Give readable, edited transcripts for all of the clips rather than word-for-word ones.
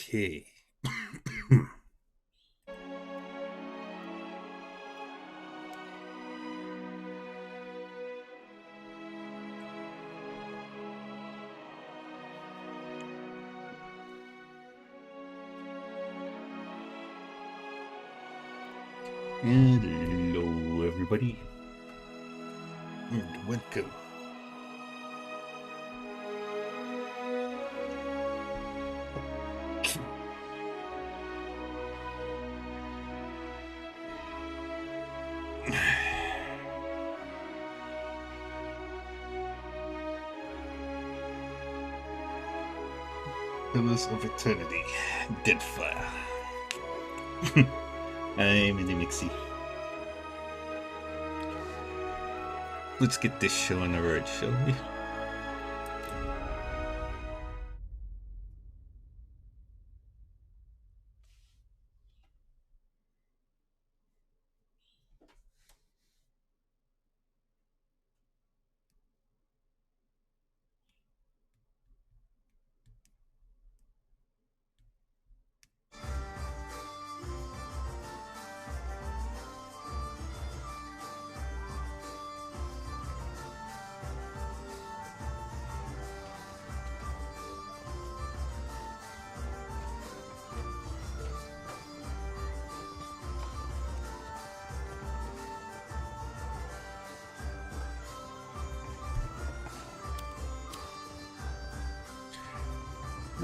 Okay. Hello, everybody, and welcome. Pillars of Eternity, Deadfire. I'm in the Mixie. Let's get this show on the road, shall we?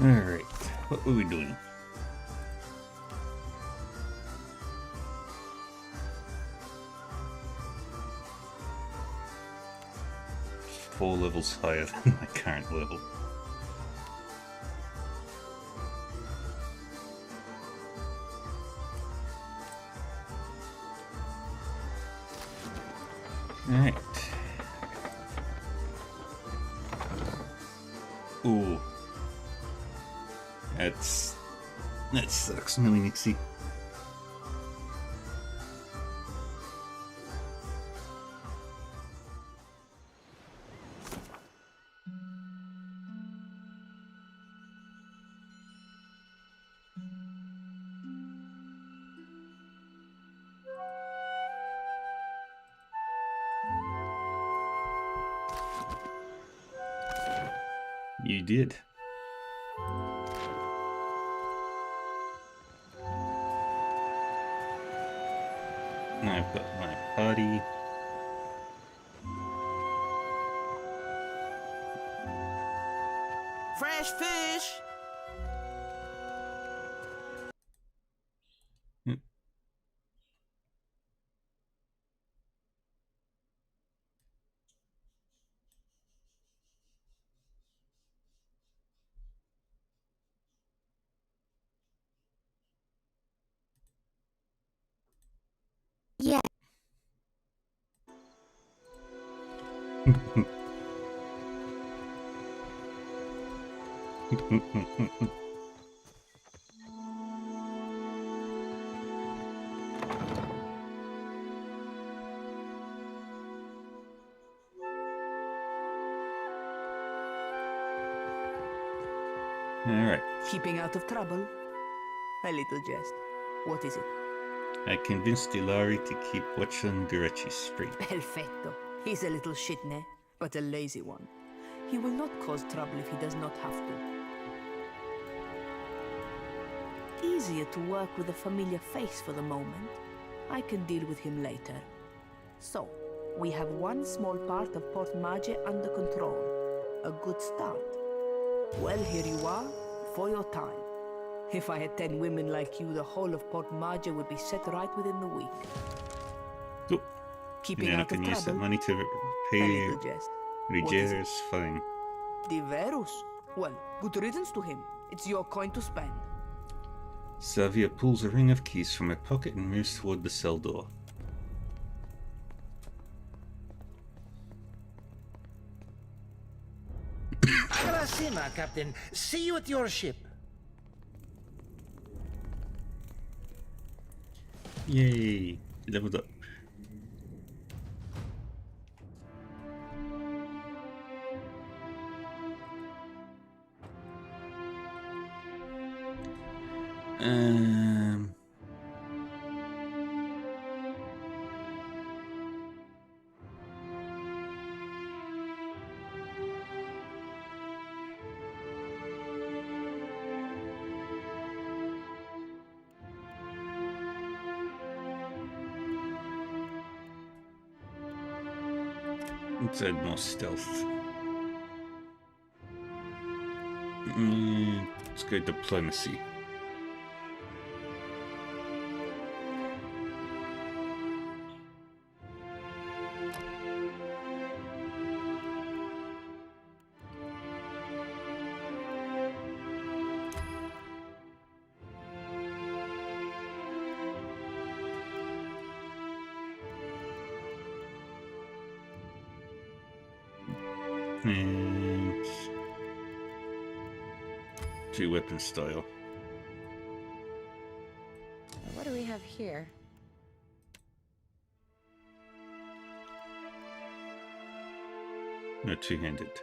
Alright, what were we doing? Four levels higher than my current level. Alright. Ooh. That sucks, Millie Nixie. You did. I've got my party. Fresh fish! Yeah. Alright. Keeping out of trouble? A little jest. What is it? I convinced Ilari to keep watch on Gurachi straight. Perfetto. He's a little shitne, but a lazy one. He will not cause trouble if he does not have to. Easier to work with a familiar face for the moment. I can deal with him later. So, we have one small part of Port Mage under control. A good start. Well, here you are, for your time. If I had 10 women like you, the whole of Port Mage would be set right within the week. Oh, Keeping and then I out of can use that trouble? money to A pay little jest. What is it? Rigero's fine. Diverus? Well, good riddance to him. It's your coin to spend. Savia pulls a ring of keys from her pocket and moves toward the cell door. Arasima, Captain. See you at your ship. Yay! Leveled up. Um. Let's add more stealth. Let's go diplomacy. And 2 weapon style. What do we have here? No, 2-handed.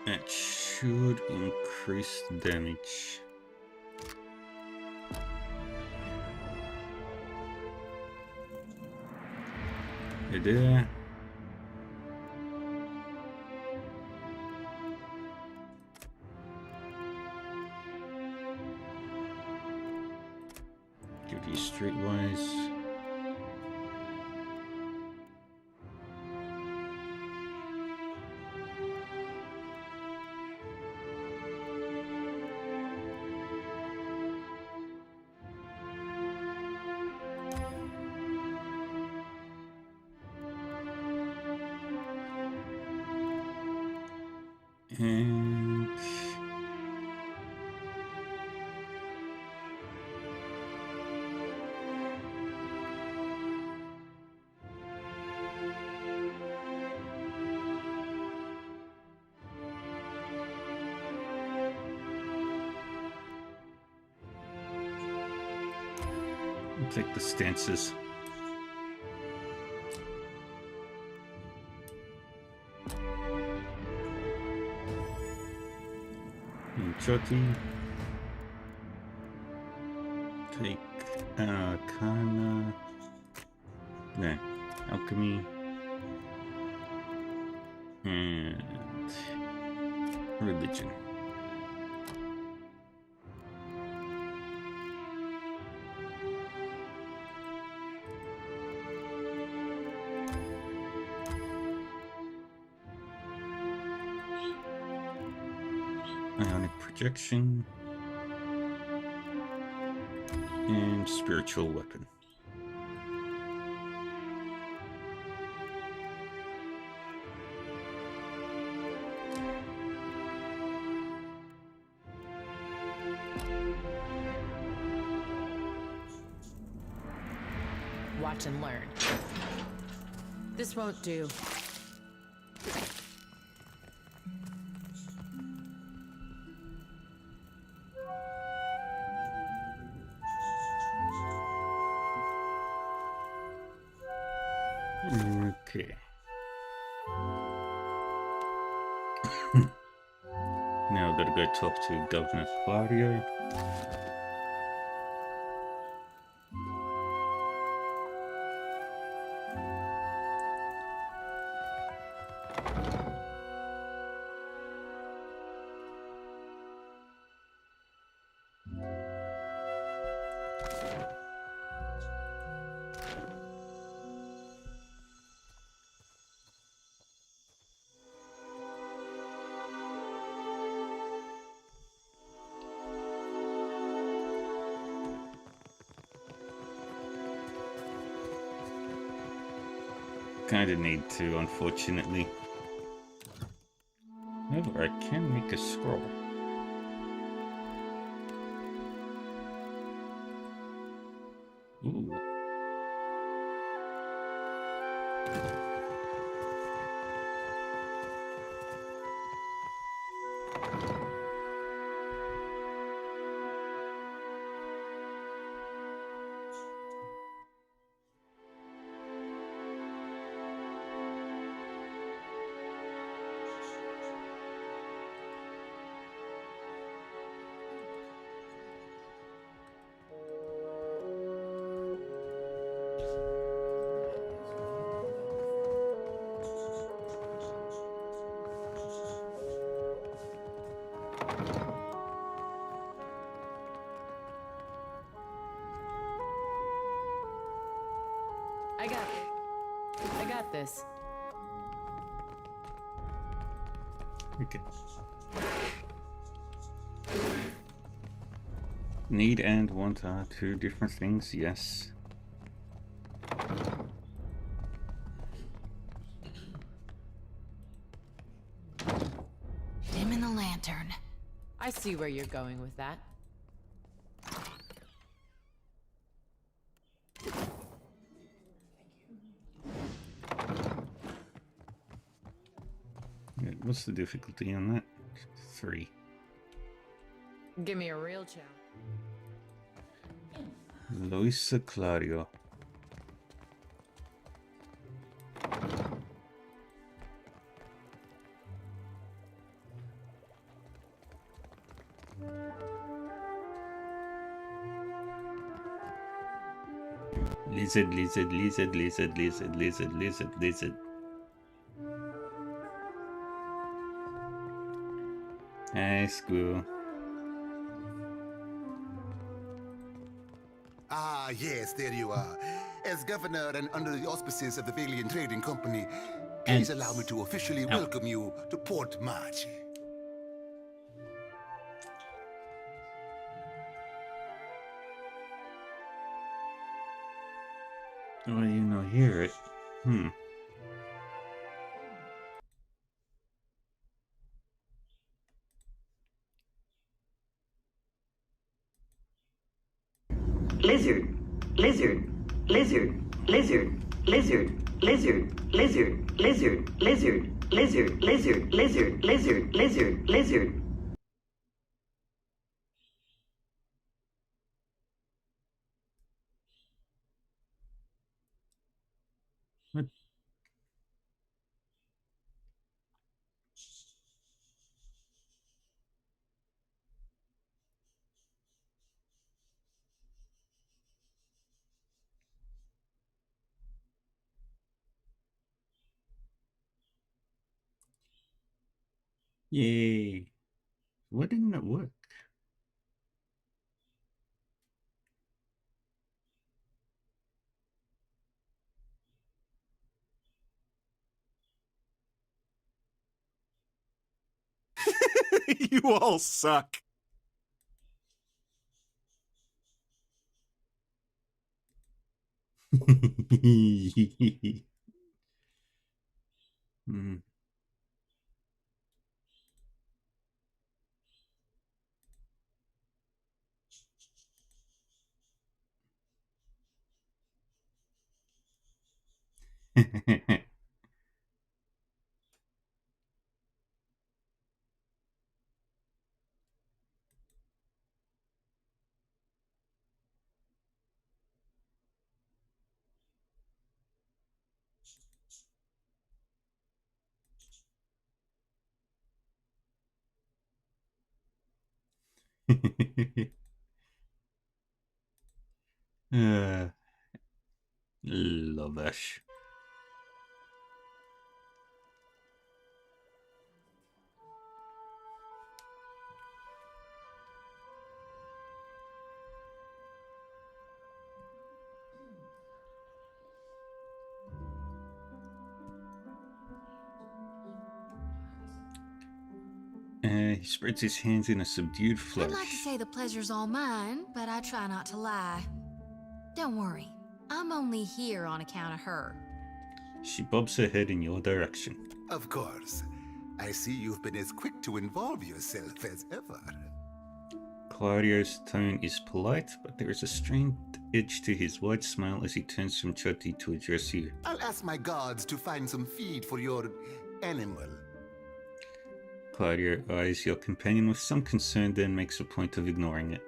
That should increase damage. There. Give you streetwise. And we'll take the stances. Choti. Take Arcana. No, Alchemy. And Religion. Ionic Projection. And Spiritual Weapon. Watch and learn. This won't do. Okay. Now I've got to go talk to Governor Claudio. Kinda need to, unfortunately. However, I can make a scroll. Ooh. I got this. Okay. Need and want are two different things, yes. Dim in the lantern. I see where you're going with that. Yeah, what's the difficulty on that? 3. Give me a real challenge. Luisa Clario. Lizard, lizard, lizard, lizard, lizard, lizard, lizard, lizard. Hey, school. Ah, yes, there you are. As governor and under the auspices of the Valiant Trading Company, please allow me to officially welcome you to Port March. Oh, you know, hear it. Lizard, lizard, lizard, lizard, lizard, lizard, lizard, lizard, lizard, lizard, lizard, lizard, lizard, lizard, lizard. What? Yay. Why didn't it work? You all suck. Hmm. uh, Lovish. He spreads his hands in a subdued flourish. I'd like to say the pleasure's all mine, but I try not to lie. Don't worry, I'm only here on account of her. She bobs her head in your direction. Of course. I see you've been as quick to involve yourself as ever. Claudio's tone is polite, but there is a strained edge to his wide smile as he turns from Chutty to address you. I'll ask my guards to find some feed for your animal. Claudio eyes your companion with some concern, then makes a point of ignoring it.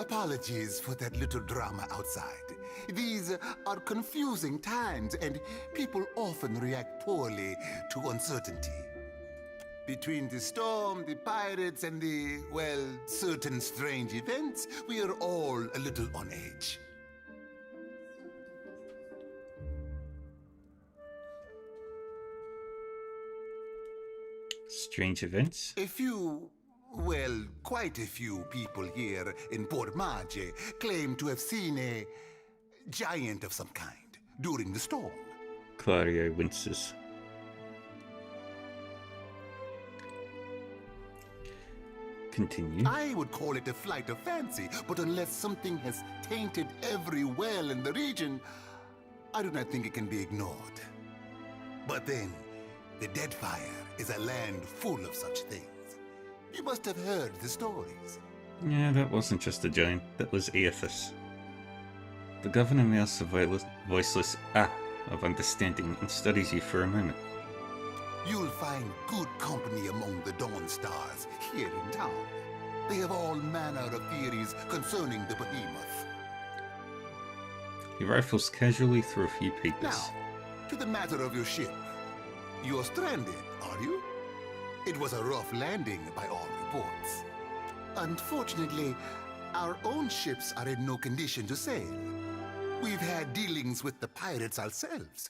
Apologies for that little drama outside. These are confusing times, and people often react poorly to uncertainty. Between the storm, the pirates, and the, well, certain strange events, we are all a little on edge. Strange events? A few, well, quite a few people here in Port Marge claim to have seen a giant of some kind. during the storm. Claudio winces. Continue. I would call it a flight of fancy, but unless something has tainted every well in the region, I do not think it can be ignored. But then, the Deadfire is a land full of such things. You must have heard the stories. Yeah, that wasn't just a giant, that was Aethys. The governor mouths a voiceless ah of understanding and studies you for a moment. You'll find good company among the Dawn Stars here in town. They have all manner of theories concerning the behemoth. He rifles casually through a few papers. Now, to the matter of your ship. You're stranded, are you? It was a rough landing by all reports. Unfortunately, our own ships are in no condition to sail. We've had dealings with the pirates ourselves.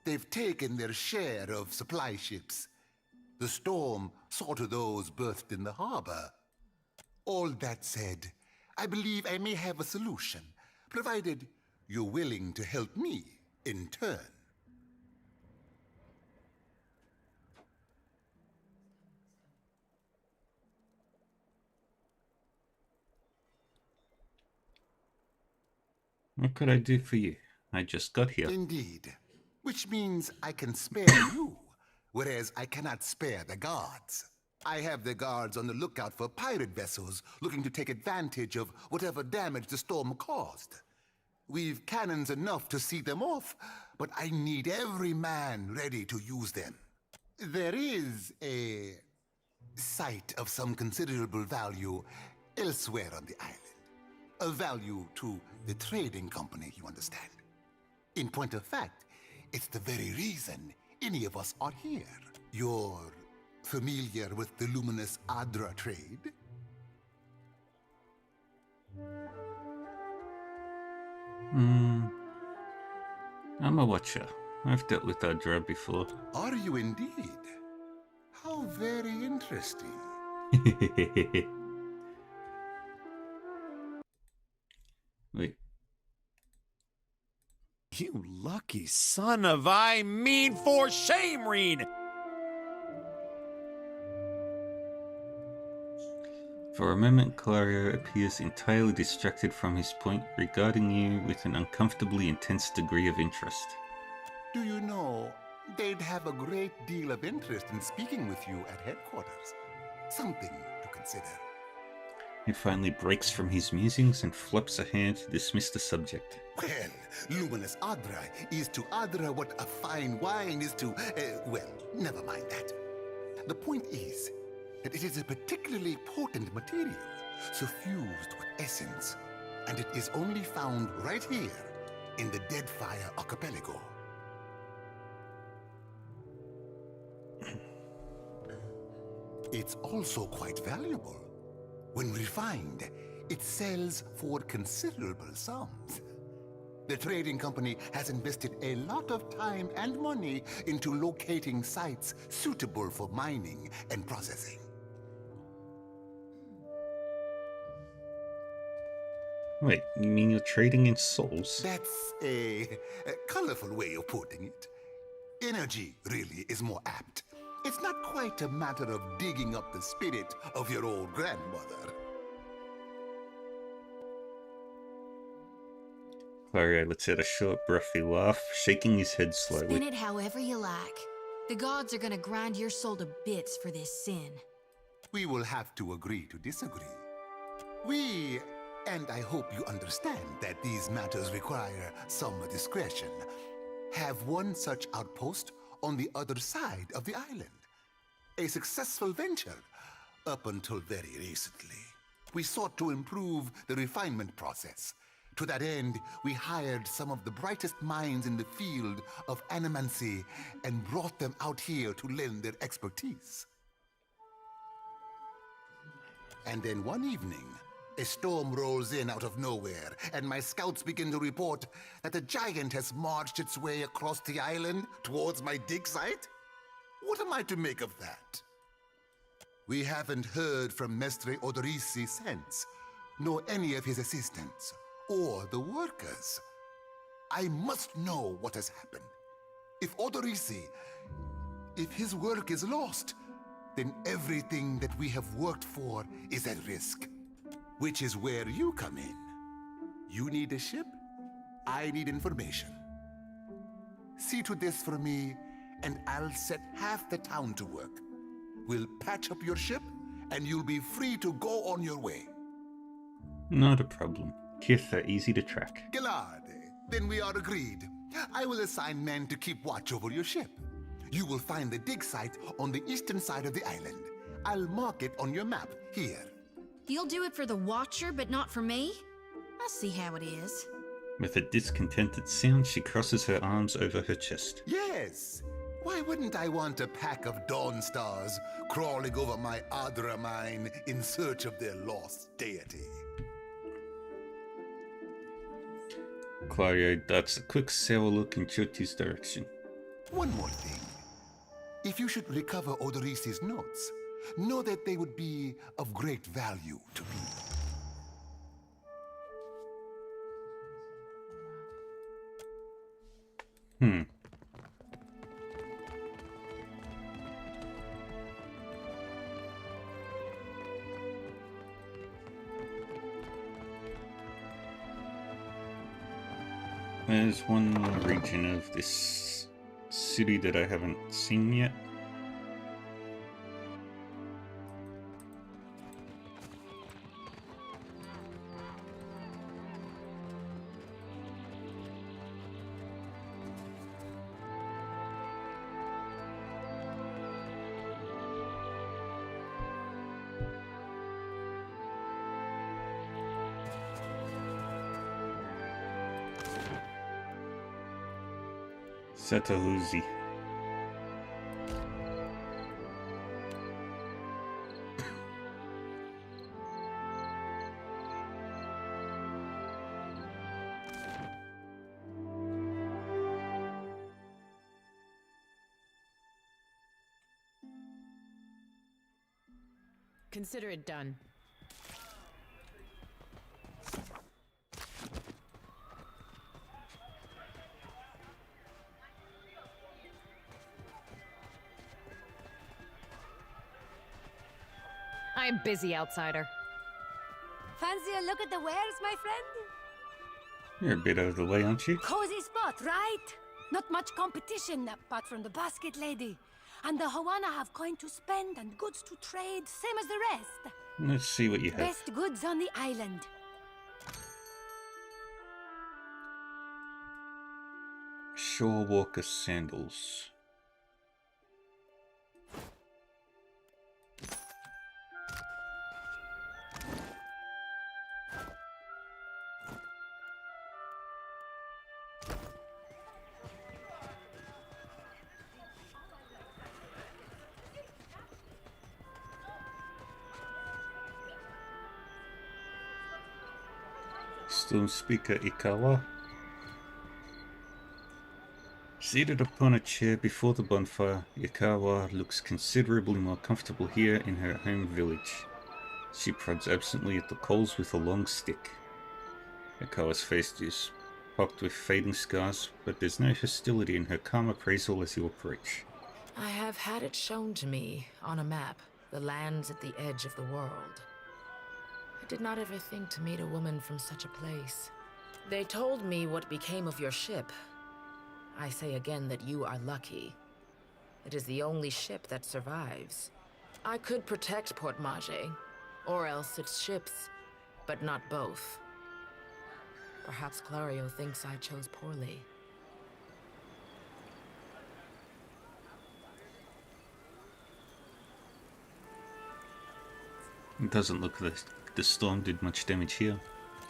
They've taken their share of supply ships. The storm saw to those berthed in the harbor. All that said, I believe I may have a solution, provided you're willing to help me in turn. What could I do for you? I just got here. Indeed. Which means I can spare you, whereas I cannot spare the guards. I have the guards on the lookout for pirate vessels looking to take advantage of whatever damage the storm caused. We've cannons enough to see them off, but I need every man ready to use them. There is a site of some considerable value elsewhere on the island. A value to the trading company, you understand. In point of fact, it's the very reason any of us are here. You're familiar with the luminous Adra trade? I'm a watcher. I've dealt with Adra before. Are you indeed? How very interesting. Wait. You lucky son of I mean for shame, Reed! For a moment, Clario appears entirely distracted from his point, regarding you with an uncomfortably intense degree of interest. Do you know, they'd have a great deal of interest in speaking with you at headquarters. Something to consider. He finally breaks from his musings and flaps a hand to dismiss the subject. Well, luminous Adra is to Adra what a fine wine is to, well, never mind that. The point is that it is a particularly potent material, suffused with essence, and it is only found right here in the Deadfire archipelago. It's also quite valuable. When refined, it sells for considerable sums. The trading company has invested a lot of time and money into locating sites suitable for mining and processing. Wait, you mean you're trading in souls? That's a colorful way of putting it. Energy, really, is more apt. It's not quite a matter of digging up the spirit of your old grandmother. Clario lets out a short, breathy laugh, shaking his head Spin slowly. it however you like. The gods are gonna grind your soul to bits for this sin. We will have to agree to disagree. We, and I hope you understand that these matters require some discretion, have one such outpost on the other side of the island. A successful venture, up until very recently. We sought to improve the refinement process. To that end, we hired some of the brightest minds in the field of animancy and brought them out here to lend their expertise. And then one evening, a storm rolls in out of nowhere, and my scouts begin to report that a giant has marched its way across the island towards my dig site. What am I to make of that? We haven't heard from Mestre Odorisi since, nor any of his assistants, or the workers. I must know what has happened. If Odorisi, if his work is lost, then everything that we have worked for is at risk. Which is where you come in. You need a ship, I need information. See to this for me, and I'll set half the town to work. We'll patch up your ship, and you'll be free to go on your way. Not a problem. Kith are easy to track. Gilad, then we are agreed. I will assign men to keep watch over your ship. You will find the dig site on the eastern side of the island. I'll mark it on your map here. You'll do it for the Watcher, but not for me? I see how it is. With a discontented sound, she crosses her arms over her chest. Yes. Why wouldn't I want a pack of Dawn Stars crawling over my Adra mine in search of their lost deity? Clario darts a quick sour look in Choti's direction. One more thing. If you should recover Odorisi's notes, know that they would be of great value to me. There's one region of this city that I haven't seen yet. Satahuzi. Consider it done. I'm busy, outsider. Fancy a look at the wares, my friend? You're a bit out of the way, aren't you? Cozy spot, right? Not much competition apart from the basket lady. And the Hawana have coin to spend and goods to trade, same as the rest. Let's see what you have. Best goods on the island. Shore Walker sandals. Storm Speaker Ikawa. Seated upon a chair before the bonfire, Ikawa looks considerably more comfortable here in her home village. She prods absently at the coals with a long stick. Ikawa's face is pocked with fading scars, but there's no hostility in her calm appraisal as you approach. I have had it shown to me, on a map, the lands at the edge of the world. I did not ever think to meet a woman from such a place. They told me what became of your ship. I say again that you are lucky. It is the only ship that survives. I could protect Port Mage, or else its ships, but not both. Perhaps Clario thinks I chose poorly. It doesn't look like the storm did much damage here.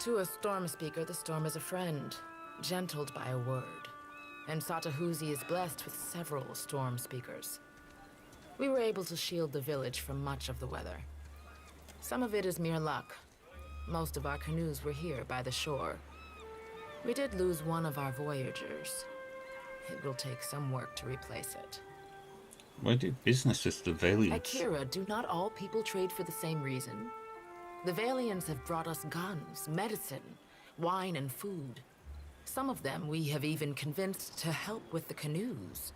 To a storm speaker, the storm is a friend, gentled by a word. And Satahuzi is blessed with several storm speakers. We were able to shield the village from much of the weather. Some of it is mere luck. Most of our canoes were here by the shore. We did lose one of our voyagers. It will take some work to replace it. Why do business with the Valiants? Akira, do not all people trade for the same reason? The Valiants have brought us guns, medicine, wine, and food. Some of them we have even convinced to help with the canoes.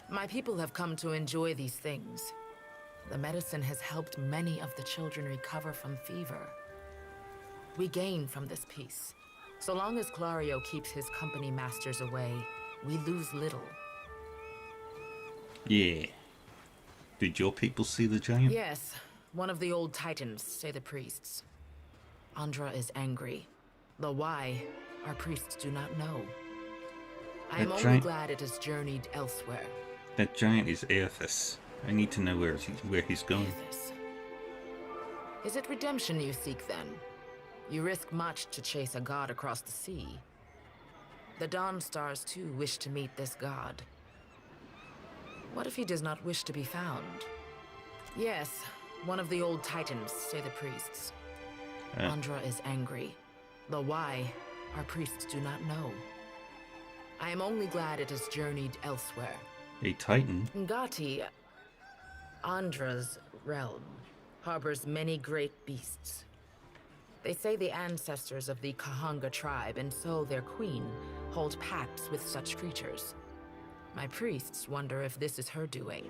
My people have come to enjoy these things. The medicine has helped many of the children recover from fever. We gain from this peace. So long as Clario keeps his company masters away, we lose little. Yeah. Did your people see the giant? Yes, one of the old titans, say the priests. Andra is angry. The why, our priests do not know. I am only glad it has journeyed elsewhere. That giant is Aethys. I need to know where he's going. Aethys. Is it redemption you seek then? You risk much to chase a god across the sea. The Dawn Stars too wish to meet this god. What if he does not wish to be found? Yes, one of the old titans, say the priests. Andra is angry. The why, our priests do not know. I am only glad it has journeyed elsewhere. A titan? Ngati, Andra's realm, harbors many great beasts. They say the ancestors of the Kahanga tribe, and so their queen, hold pacts with such creatures. My priests wonder if this is her doing.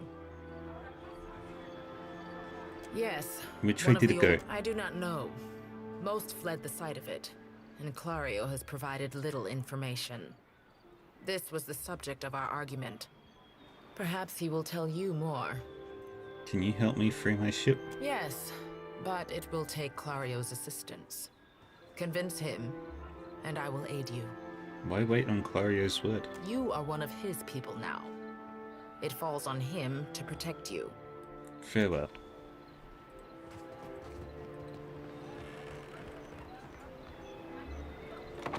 Yes. Which way did it go? I do not know. Most fled the sight of it, and Clario has provided little information. This was the subject of our argument. Perhaps he will tell you more. Can you help me free my ship? Yes, but it will take Clario's assistance. Convince him, and I will aid you. Why wait on Clario's word? You are one of his people now. It falls on him to protect you. Farewell.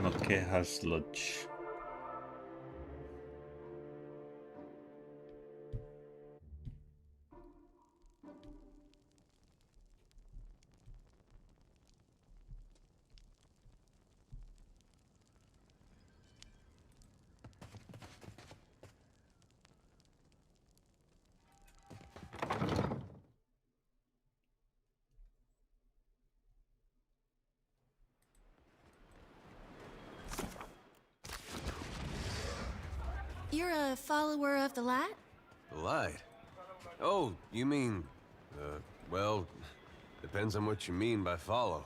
Nokeha's Lodge. You're a follower of the light? The light? Oh, you mean... well, depends on what you mean by follow.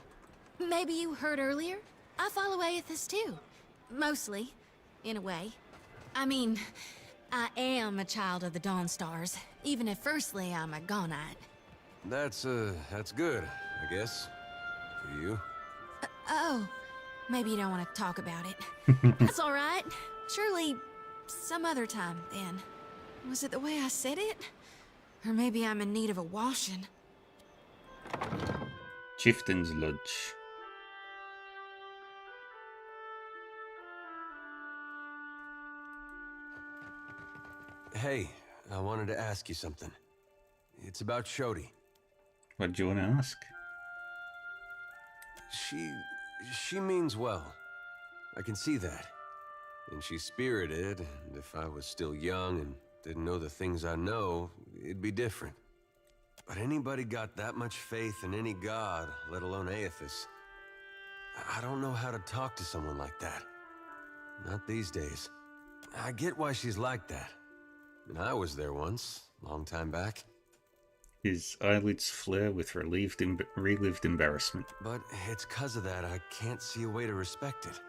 Maybe you heard earlier? I follow Aethys too. Mostly, in a way. I mean, I am a child of the Dawn Stars, even if firstly I'm a Gaunite. That's good, I guess. For you. Oh, maybe you don't want to talk about it. That's all right. Surely, some other time, then. Was it the way I said it? Or maybe I'm in need of a washing. Chieftain's Lodge. Hey, I wanted to ask you something. It's about Shodi. What do you want to ask? She means well. I can see that. And she's spirited, and if I was still young and didn't know the things I know, it'd be different. But anybody got that much faith in any god, let alone Aethys? I don't know how to talk to someone like that. Not these days. I get why she's like that. And I was there once, long time back. His eyelids flare with relived embarrassment. But it's 'cause of that I can't see a way to respect it.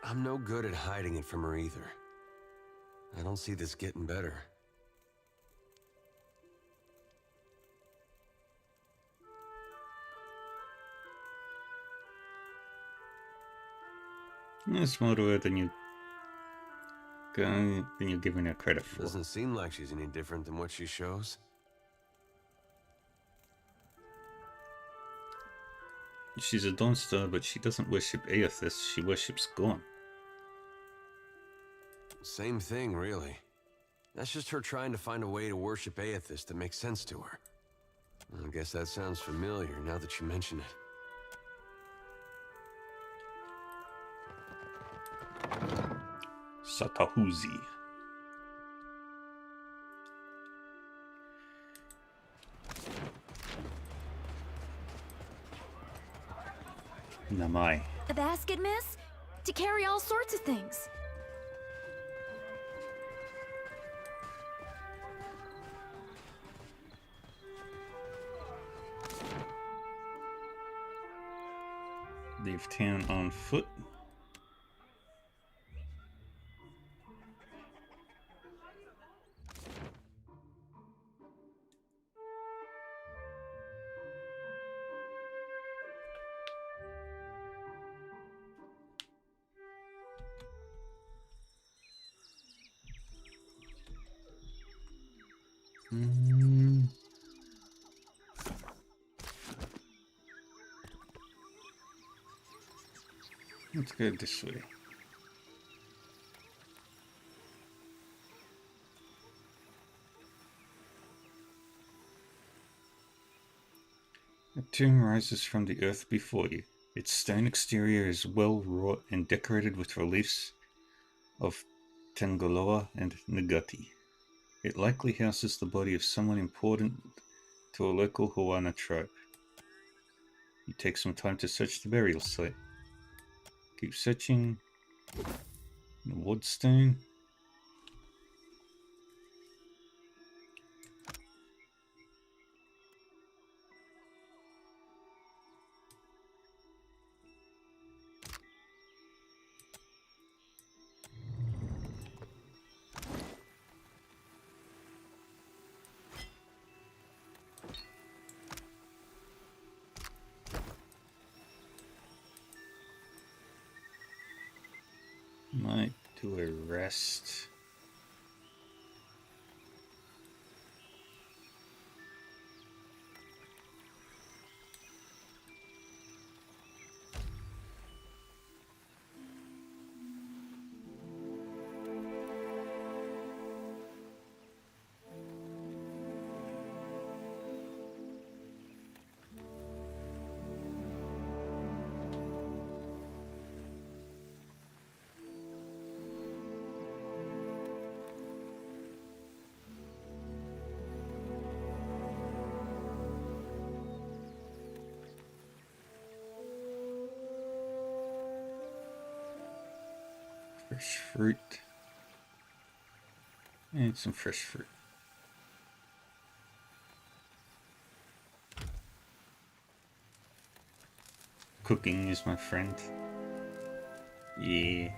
I'm no good at hiding it from her either. I don't see this getting better. That's more to her than you're giving her credit for. Doesn't seem like she's any different than what she shows. She's a Dawn Star, but she doesn't worship Aethys, she worships Gorn. Same thing, really. That's just her trying to find a way to worship Aethys that makes sense to her. I guess that sounds familiar now that you mention it. Satahuzi. Namai. The basket, miss? to carry all sorts of things. Leave town on foot. Let's go this way. A tomb rises from the earth before you. Its stone exterior is well wrought and decorated with reliefs of Tangaloa and Ngati. It likely houses the body of someone important to a local Hawaiian tribe. You take some time to search the burial site. Keep searching. The woodstone. Might do a rest. Fresh fruit. And some fresh fruit. Cooking is my friend. Yeah.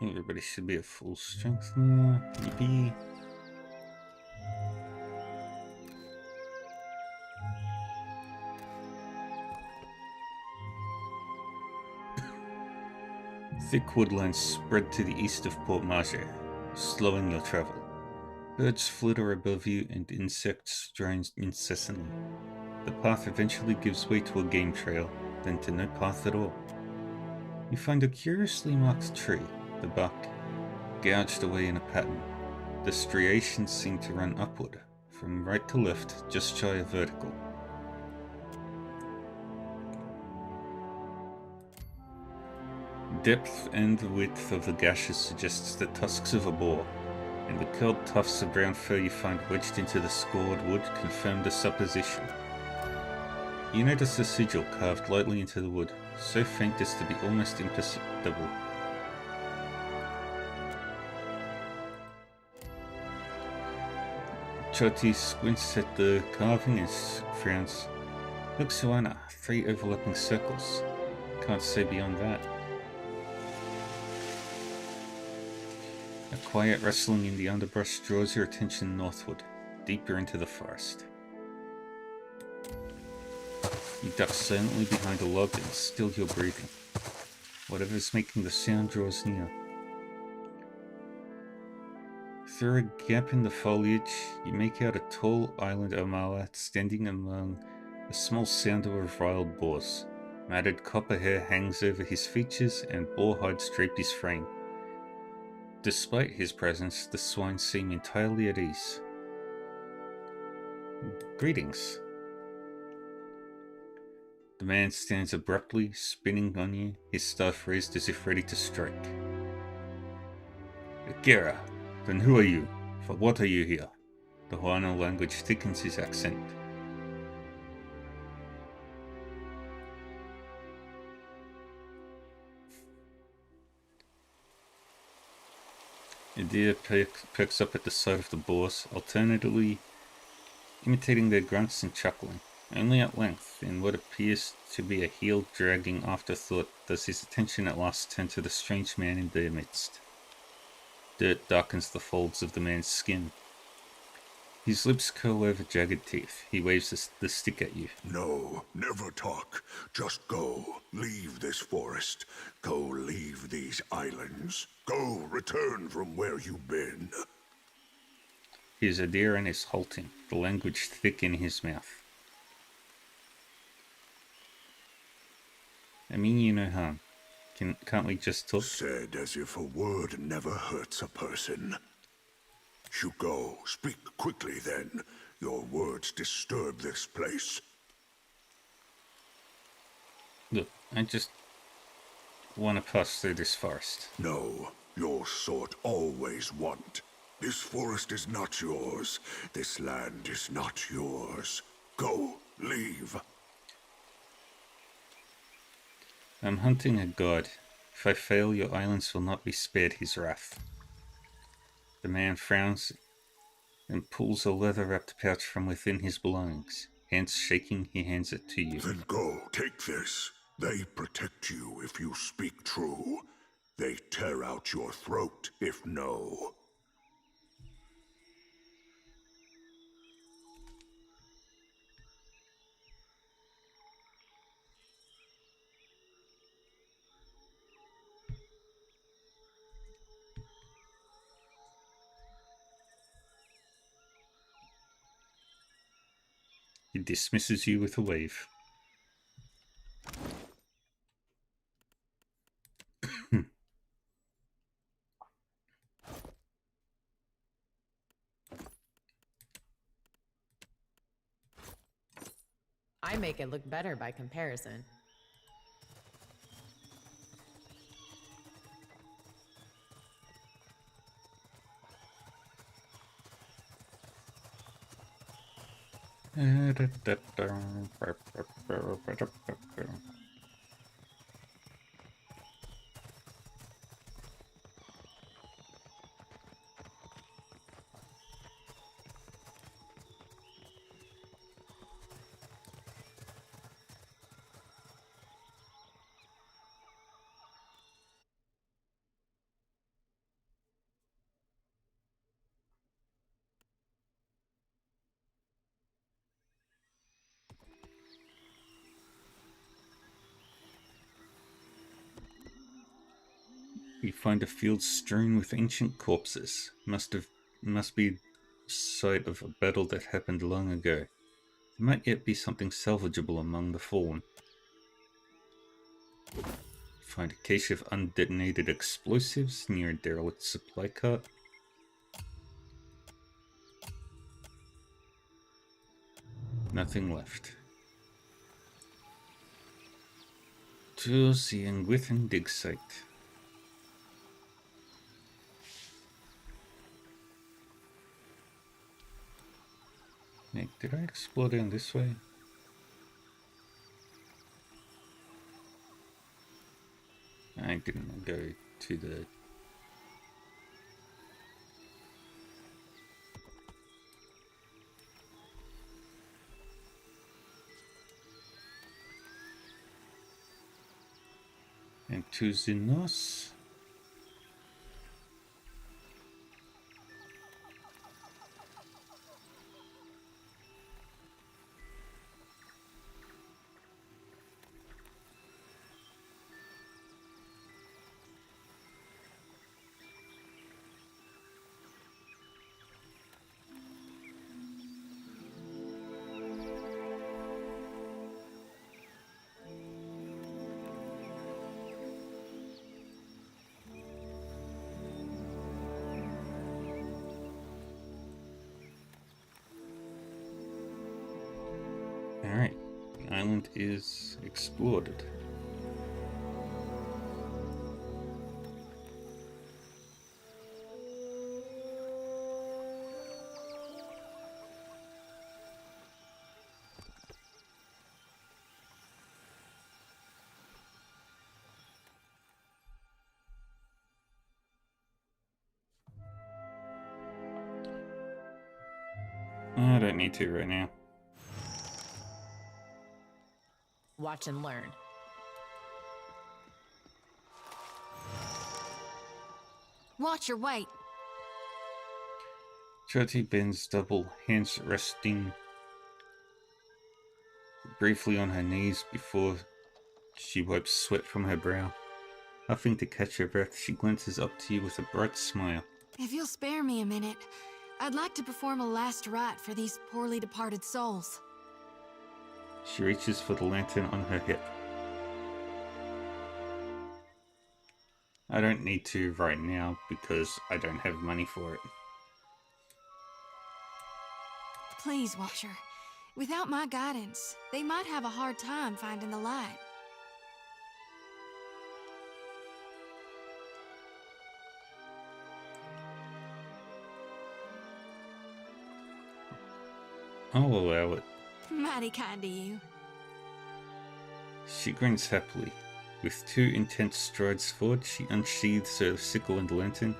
Everybody should be at full strength now. Yippee. Thick woodlands spread to the east of Port Marge, slowing your travel. Birds flitter above you and insects drone incessantly. The path eventually gives way to a game trail, then to no path at all. You find a curiously marked tree, the bark gouged away in a pattern. The striations seem to run upward, from right to left, just shy of vertical. Depth and width of the gashes suggests the tusks of a boar, and the curled tufts of brown fur you find wedged into the scored wood confirm the supposition. You notice a sigil carved lightly into the wood, so faint as to be almost imperceptible. Choti squints at the carving and frowns. Look, Suana, 3 overlapping circles. Can't say beyond that. A quiet rustling in the underbrush draws your attention northward, deeper into the forest. You duck silently behind a log and still your breathing. Whatever's making the sound draws near. Through a gap in the foliage, you make out a tall island Omala standing among a small sounder of wild boars. Matted copper hair hangs over his features and boar hides drape his frame. Despite his presence, the swine seem entirely at ease. Greetings. The man stands abruptly, spinning on you, his staff raised as if ready to strike. Akira, then who are you? For what are you here? The Hawaiian language thickens his accent. A deer perks up at the sight of the boars, alternately imitating their grunts and chuckling. Only at length, in what appears to be a heel-dragging afterthought, does his attention at last turn to the strange man in their midst. Dirt darkens the folds of the man's skin. His lips curl over jagged teeth. He waves the stick at you. No, never talk. Just go. Leave this forest. Go leave these islands. Go return from where you've been. His adherent is halting, the language thick in his mouth. I mean you no harm. Can't we just talk? Said as if a word never hurts a person. You go. Speak quickly then. Your words disturb this place. Look, I just want to pass through this forest. No, your sort always want. This forest is not yours. This land is not yours. Go, leave. I'm hunting a god. If I fail, your islands will not be spared his wrath. The man frowns and pulls a leather-wrapped pouch from within his belongings. Hands shaking, he hands it to you. Then go, take this. They protect you if you speak true. They tear out your throat if no. He dismisses you with a wave. I make it look better by comparison. You find a field strewn with ancient corpses. Must be site of a battle that happened long ago. There might yet be something salvageable among the fallen. You find a cache of undetonated explosives near a derelict supply cart. Nothing left. To the Angwithan dig site. Nick, did I explore down this way? I didn't go to the... And to the north. Alright, the island is explored. I don't need to right now. Watch and learn. Watch your weight. Jyoti bends double, hands resting briefly on her knees before she wipes sweat from her brow. Huffing to catch her breath, she glances up to you with a bright smile. If you'll spare me a minute, I'd like to perform a last rite for these poorly departed souls. She reaches for the lantern on her hip. I don't need to right now because I don't have money for it. Please, Watcher. Without my guidance, they might have a hard time finding the light. I'll allow it. Mighty kind of you. She grins happily. With 2 intense strides forward, she unsheathes her sickle and lantern,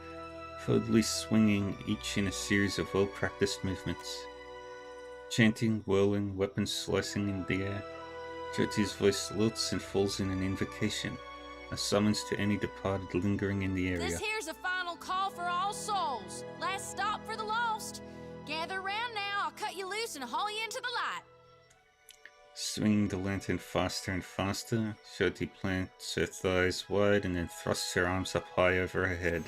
forwardly swinging each in a series of well-practiced movements. Chanting, whirling, weapons slicing in the air, Jyoti's voice lilts and falls in an invocation, a summons to any departed lingering in the area. This here's a final call for all souls. Last stop for the lost. Gather round now, I'll cut you loose and haul you into the light. Swinging the lantern faster and faster, Jyoti plants her thighs wide and then thrusts her arms up high over her head.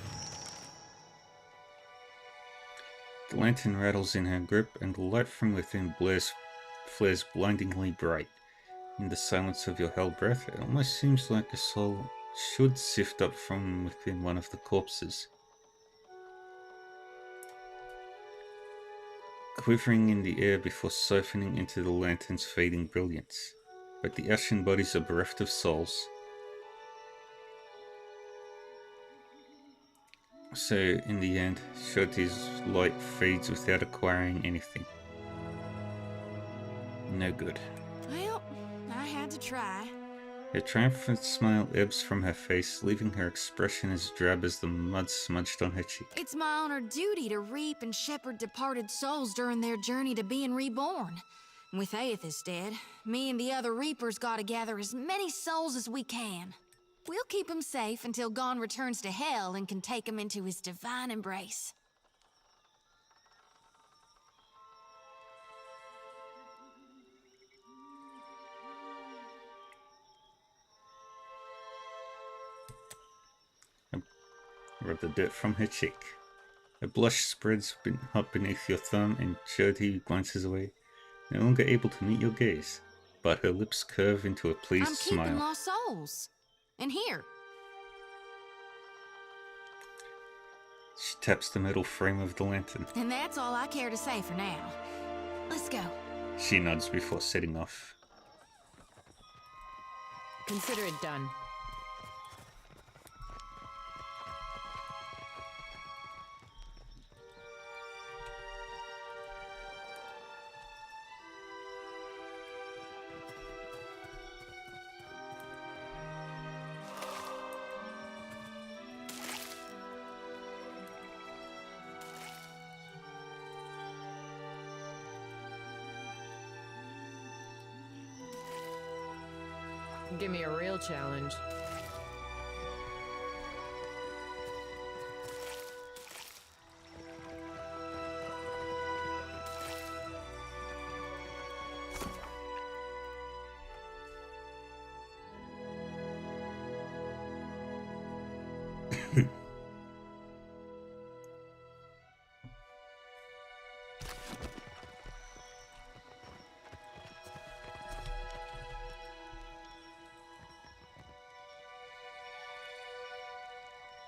The lantern rattles in her grip and the light from within flares blindingly bright. In the silence of your held breath, it almost seems like a soul should sift up from within one of the corpses. Quivering in the air before siphoning into the lantern's fading brilliance, but the ashen bodies are bereft of souls. So, in the end, Jyoti's light fades without acquiring anything. No good. Well, I had to try. Her triumphant smile ebbs from her face, leaving her expression as drab as the mud smudged on her cheek. It's my honored duty to reap and shepherd departed souls during their journey to being reborn. With Aethys dead, me and the other reapers gotta gather as many souls as we can. We'll keep him safe until Gon returns to Hell and can take him into his divine embrace. Rub the dirt from her cheek. A blush spreads up beneath your thumb and Jyoti glances away, no longer able to meet your gaze, but her lips curve into a pleased smile. I'm keeping lost souls. And here. She taps the metal frame of the lantern. And that's all I care to say for now. Let's go. She nods before setting off. Consider it done. Give me a real challenge.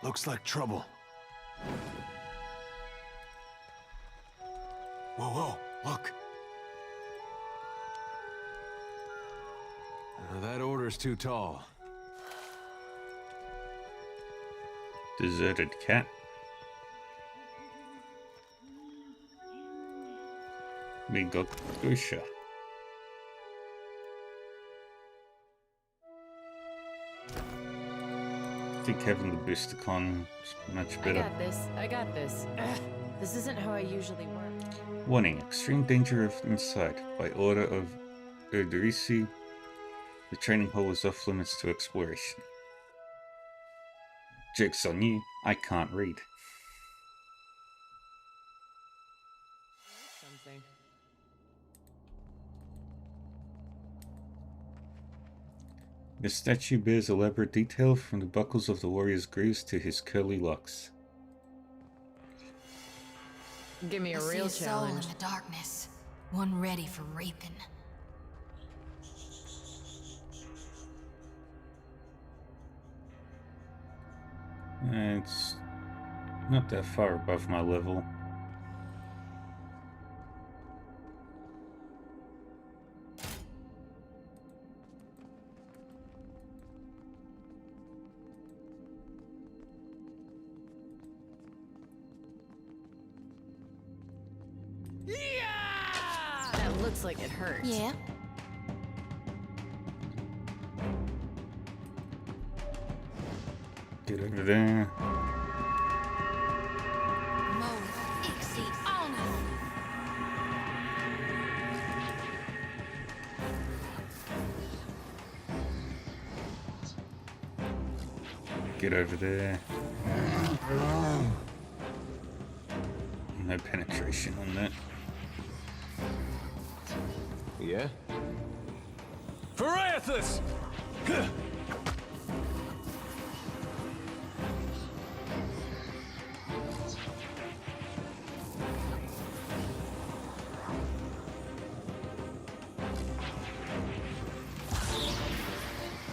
Looks like trouble. Whoa, whoa, look. That order's too tall. Deserted cat. Migokusha. I think having the booster con is much better. I got this. This isn't how I usually work. Warning, extreme danger of inside. By order of Erderisi, the training hall is off limits to exploration. Joke's on you, I can't read. Something. The statue bears elaborate detail from the buckles of the warrior's greaves to his curly locks. Give me I a see real a soul challenge. in the darkness, one ready for reaping. It's not that far above my level. That looks like it hurts. Yeah. Get over there. Get over there. No penetration on that. Yeah? Pariathus!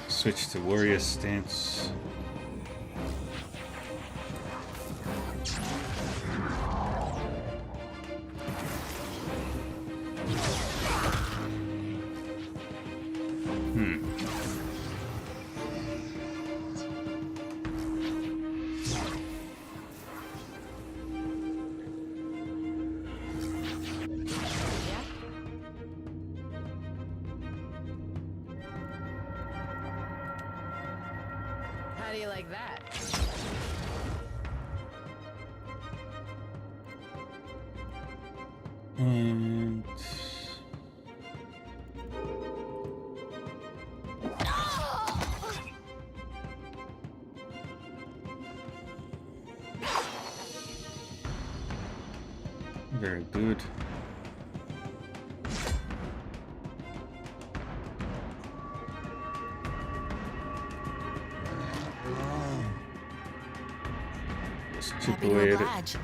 Switch to warrior stance. How do you like that? And very good. Let's chip Happy away to at it. oblige.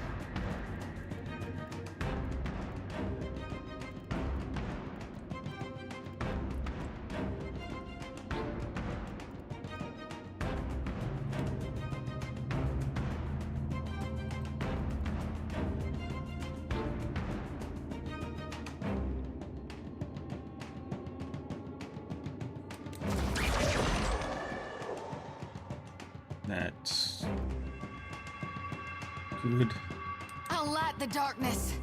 That's good. I'll light the darkness.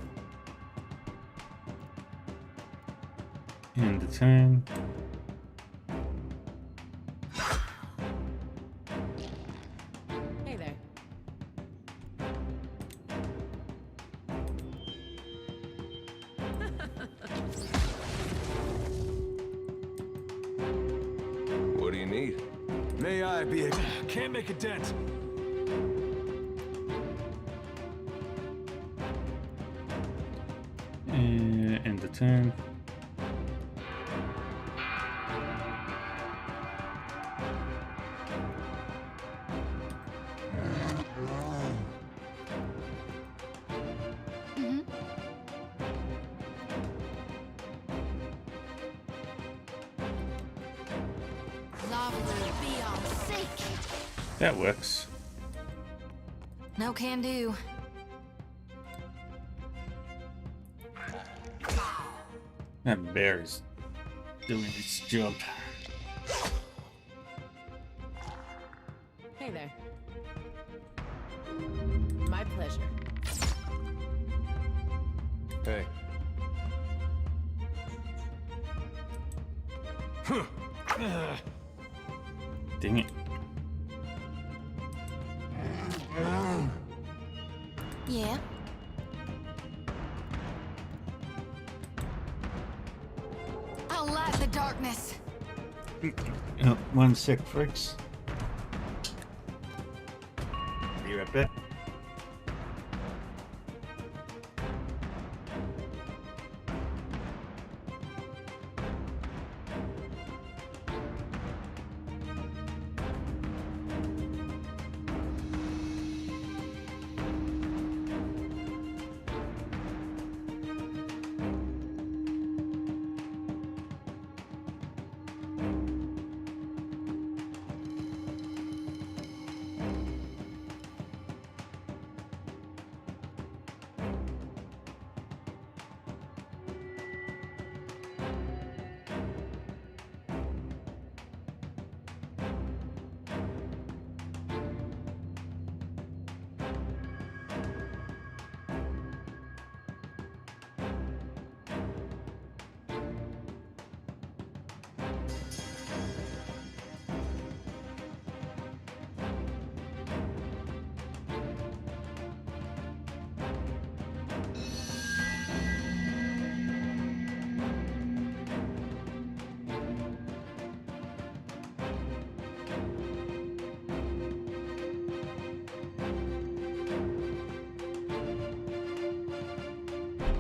End the turn. Hey there. What do you need? May I be a... Can't make a dent. End the turn. That works. No can do. That bear is doing its job. Hey there. My pleasure. Hey. Dang it. Yeah. don't like the darkness. Oh, 1 sec, folks. Be right back.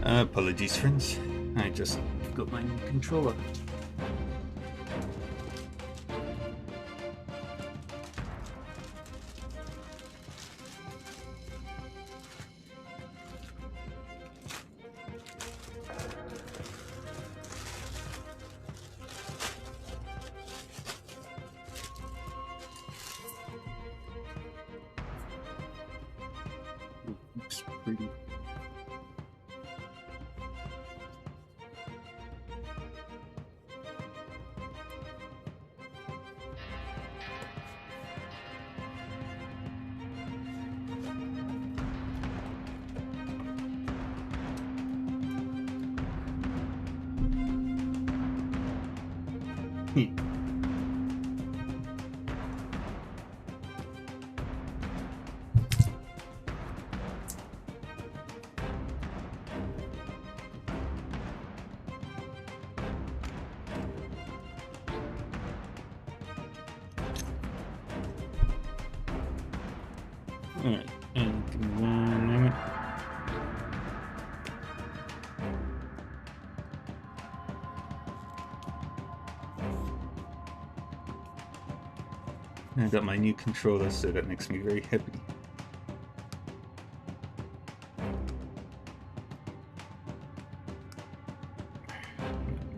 Apologies, friends. I just got my new controller. Looks pretty. Alright, and give me 1 moment. I got my new controller, so that makes me very happy.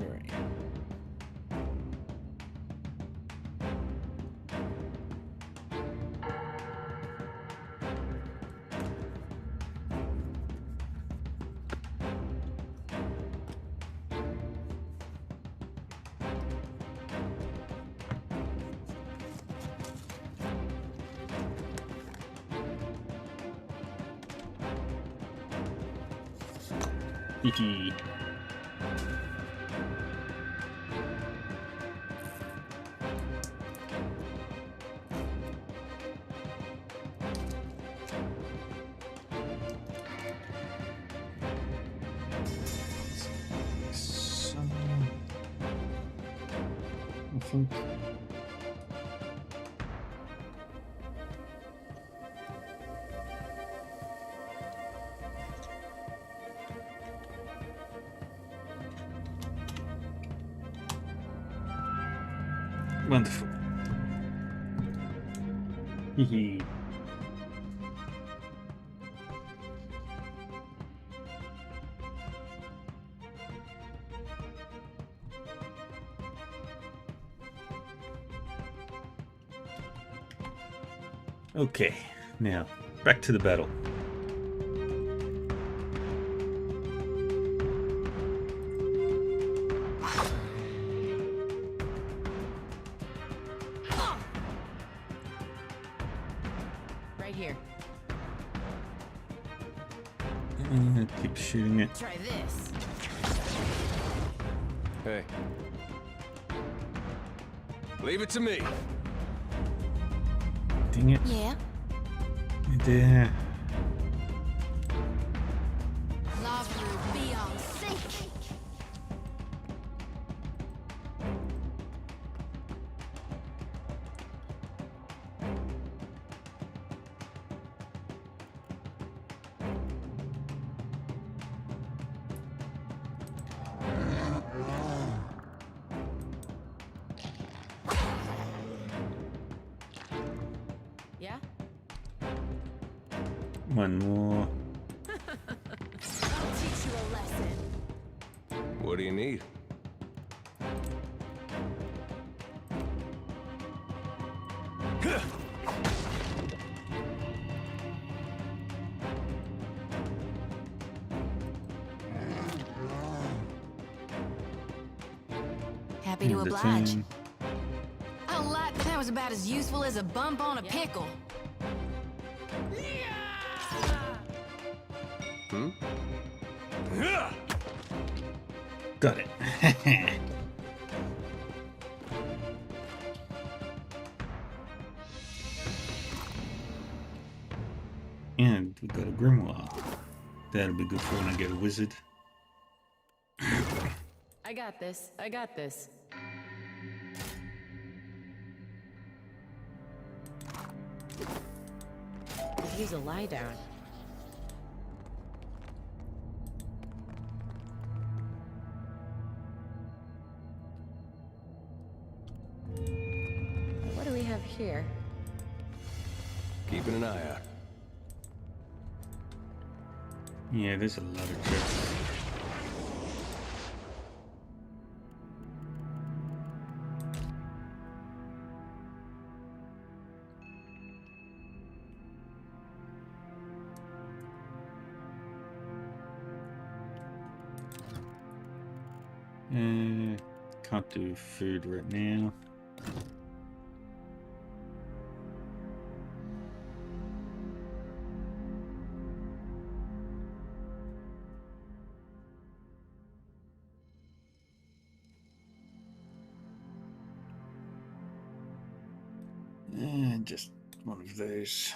Alright. Hee. So, I think. Wonderful. Hee. Okay, now back to the battle. Right here. Keep shooting it. Try this. Hey. Leave it to me. Dang it. Yeah. There. Lava will be on sync. One more. I'll teach you a lesson. What do you need? Happy to The oblige. thing. I'll like that was about as useful as a bump on a pickle. Hmm? Got it. And we got a grimoire. That'll be good for when I get a wizard. I got this. I got this. Could use a lie down. What do we have here? Keeping an eye out. Yeah, there's a lot of chests. Can't do food right now. And just one of those.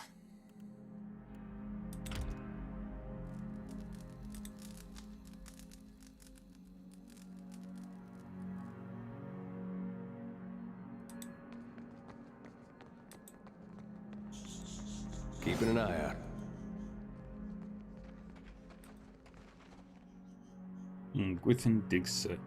Keeping an eye out. Within dig set.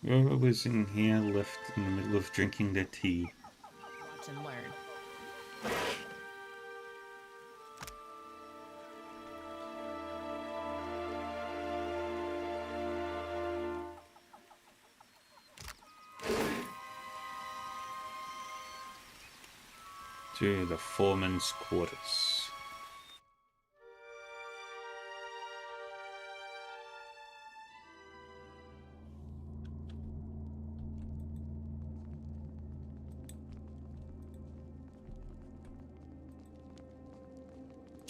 Whoever was in here left in the middle of drinking their tea. Watch and learn. To the foreman's quarters.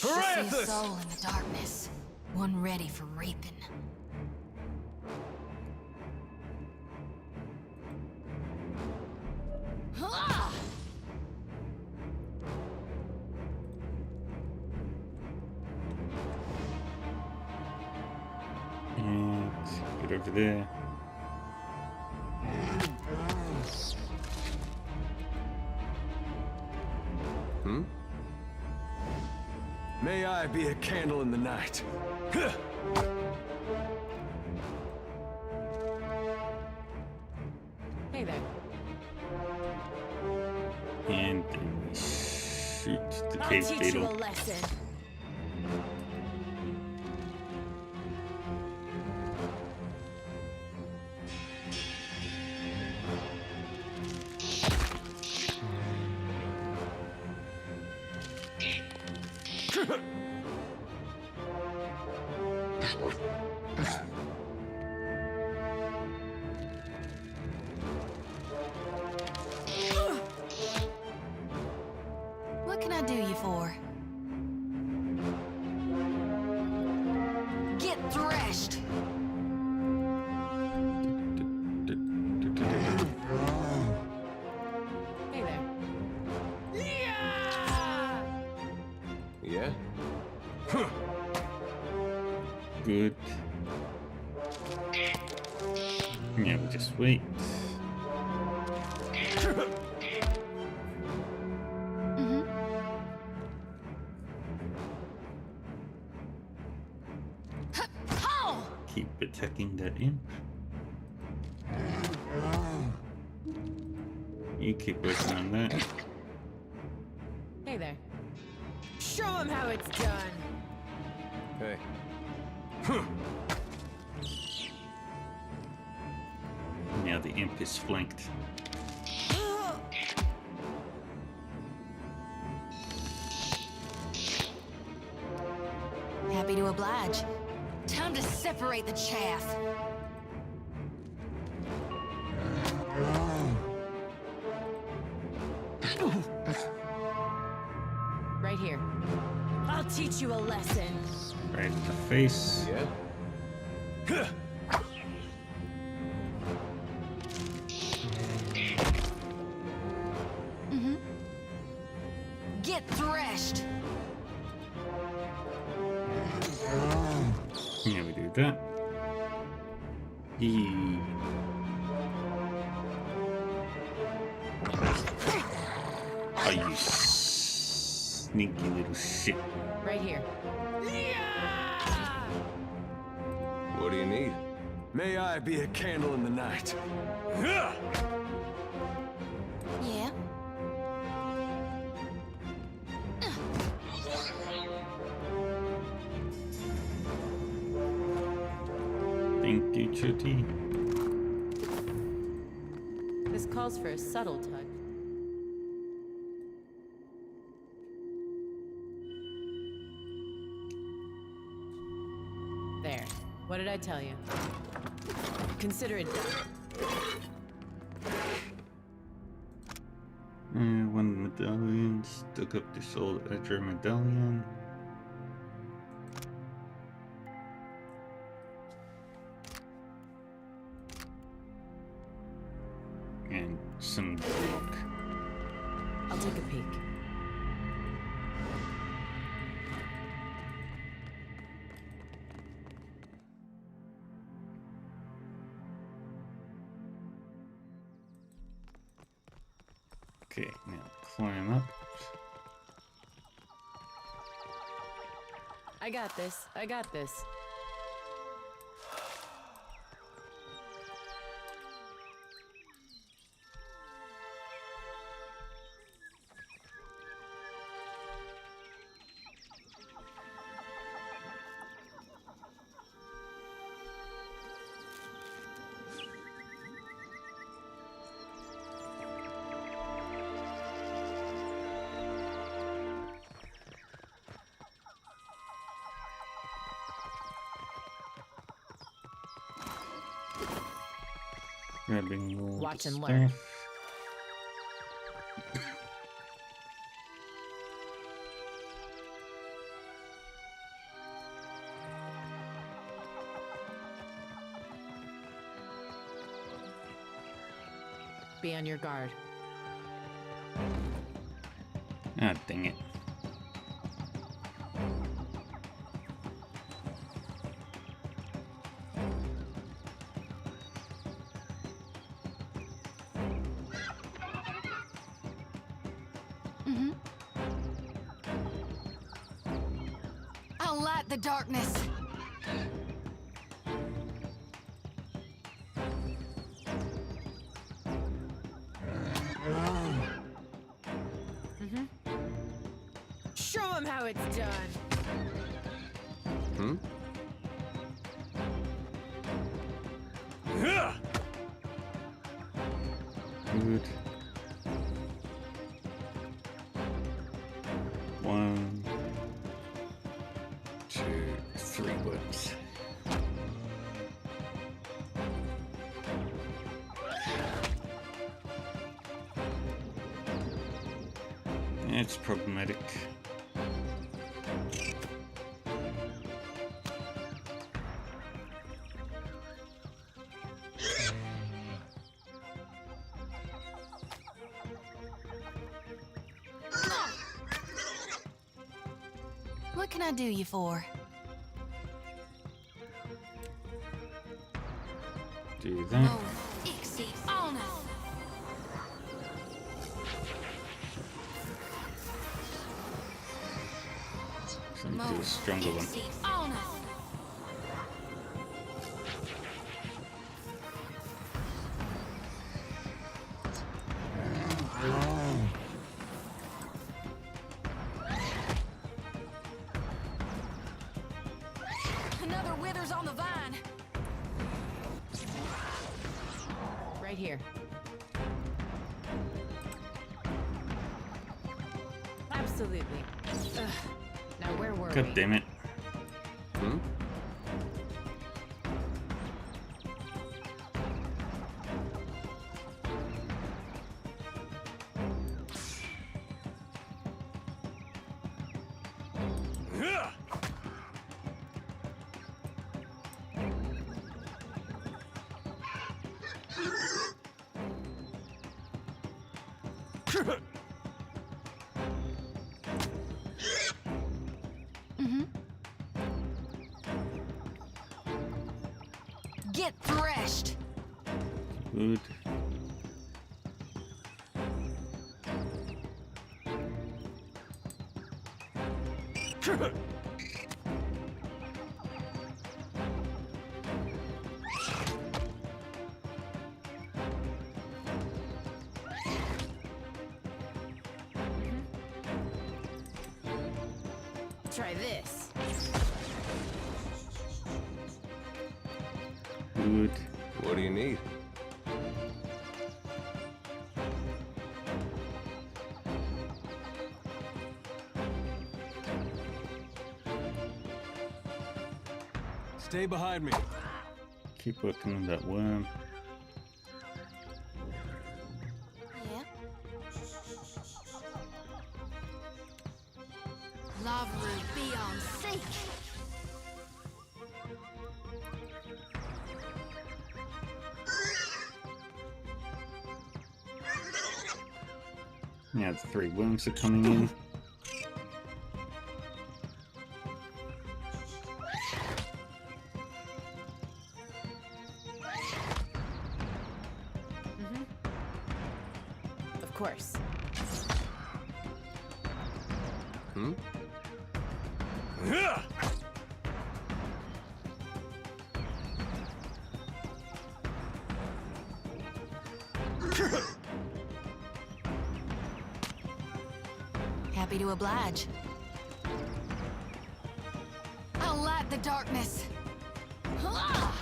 I see a soul in the darkness, one ready for reaping. And get over there. Hmm? May I be a candle in the night. Hey there. And then we shoot the I'll cave teach beetle. you a lesson. What can I do you for? Get threshed! Hey there. Yeah? Good. Yeah, we'll just wait. Keep attacking that imp. You keep working on that. Hey there. Show him how it's done. Hey. Now the imp is flanked. Happy to oblige. Time to separate the chaff. Right here. I'll teach you a lesson. Right in the face. Yeah? Get threshed. Yeah, we do that. Yee. Oh, you sneaky little shit. Right here. What do you need? May I be a candle in the night. Yeah. Thank you, Chuti. This calls for a subtle touch. There. What did I tell you? Consider it done. One medallion. Stuck up this old Edger medallion. And some block. I'll take a peek. Okay, now climb up. I got this. I got this. Grabbing all Watch the and learn. stuff. Be on your guard. Ah, dang it. I'll light the darkness. Show him how it's done. Hmm? Good. 1, 2, 3 whips. It's problematic. What can I do you for? Do that. Oh, Ixie on us. So do a stronger one. On us. Right here. Absolutely. Ugh. Now where were God we? damn it. Hmm? Get threshed! Good. Try this. Good. What do you need? Stay behind me. Keep working on that worm. Yeah? Love root beyond seek! Now the 3 worms are coming in. Of course. Hmm? Happy to oblige. I'll light the darkness. Ah!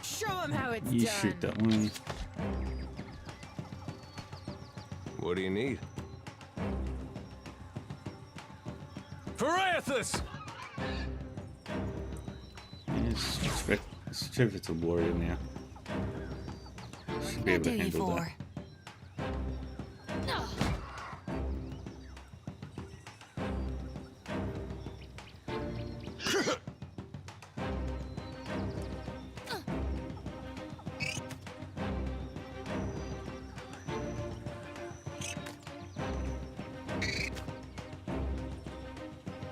Show him how it's You done. shoot that one. What do you need? Parathis! Switch over to warrior now. Should be able to handle that.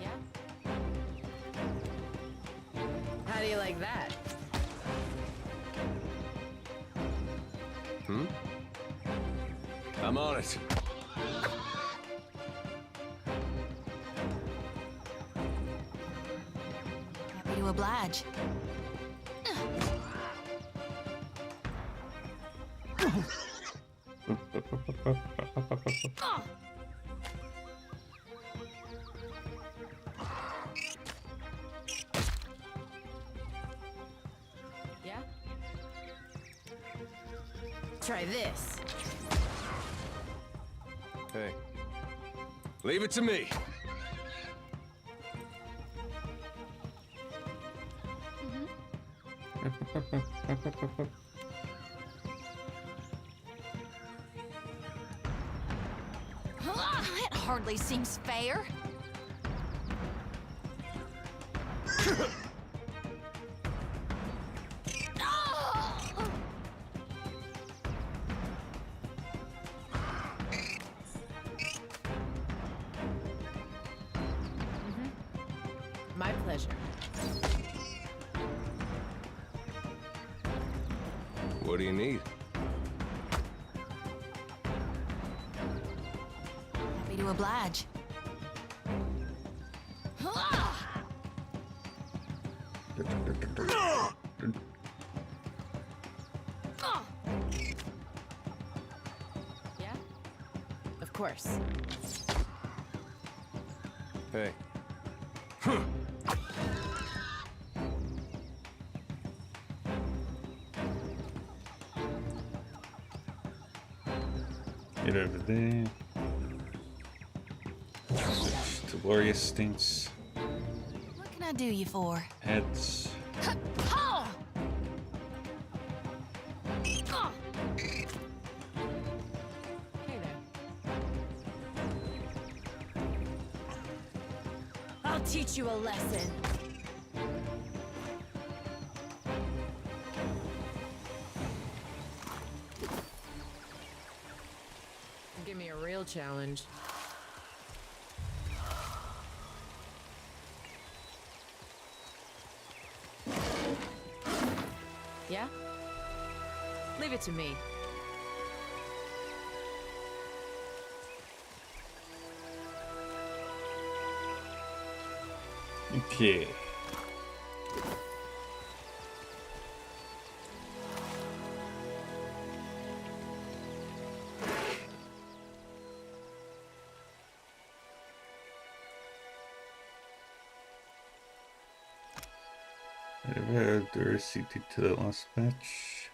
Yeah? How do you like that? Hmm? I'm on it. Happy to oblige. Yeah? Try this. Hey. Leave it to me. It hardly seems fair. My pleasure. What do you need? Happy to oblige. Yeah? Of course. course. Hey. Get over there. Switch to warrior stance. What can I do you for? Heads. Hey there. I'll teach you a lesson. Give me a real challenge. Yeah? Leave it to me. Okay. Whatever Dorsey did to the last match.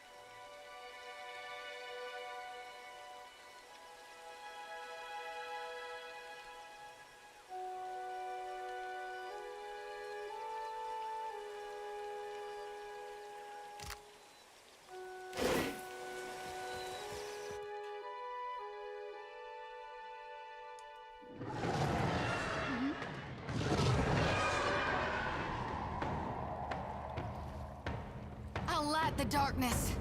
I'll light the darkness.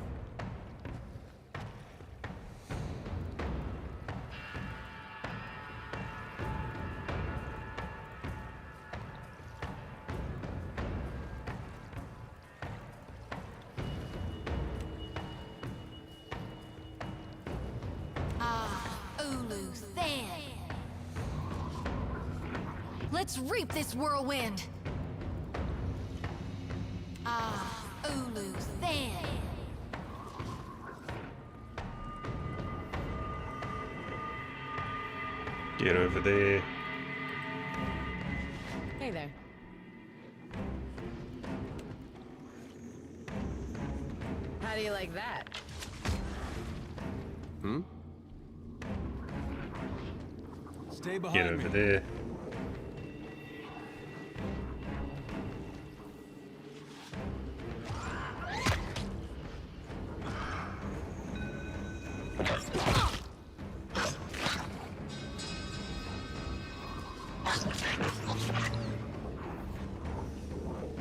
Ulu Than. Let's reap this whirlwind. Ulu Than. Get over there. Hey there. How do you like that? Hmm? Stay behind Get over there.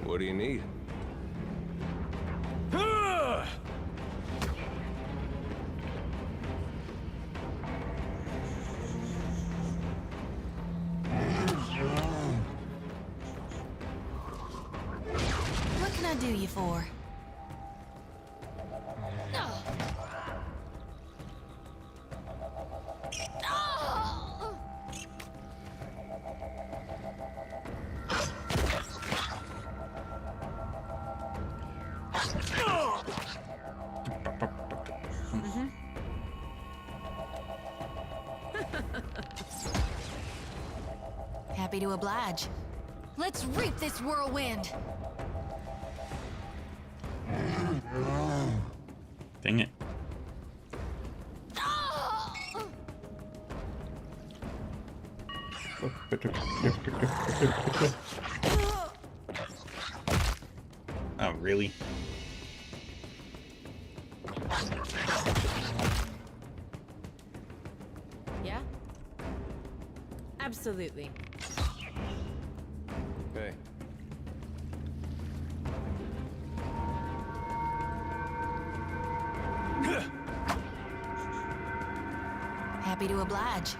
What do you need? What can I do you for? Happy to oblige. Let's reap this whirlwind. Dang it. Oh, really? Yeah? Absolutely. Hey. Happy to oblige.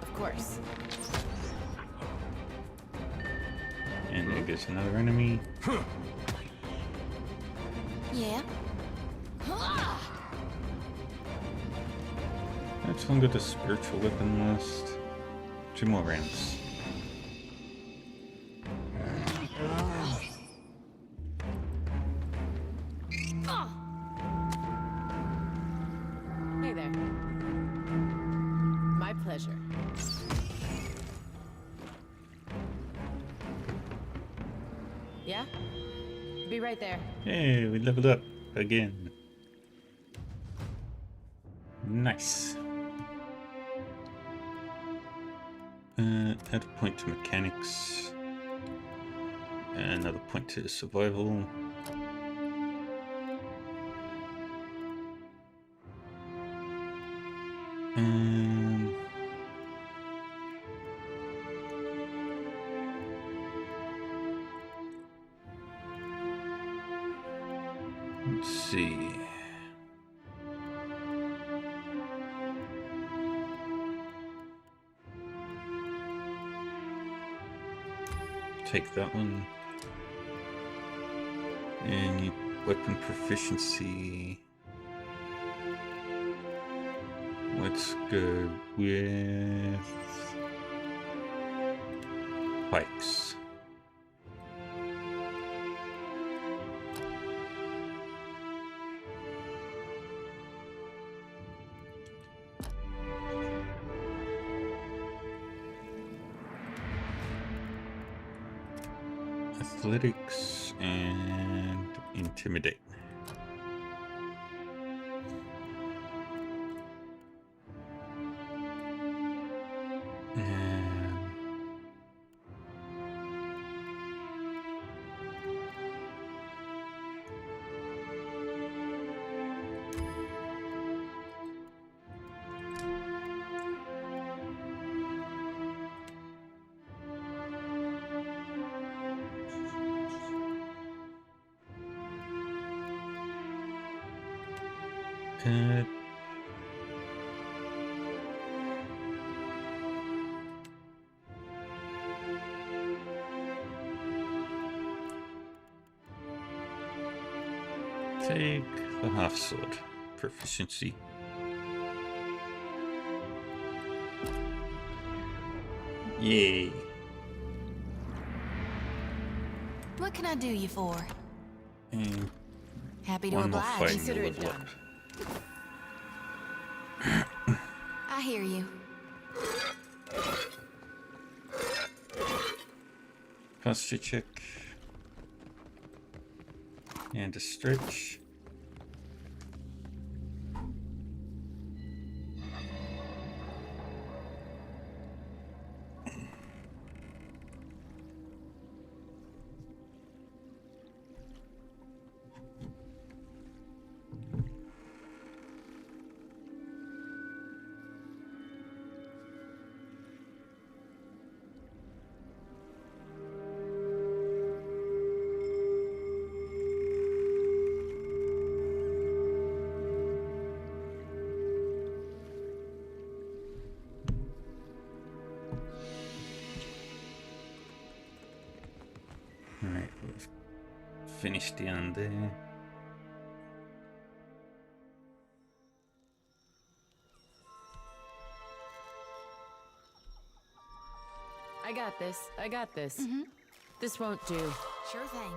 Of course. And there goes another enemy. Yeah. How much longer does spiritual weapon last? 2 more rounds. Hey there. My pleasure. Yeah? Be right there. Hey, we leveled up again. Nice. Add a point to mechanics. Another point to survival. Let's see. Take that one. And you weapon proficiency. Let's go with pikes. Athletics and intimidate. Take the half sword proficiency. Yay. What can I do you for? And Happy to one more oblige. fighting Consider it level done. up. I hear you. Posture check. And a stretch. Alright, we've finished down there. I got this. I got this. This won't do. Sure thing.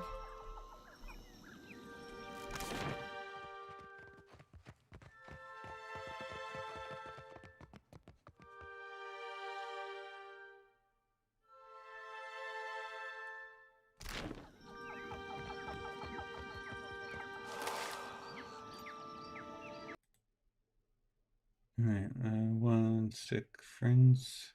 Alright, one sec, friends.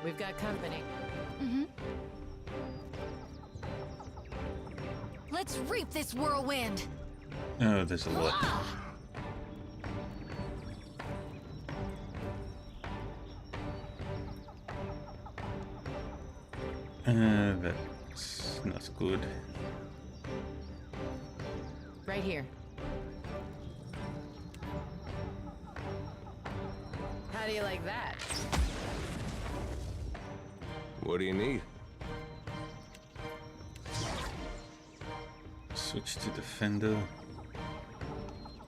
We've got company. Let's reap this whirlwind. Oh, there's a lot. That's not good. Right here. How do you like that? What do you need? Switch to defender.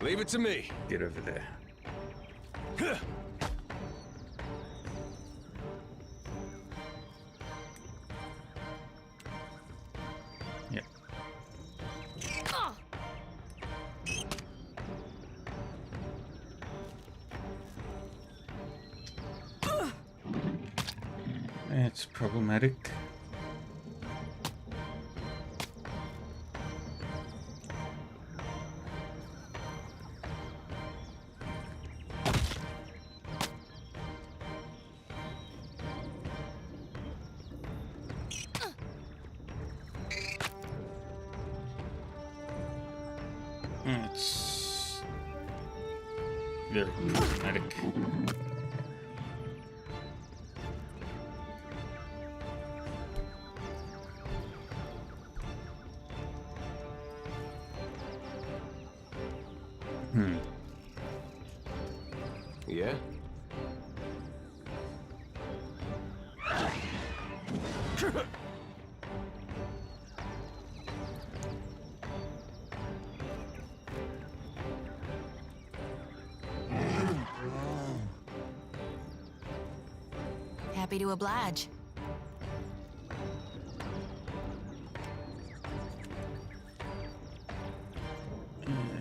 Leave it to me. Get over there. Yep. It's problematic. It's very problematic. Yeah? Happy to oblige.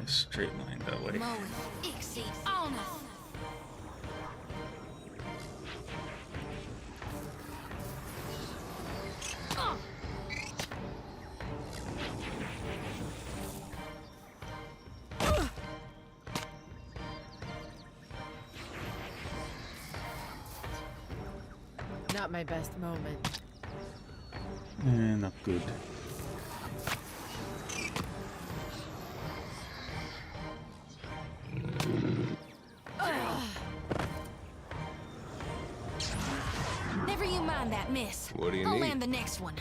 Straight line that way. Not my best moment. Not good. Never you mind that miss. What do you I'll need? land the next one.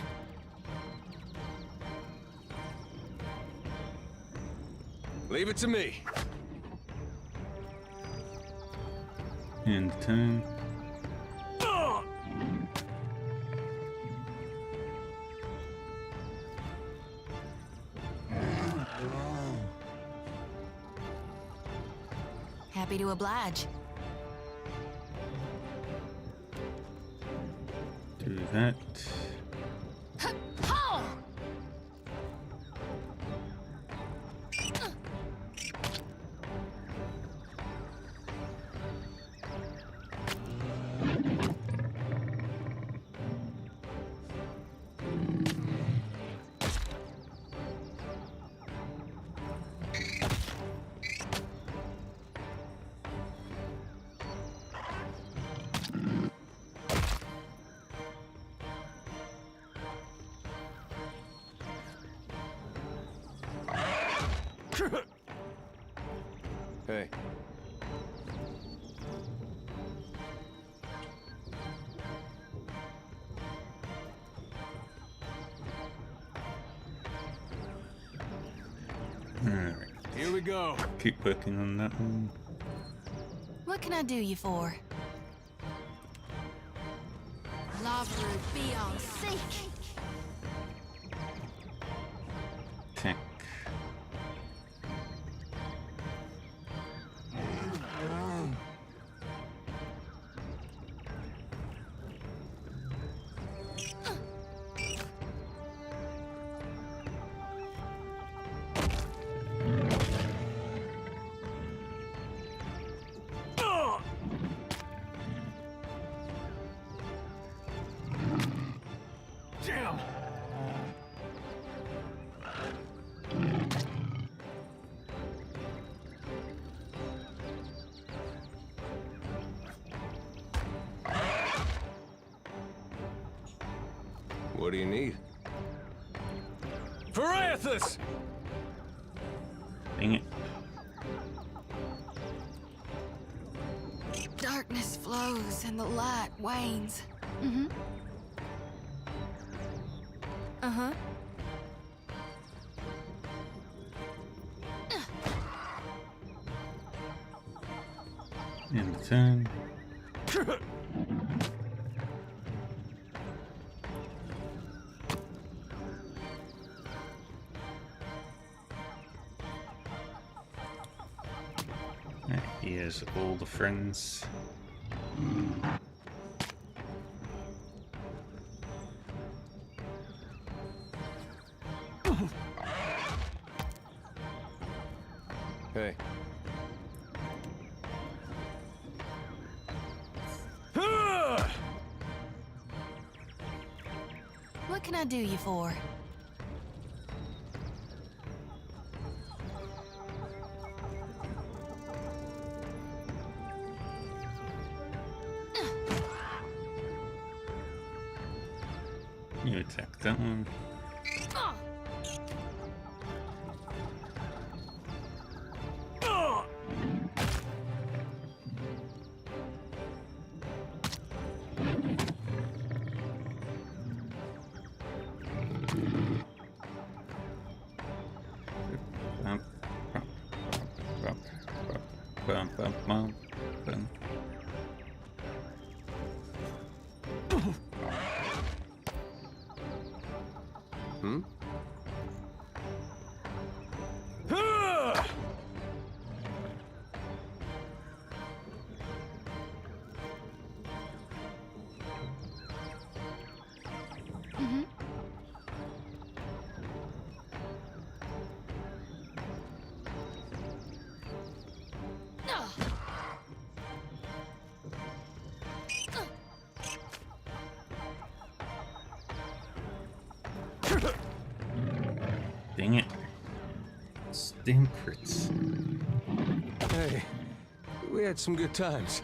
Leave it to me. End turn. Happy to oblige. Do that. Hey. Alright. Here we go. Keep working on that one. What can I do you for? Love root be on seek. Attack. Damn. What do you need? Pariathus! Dang it. Darkness flows and the light wanes. Uh-huh. In the turn. Here's all the friends. Hey. What can I do you for? You attack that one. Hmm? Dang it. Damn crits. Hey, we had some good times.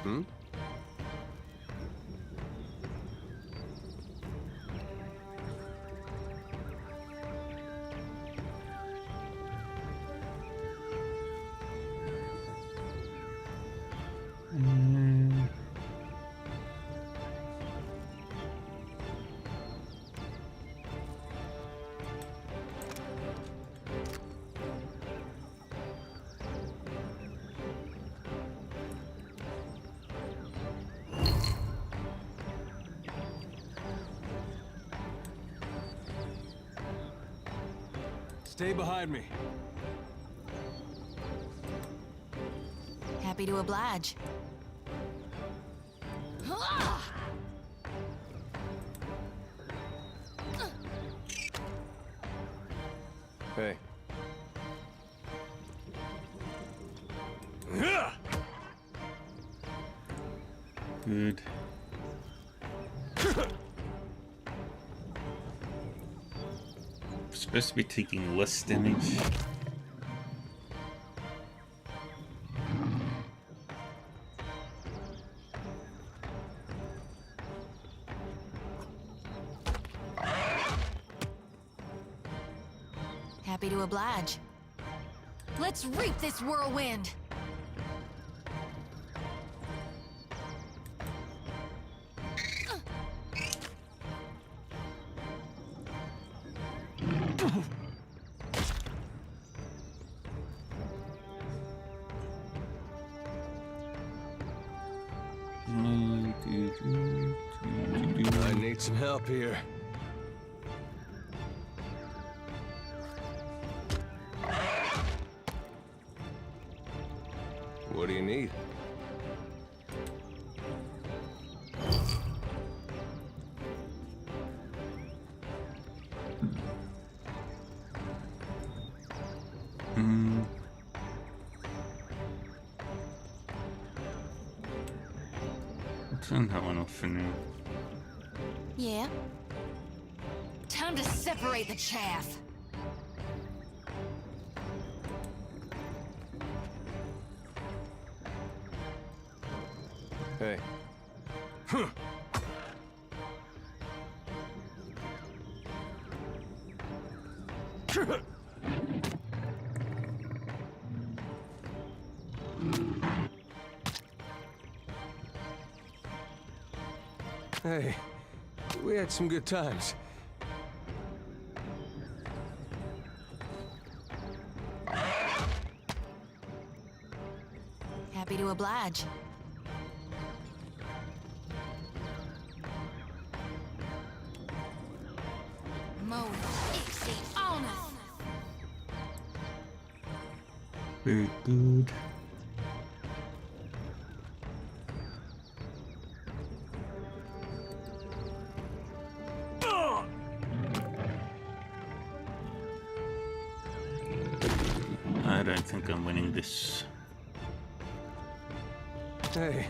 Hmm? Stay behind me. Happy to oblige. Hey. Good. Supposed to be taking less damage. Happy to oblige. Let's reap this whirlwind! I need some help here. What do you need? Turn that one off for now. Yeah? Time to separate the chaff. Hey. Hey, we had some good times. Happy to oblige. Mo, Ixie, honor. Very good. I don't think I'm winning this. Hey,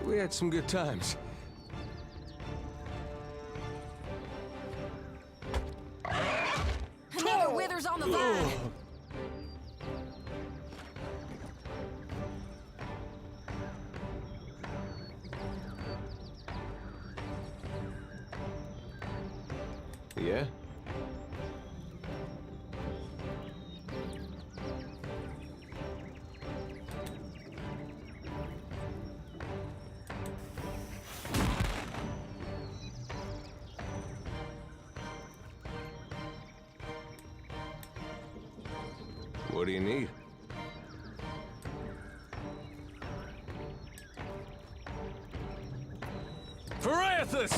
we had some good times. Another withers on the vine. Yeah? What do you need? Parathus!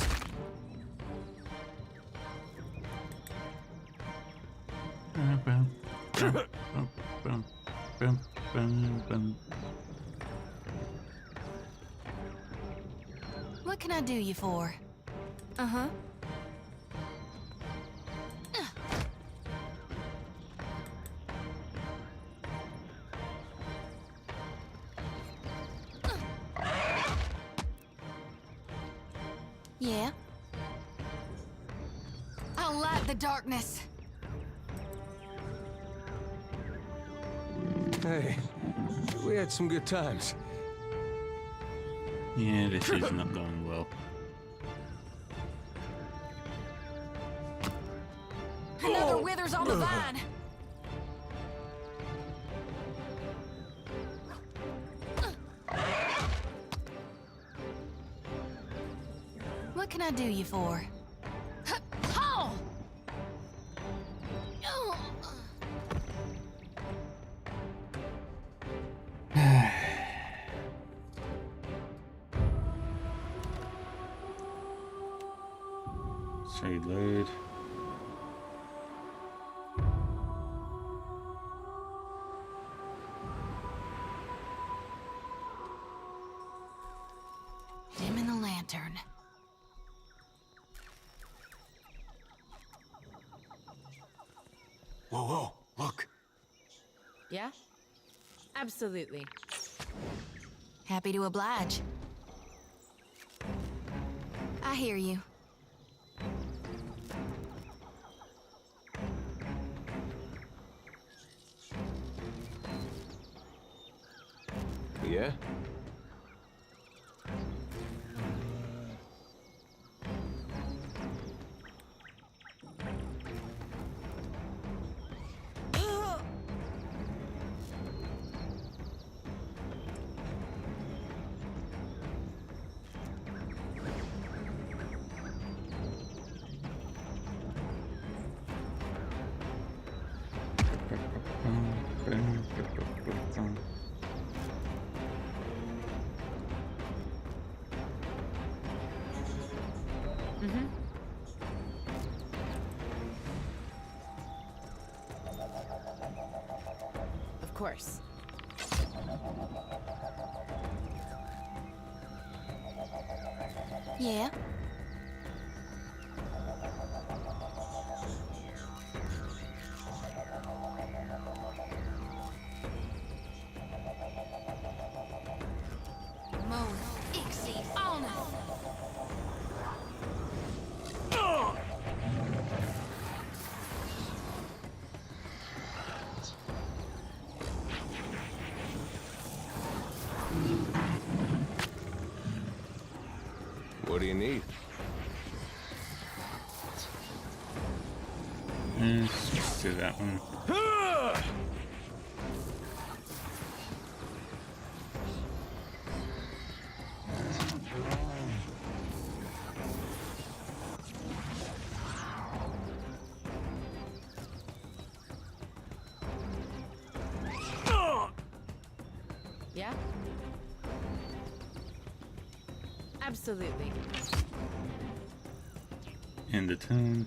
What can I do you for? Uh-huh. Yeah? I'll light the darkness. Hey, we had some good times. Yeah, this is not going well. Another withers on the vine. What can I do you for? Oh! Say load. Dim in the lantern. Whoa, whoa, look. Yeah? Absolutely. Happy to oblige. I hear you. Yeah? Of course. Yeah? Mo, Ixie, honor. What do you need? Let's do that one. Yeah? Absolutely. End the turn.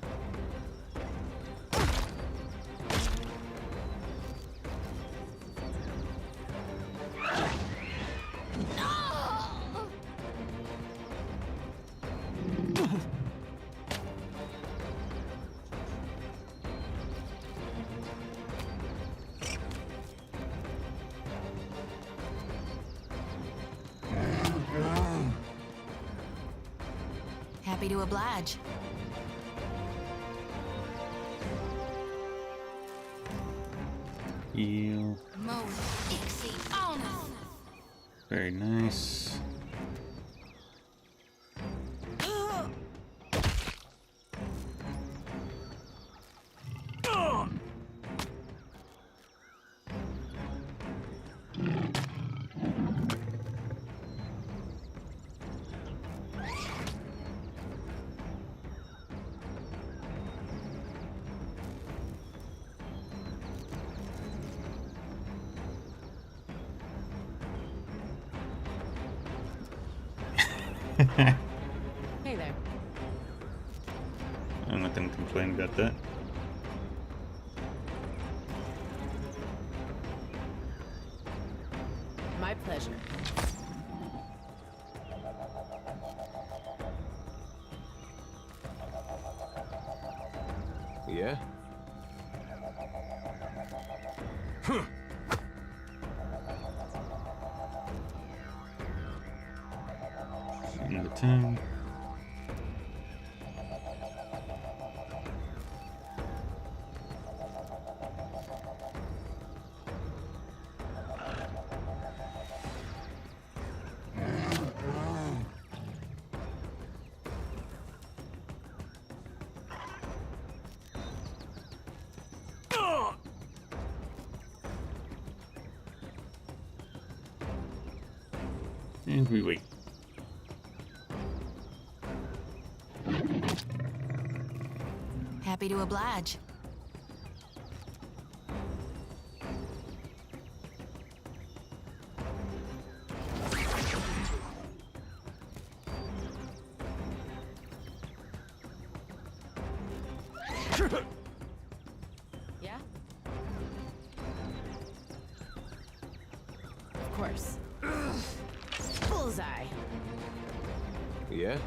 Happy to oblige. Heal. Very nice. Hey there. I'm not gonna complain about that. My pleasure. Yeah? End the turn. And we wait. Happy to oblige. Yeah? Of course. Bullseye. Yeah?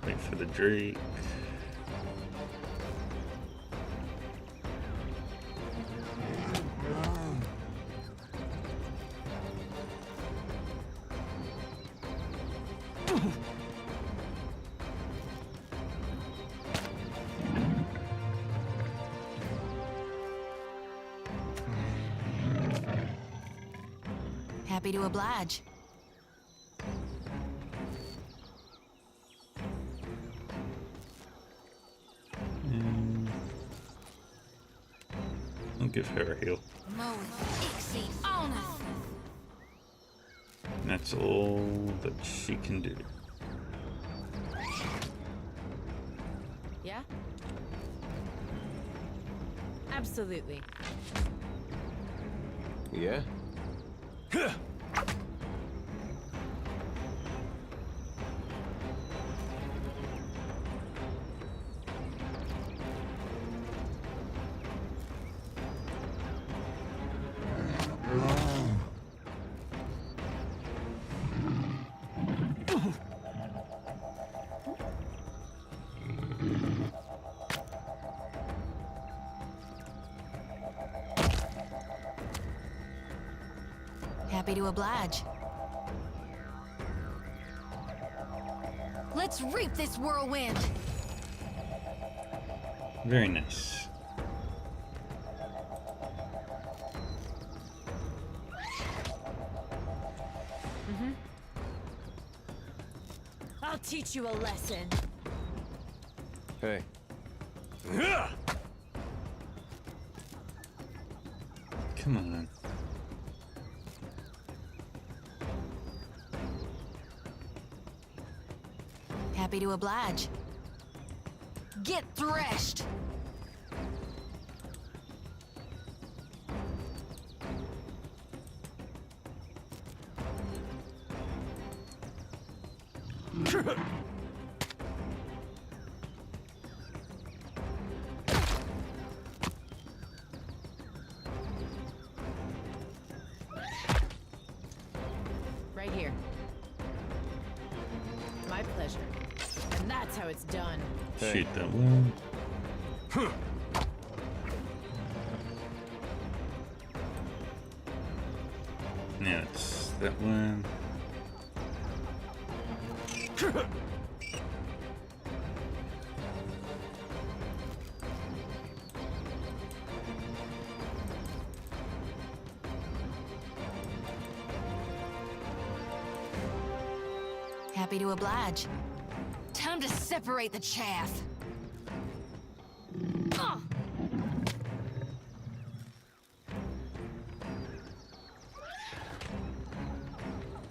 Wait for the Drake. Happy to oblige. I'll give her a heal. And that's all that she can do. Yeah? Absolutely. Yeah? Happy to oblige. Let's reap this whirlwind. Very nice. I'll teach you a lesson. Hey. Come on. Happy to oblige. Get threshed. That's how it's done. Shoot that one. Now it's that one. Happy to oblige. Time to separate the chaff.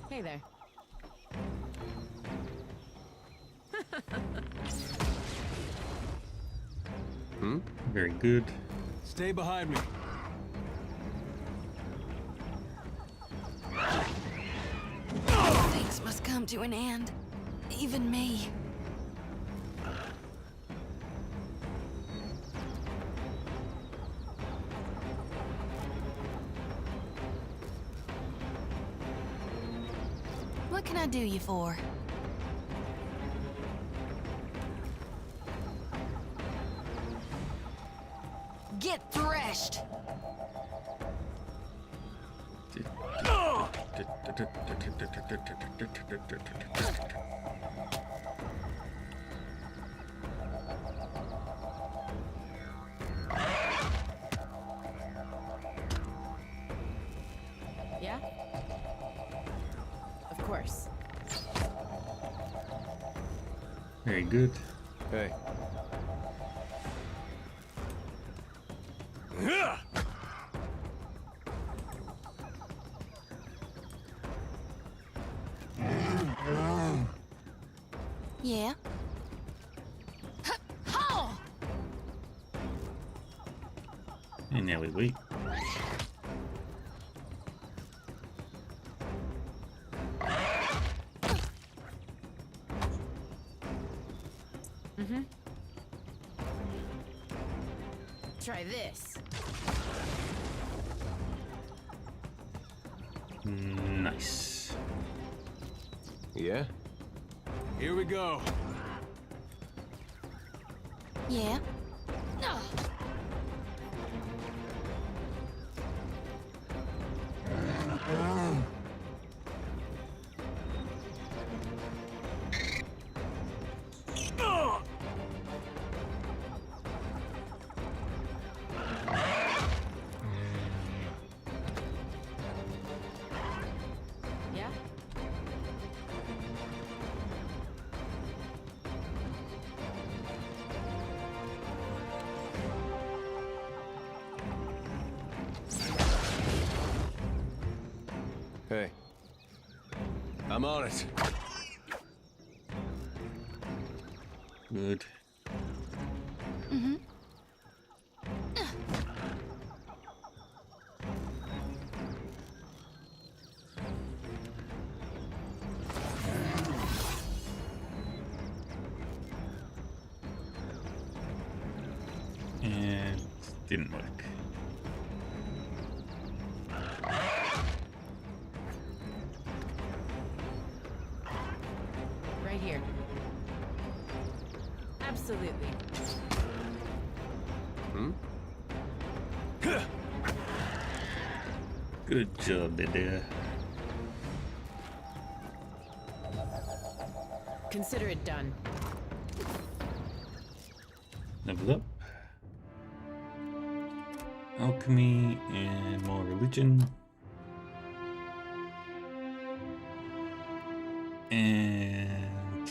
Hey there. Very good. Stay behind me. Things must come to an end. Even me. What can I do you for? Get threshed! Yeah? Of course. Very good. Hey. Yeah? And now we wait. Try this. Nice. Yeah? Here we go. Yeah? Yeah? Hey. I'm on it. Good. And didn't work. Right here. Absolutely. Good job, there. Consider it done. Level up. Alchemy and more religion. And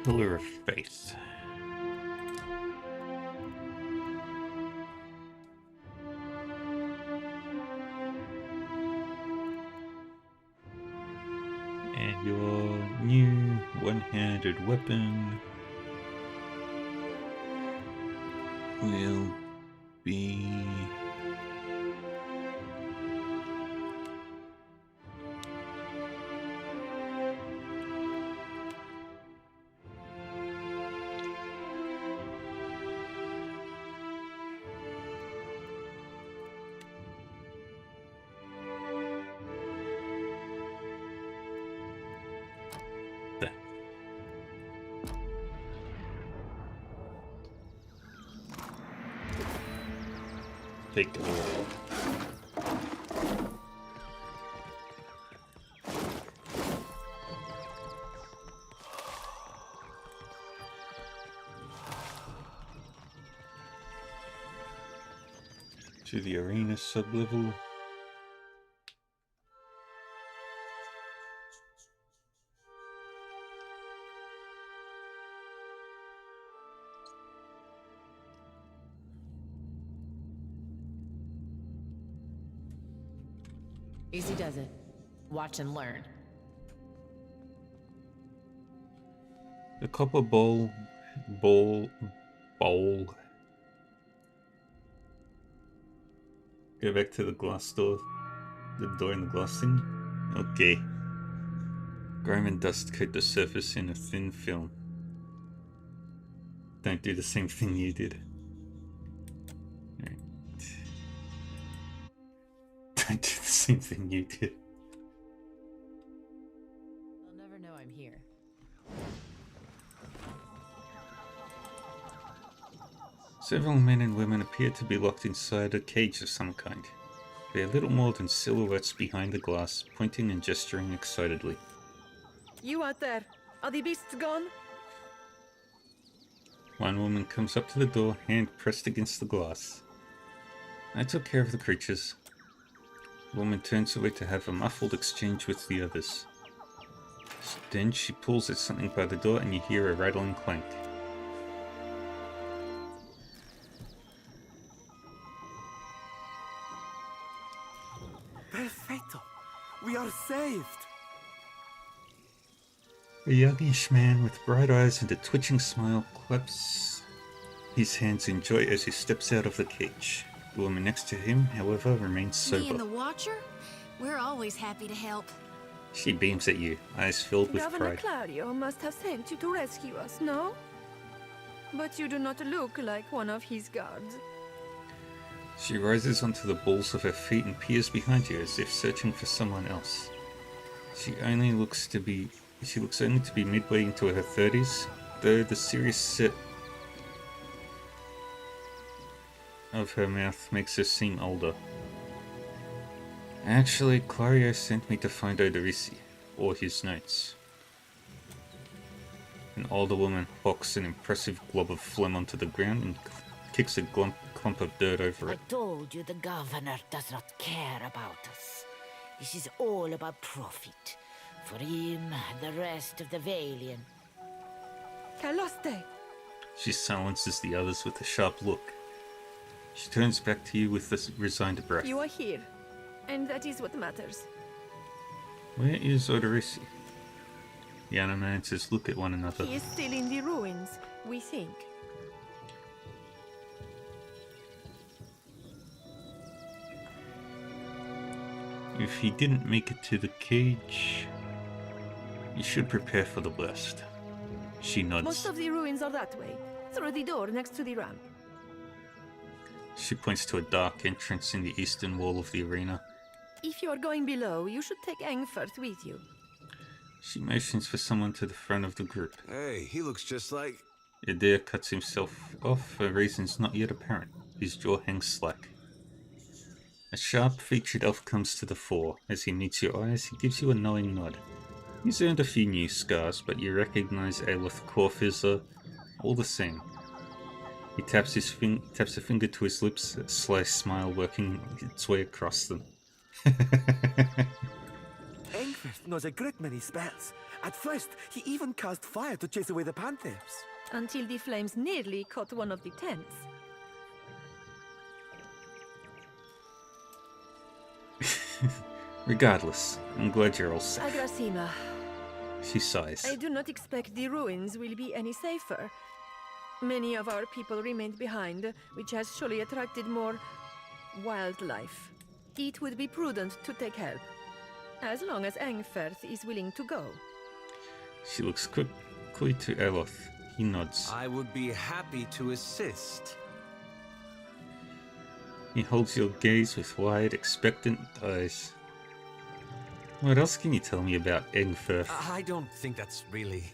Pillar of Faith. And your new one-handed weapon will be Take it all. To the arena sublevel. Easy does it. Watch and learn. The copper bowl. Go back to the glass door. The door in the glass thing. Okay. Grime and dust coat the surface in a thin film. Don't do the same thing you did. Right. Don't do the same thing you did. They'll never know I'm here. Several men and women appear to be locked inside a cage of some kind. They are little more than silhouettes behind the glass, pointing and gesturing excitedly. You out there, are the beasts gone? One woman comes up to the door, hand pressed against the glass. I took care of the creatures. The woman turns away to have a muffled exchange with the others. Then she pulls at something by the door and you hear a rattling clank. Perfetto! We are saved! A youngish man with bright eyes and a twitching smile claps his hands in joy as he steps out of the cage. The woman next to him, however, remains sober. Me and the Watcher? We're always happy to help. She beams at you, eyes filled with Governor pride. Claudio must have sent you to rescue us, no? But you do not look like one of his guards. She rises onto the balls of her feet and peers behind you as if searching for someone else. She looks only to be midway into her 30s, though the serious set of her mouth makes her seem older. Actually, Clario sent me to find Odorisi, or his notes. An older woman hawks an impressive glob of phlegm onto the ground and kicks a clump of dirt over I it. told you the governor does not care about us. This is all about profit. For him and the rest of the Valiant. Caloste! She silences the others with a sharp look. She turns back to you with a resigned breath. You are here, and that is what matters. Where is Odorisi? The animators look at one another. He is still in the ruins, we think. If he didn't make it to the cage, you should prepare for the worst. She nods. Most of the ruins are that way, through the door next to the ramp. She points to a dark entrance in the eastern wall of the arena. If you are going below, you should take Engfirth with you. She motions for someone to the front of the group. Hey, he looks just like... Adair cuts himself off for reasons not yet apparent. His jaw hangs slack. A sharp-featured elf comes to the fore. As he meets your eyes, he gives you a knowing nod. He's earned a few new scars, but you recognize Aelith Corfizzler all the same. He taps a finger to his lips, a sly smile working its way across them. Engfirth knows a great many spells. At first, he even cast fire to chase away the panthers. Until the flames nearly caught one of the tents. Regardless, I'm glad you're all safe. Agrasima, She sighs. I do not expect the ruins will be any safer. Many of our people remained behind, which has surely attracted more wildlife. It would be prudent to take help, as long as Engfirth is willing to go. She looks quickly to Aelith. He nods. I would be happy to assist. He holds your gaze with wide, expectant eyes. What else can you tell me about Engfirth? I don't think that's really...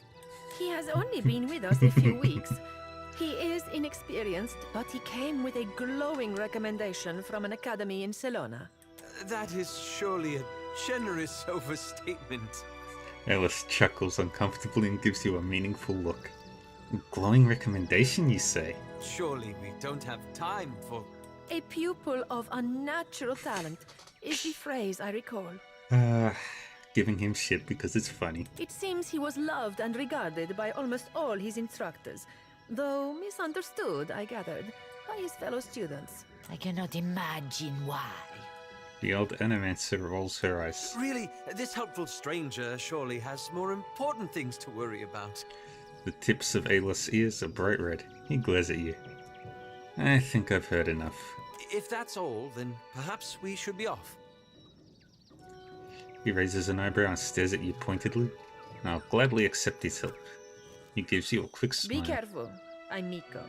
He has only been with us a few weeks. He is inexperienced, but he came with a glowing recommendation from an academy in Salona. That is surely a generous overstatement. Alice chuckles uncomfortably and gives you a meaningful look. Glowing recommendation, you say? Surely we don't have time for... A pupil of unnatural talent is the phrase I recall. Giving him shit because it's funny. It seems he was loved and regarded by almost all his instructors, though misunderstood, I gathered, by his fellow students. I cannot imagine why. The old animancer rolls her eyes. Really, this helpful stranger surely has more important things to worry about. The tips of Alos' ears are bright red. He glares at you. I think I've heard enough. If that's all, then perhaps we should be off. He raises an eyebrow and stares at you pointedly. I'll gladly accept his help. He gives you a quick smile. Be careful, I'm Miko.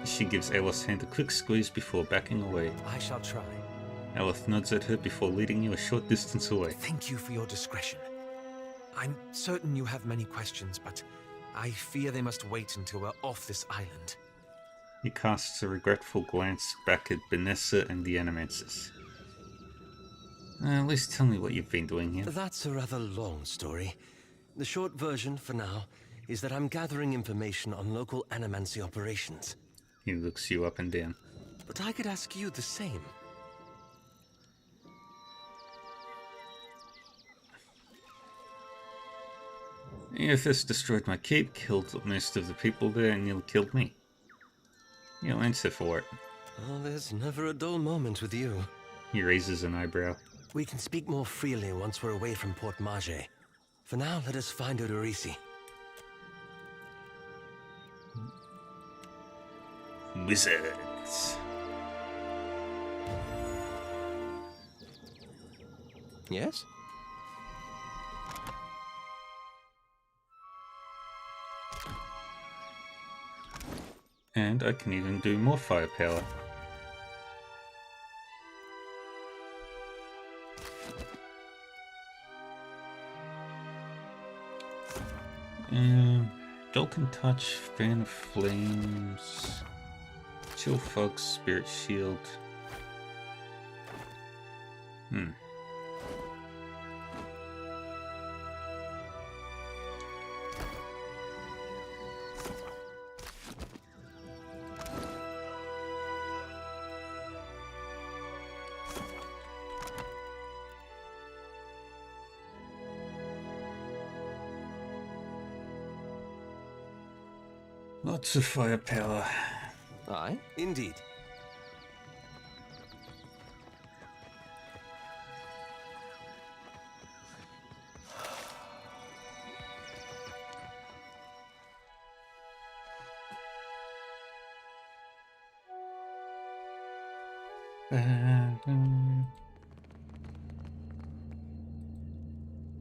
She gives Alos' hand a quick squeeze before backing away. I shall try. Alos nods at her before leading you a short distance away. Thank you for your discretion. I'm certain you have many questions, but I fear they must wait until we're off this island. He casts a regretful glance back at Vanessa and the animancers. At least tell me what you've been doing here. That's a rather long story. The short version, for now, is that I'm gathering information on local animancy operations. He looks you up and down. But I could ask you the same. Eothas destroyed my keep, killed most of the people there, and nearly killed me. You'll answer for it. Oh, there's never a dull moment with you. He raises an eyebrow. We can speak more freely once we're away from Port Mage. For now, let us find Odorisi. Wizards. Yes? And I can even do more firepower. Dolken Touch, Fan of Flames, Chill Fog, Spirit Shield. Lots of firepower. Aye, indeed.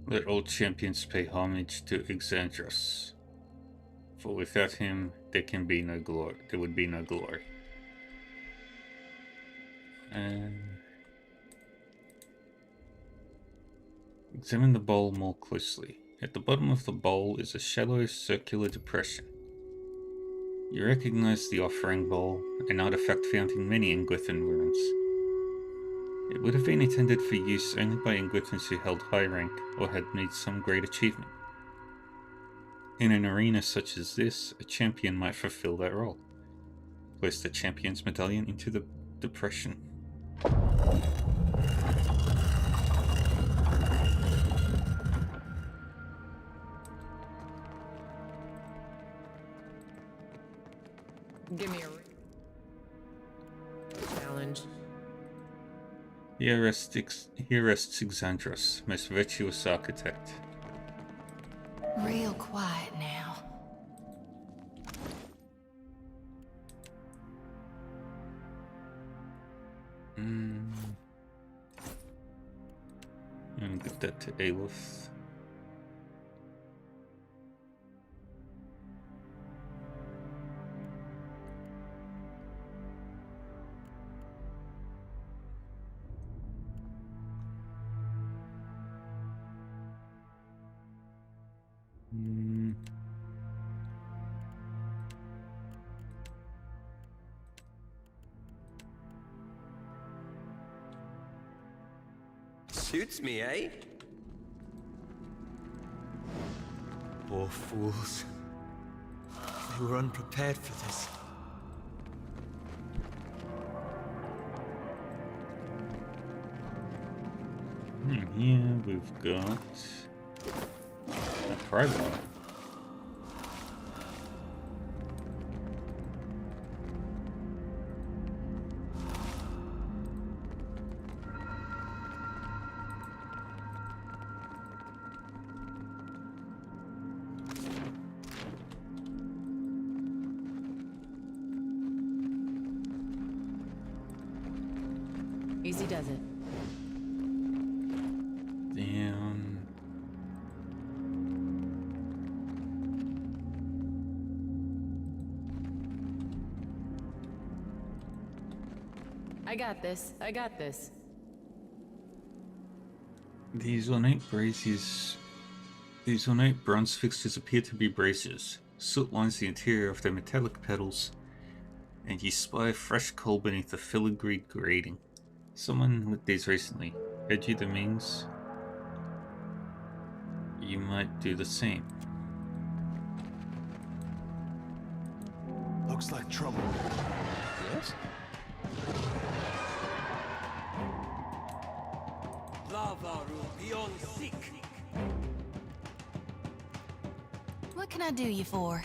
Let all champions pay homage to Exandros. For without him, there can be no glory. There would be no glory. Examine the bowl more closely. At the bottom of the bowl is a shallow circular depression. You recognize the offering bowl, an artifact found in many Ingwithan ruins. It would have been intended for use only by Ingwithans who held high rank or had made some great achievement. In an arena such as this, a champion might fulfill that role. Place the champion's medallion into the depression. Give me a challenge. Here rests Exandros, most virtuous architect. Real quiet now. And give that to Aloth. Suits me, eh? Poor fools. They were unprepared for this. Here we've got a private one. Easy does it. Down. I got this. I got this. These ornate bronze fixtures appear to be braziers. Soot lines the interior of their metallic petals, and you spy fresh coal beneath the filigreed grating. Someone lit these recently. Heard you the means? You might do the same. Looks like trouble. Yes? What can I do you for?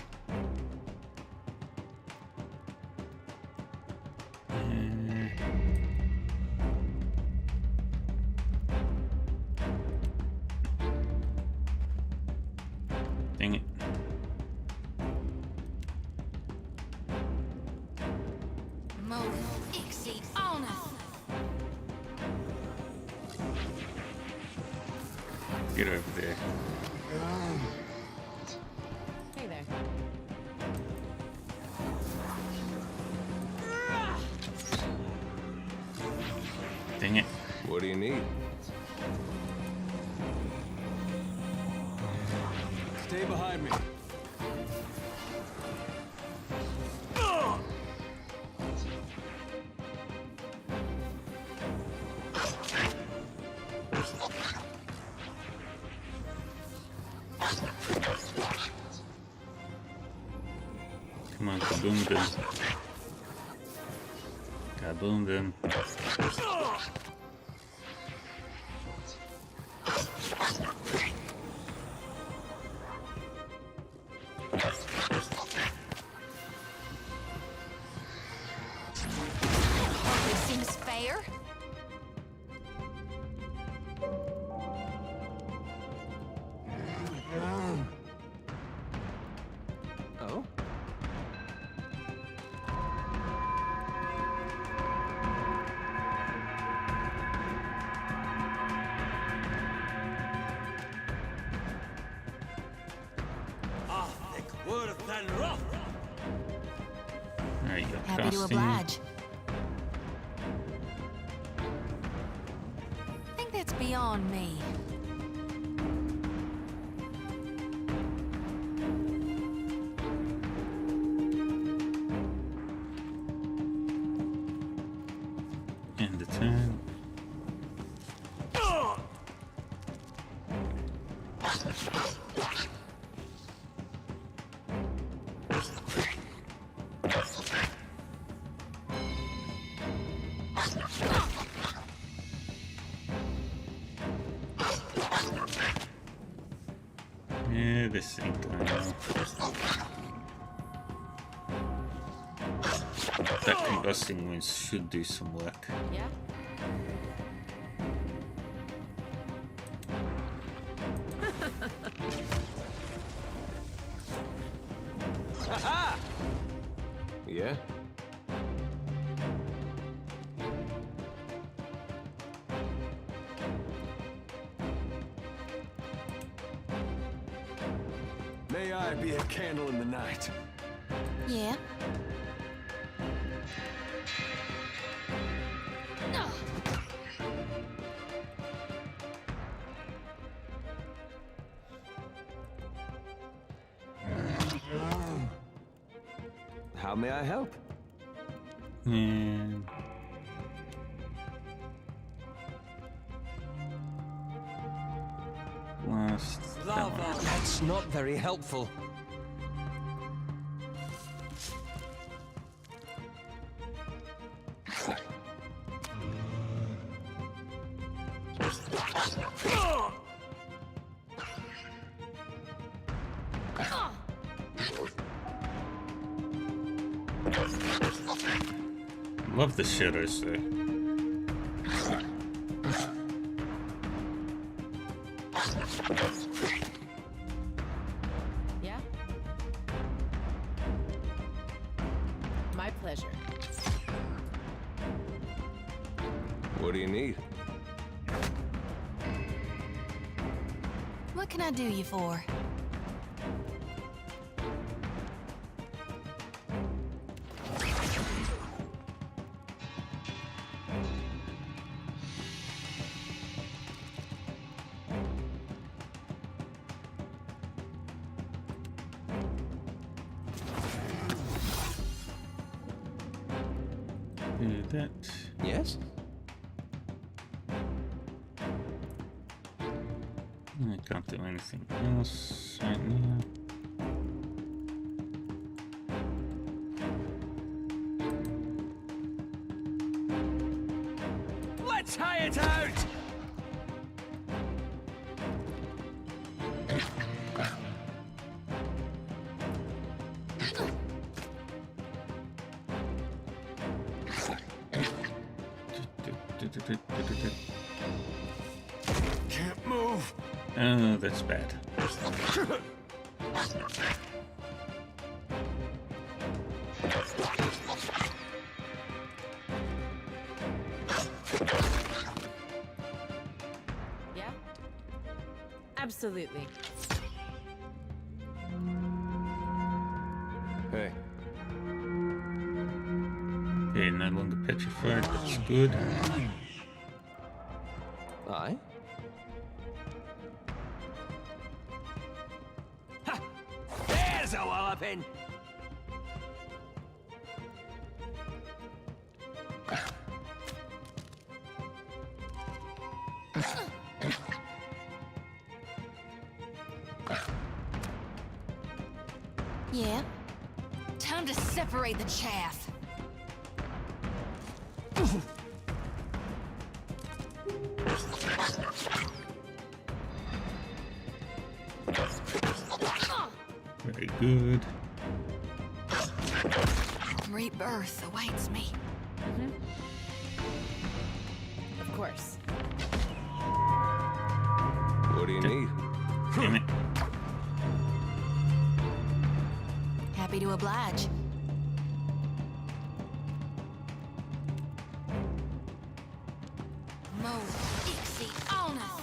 Dang it. Mo Ixie on us. Get over there. Hey there. Dang it. What do you need? Stay behind me. Come on, kaboom them. Kaboom them. Hardly seems fair. Oh? There you go. Happy to Casting. oblige. I think that's beyond me. End the turn. Yeah, this ain't going well. That combusting wounds should do some work. Yeah? Yeah? May I be a candle in the night? Yeah? How may I help? And That's not very helpful. Love the shadows there. Yeah? My pleasure. What do you need? What can I do you for? Do that. Yes? I can't do anything else right now. Let's hire it out! Can't move. Oh, that's bad. Yeah? Absolutely. Hey. Okay, no longer petrified. That's good. Aye? Ha! There's a walloping! Yeah? Time to separate the chaff. Very good. Rebirth awaits me. Of course. What do you need? Damn it. Happy to oblige. Mo Ixie Onus.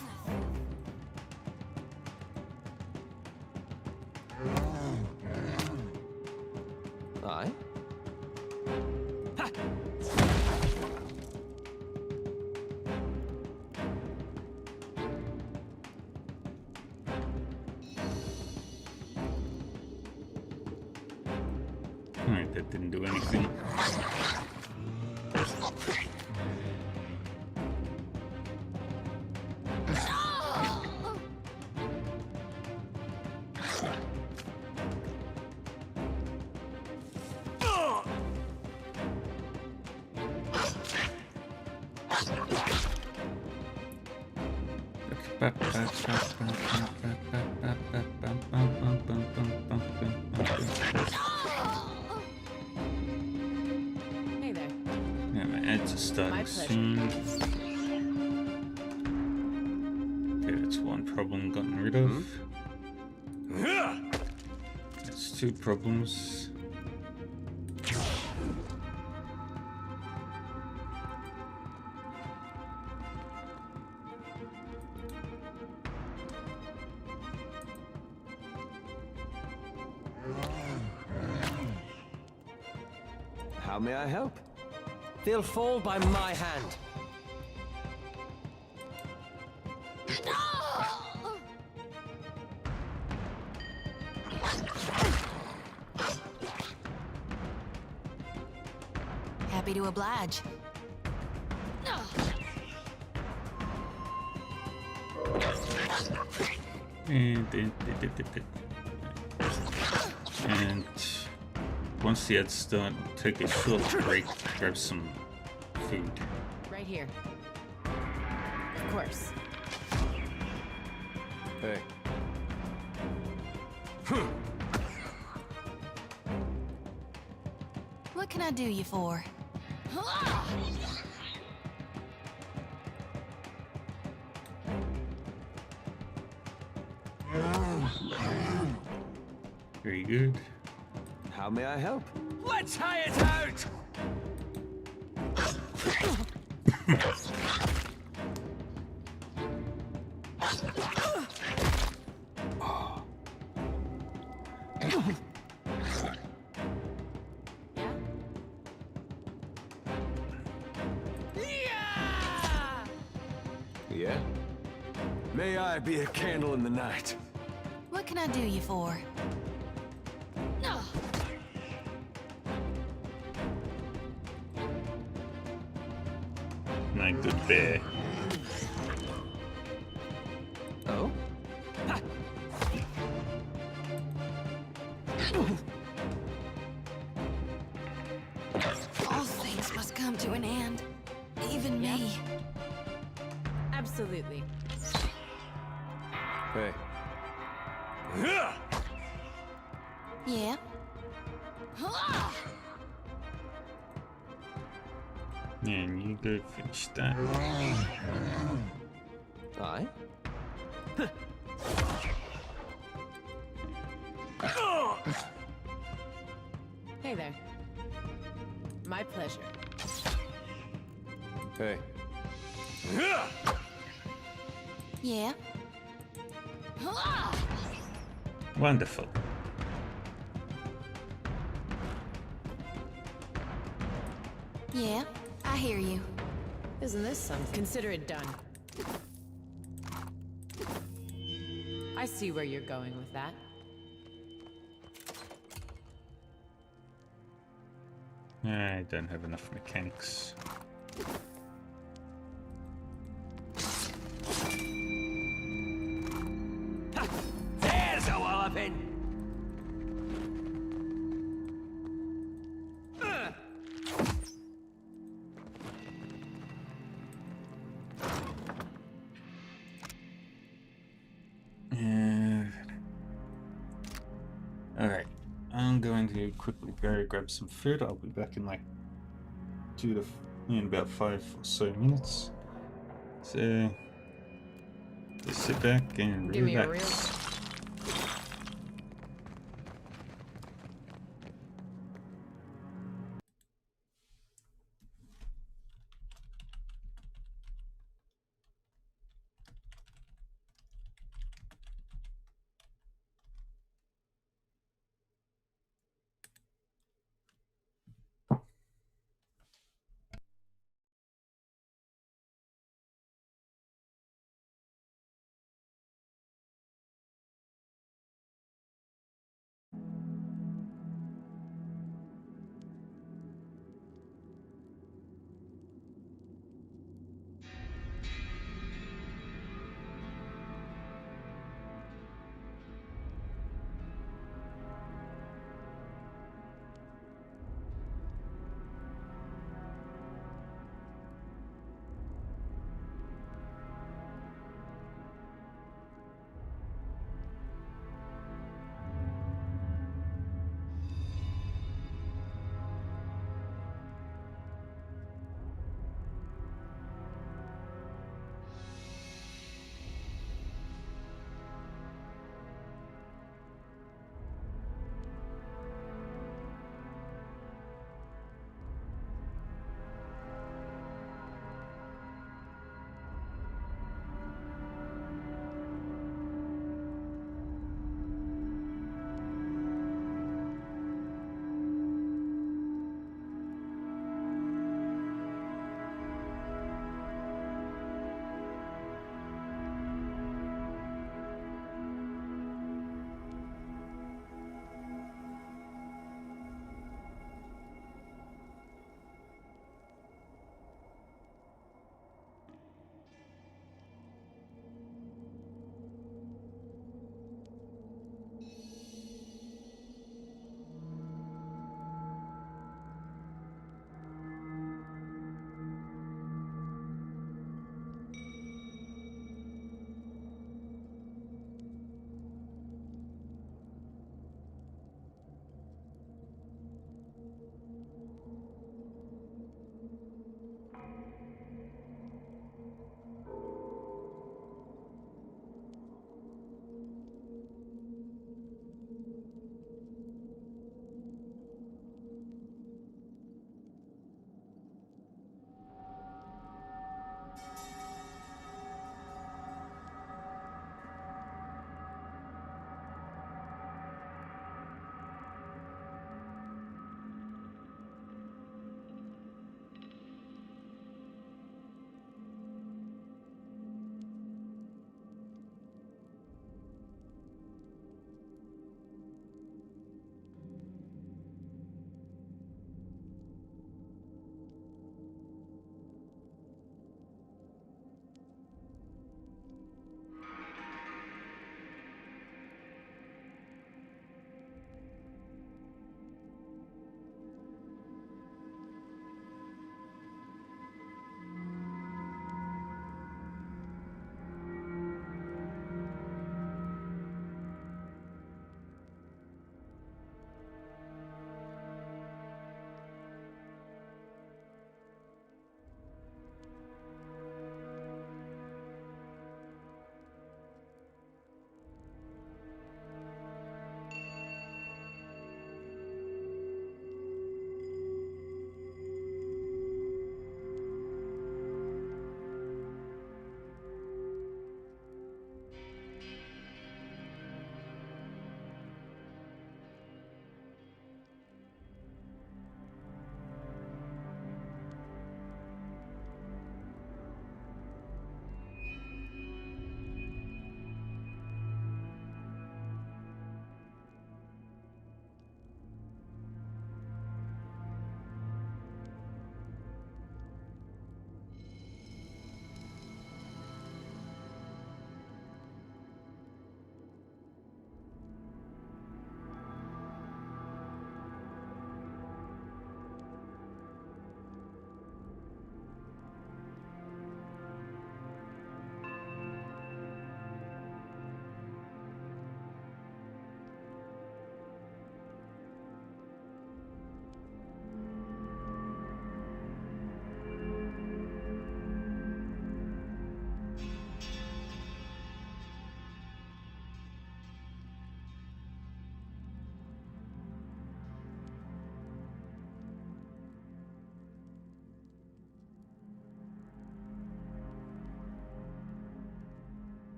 Aye? Ha! Alright, that didn't do anything. Hey there. Yeah, my ads are starting soon. Okay, that's one problem gotten rid of. That's two problems. How may I help? They'll fall by my hand. Happy to oblige. And once the ads start, take a short break, grab some food. Right here. Of course. Hey. What can I do you for? Very good. How may I help? Let's hire it out! Yeah? May I be a candle in the night? What can I do you for? My good bear. Oh? All things must come to an end. Even me. Absolutely. Hey. Yeah? And you go finish that. I? Hey there. My pleasure. Hey. Yeah? Wonderful. Yeah? I hear you. Isn't this something? Consider it done. I see where you're going with that. I don't have enough mechanics. There's a walloping! Alright, I'm going to quickly go grab some food. I'll be back in like in about 5 or so minutes. So just sit back and Give me a relax. real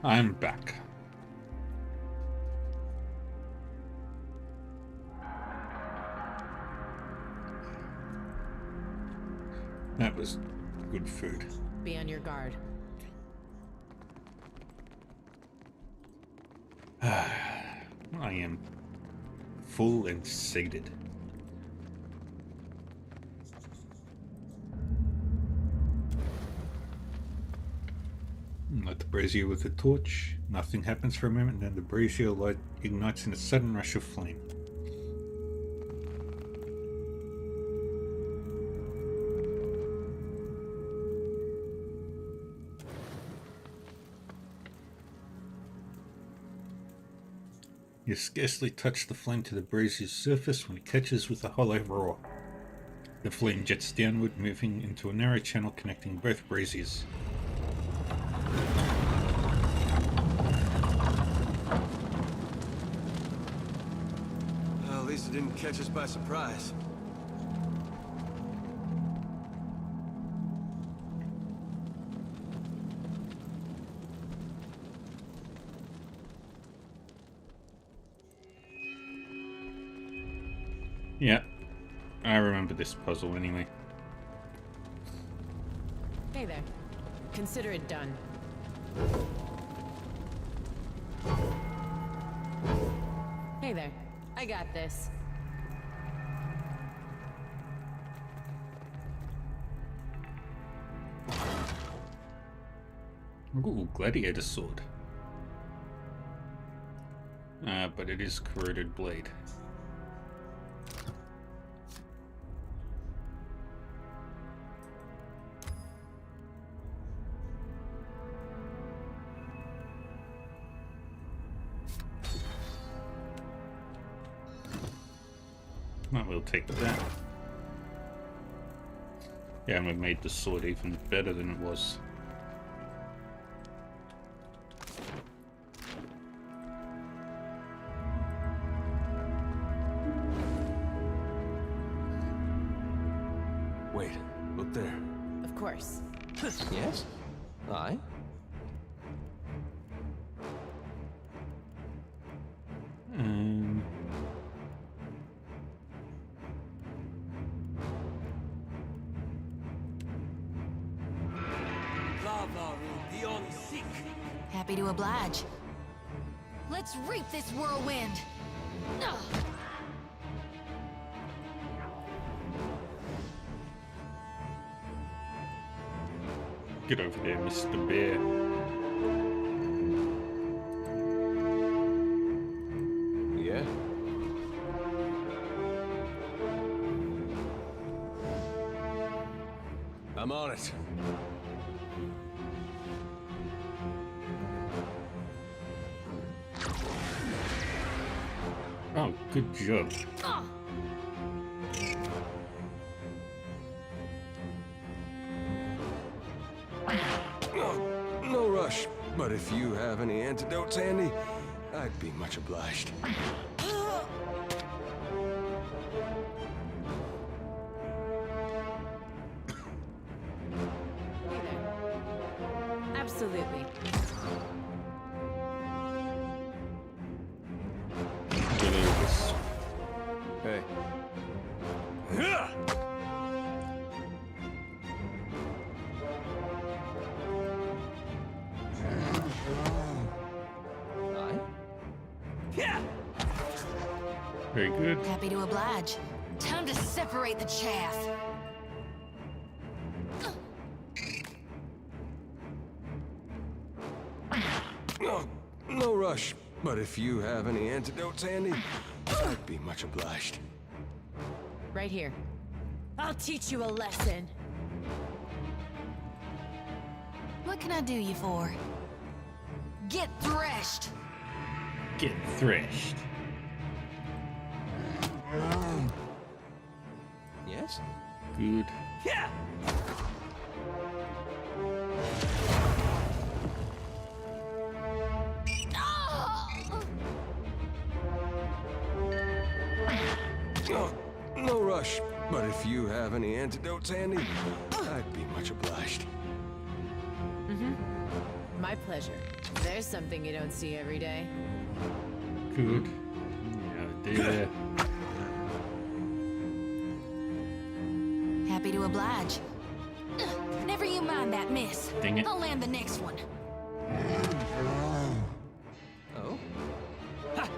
I'm back. That was good food. Be on your guard. I am full and sated. Light the brazier with a torch. Nothing happens for a moment, then the brazier light ignites in a sudden rush of flame. You scarcely touch the flame to the brazier's surface when it catches with a hollow roar. The flame jets downward, moving into a narrow channel connecting both braziers. Well, at least it didn't catch us by surprise. Yeah, I remember this puzzle anyway. Hey there. Consider it done. Hey there. I got this. Ooh, gladiator sword. But it is corroded blade. Might well take that. Yeah, and we've made the sword even better than it was. Wait, look there. Of course. Yes? Aye? Happy to oblige. Let's reap this whirlwind. Ugh. Get over there, Mr. Bear. Yeah? I'm on it. Oh, good job. No rush, but if you have any antidotes handy, I'd be much obliged. Absolutely. Hey. Very good. Happy to oblige. Time to separate the chaff. No rush, but if you have any antidotes handy, I'd be much obliged. Right here. I'll teach you a lesson. What can I do you for? Get threshed. Get threshed. Yes? Good. Yeah! No rush, but if you have any antidotes handy, I'd be much obliged. My My pleasure. There's something you don't see every day. Good. Yeah, dear. Happy to oblige. Never you mind that, miss. Dang it. I'll land the next one. Oh? Ha!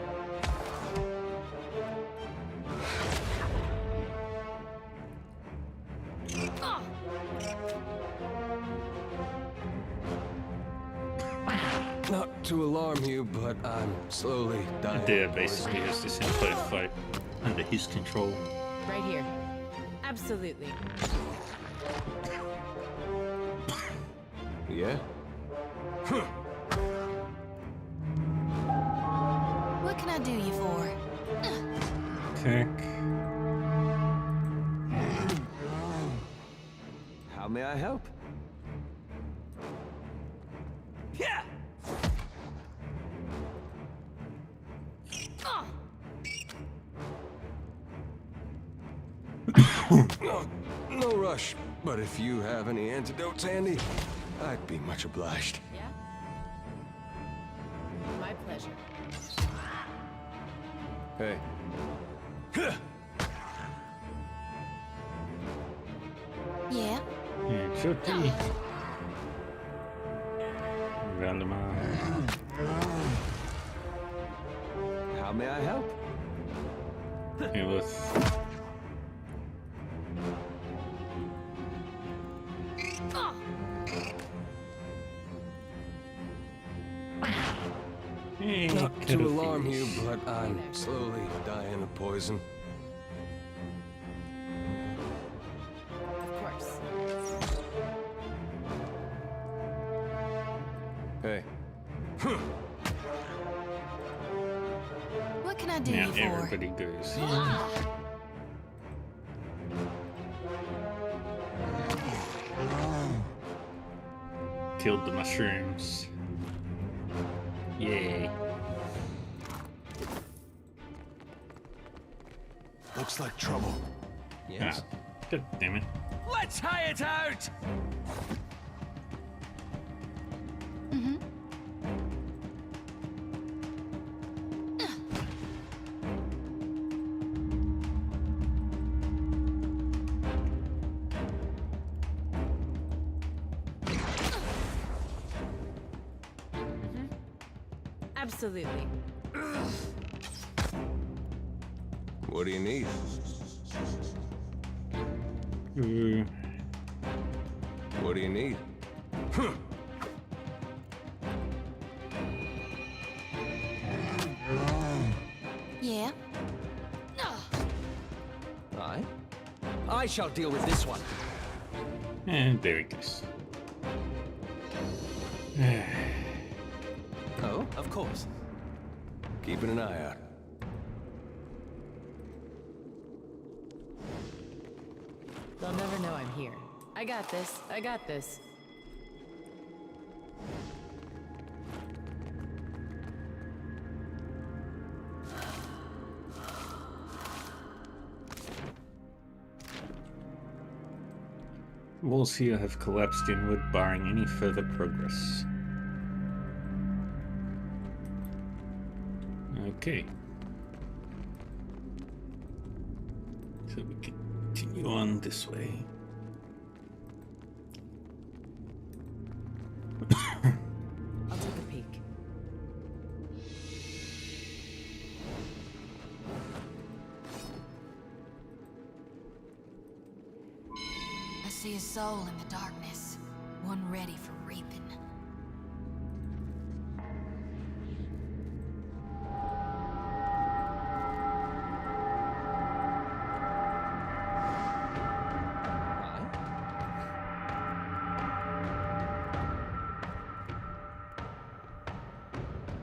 Not to alarm you, but I'm slowly dying. Adair basically has this entire fight under his control. Right here. Absolutely. Yeah? What can I do you for? Attack. How may I help? Yeah! No rush, but if you have any antidotes handy, I'd be much obliged. Yeah? My pleasure. Hey. Yeah? Yeah, Chucky. Random. How may I help? It was. Hey, Not could to have alarm you, finished. but I'm slowly dying of poison. Of course. Hey. What can I do Now you for? everybody goes. Killed the mushrooms. Yay. Looks like trouble. Yes. Ah, God damn it. Let's high it out! Mm-hmm. Absolutely. What do you need? What do you need? Yeah? I shall deal with this one. And there it goes. Oh, of course. Keeping an eye out. They'll never know I'm here. I got this. I got this. Walls here have collapsed inward, barring any further progress. Okay. So we continue on this way. I'll take a peek. I see a soul in the darkness, one ready for reaping.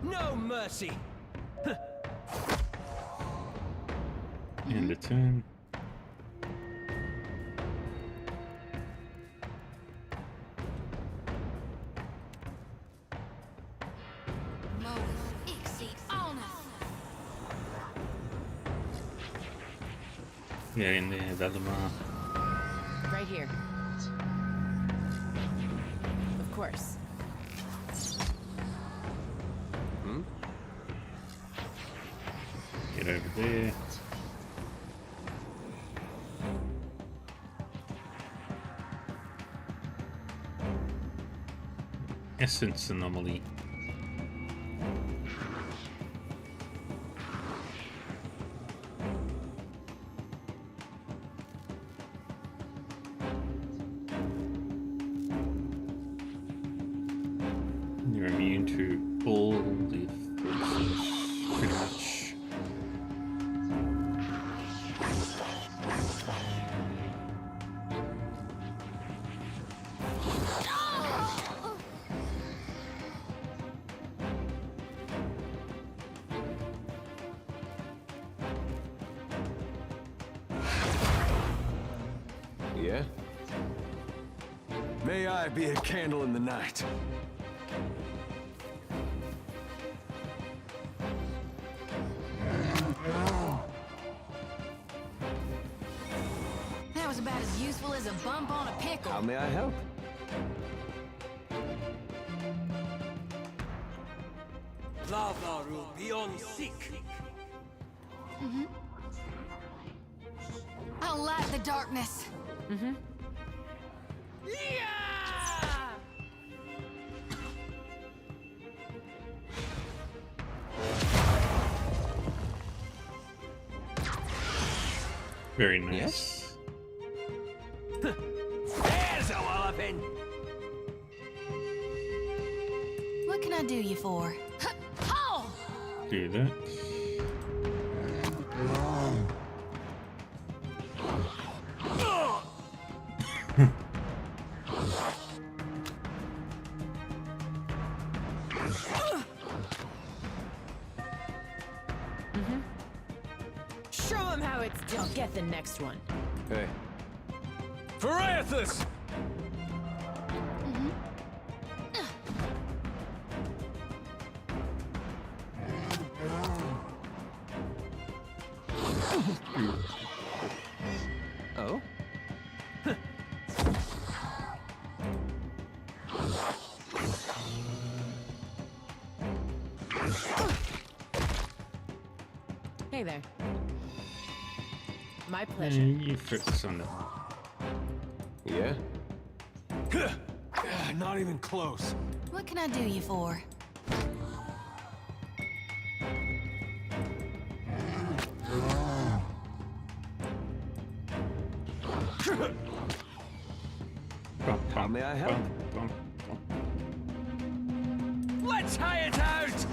No mercy! And a turn. Yeah, in there, Valdemar. Right here. Of course. that over there. Essence anomaly. You're immune to all the forces, pretty much. Yeah? May I be a candle in the night. That was about as useful as a bump on a pickle. How may I help? Lavaru beyond seek. I'll light the darkness. Very nice. There's a walloping. What can I do you for? Oh! Do that. Show him how it's done. Get the next one. Hey. Pariathus! Oh? Hey there. My pleasure. You focus on that one. Yeah? Not even close. What can I do you for? How may I help? Let's hire it out!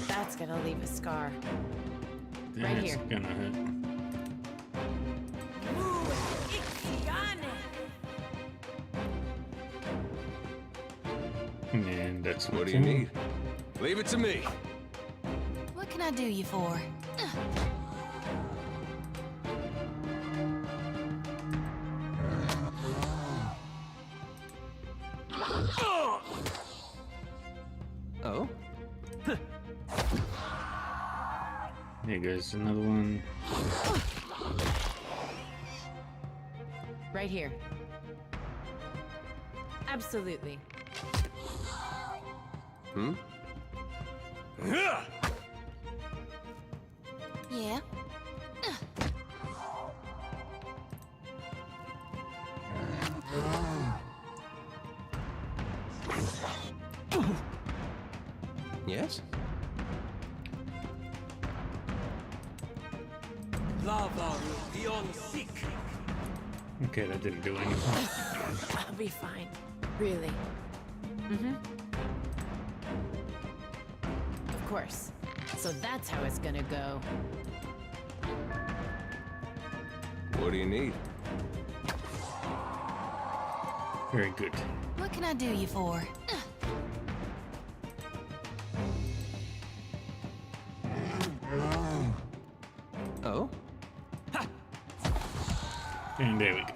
That's gonna leave a scar. That's Right here. gonna hurt. And that's What do you need? Leave it to me. What can I do you for? Oh? There goes another one. Right here. Absolutely. Hmm? Yeah? Yes? Lavaru beyond seek. Okay, that didn't do anything. I'll be fine. Really. Of course. So that's how it's gonna go. What do you need? Very good. What can I do you for? Oh? And there we go.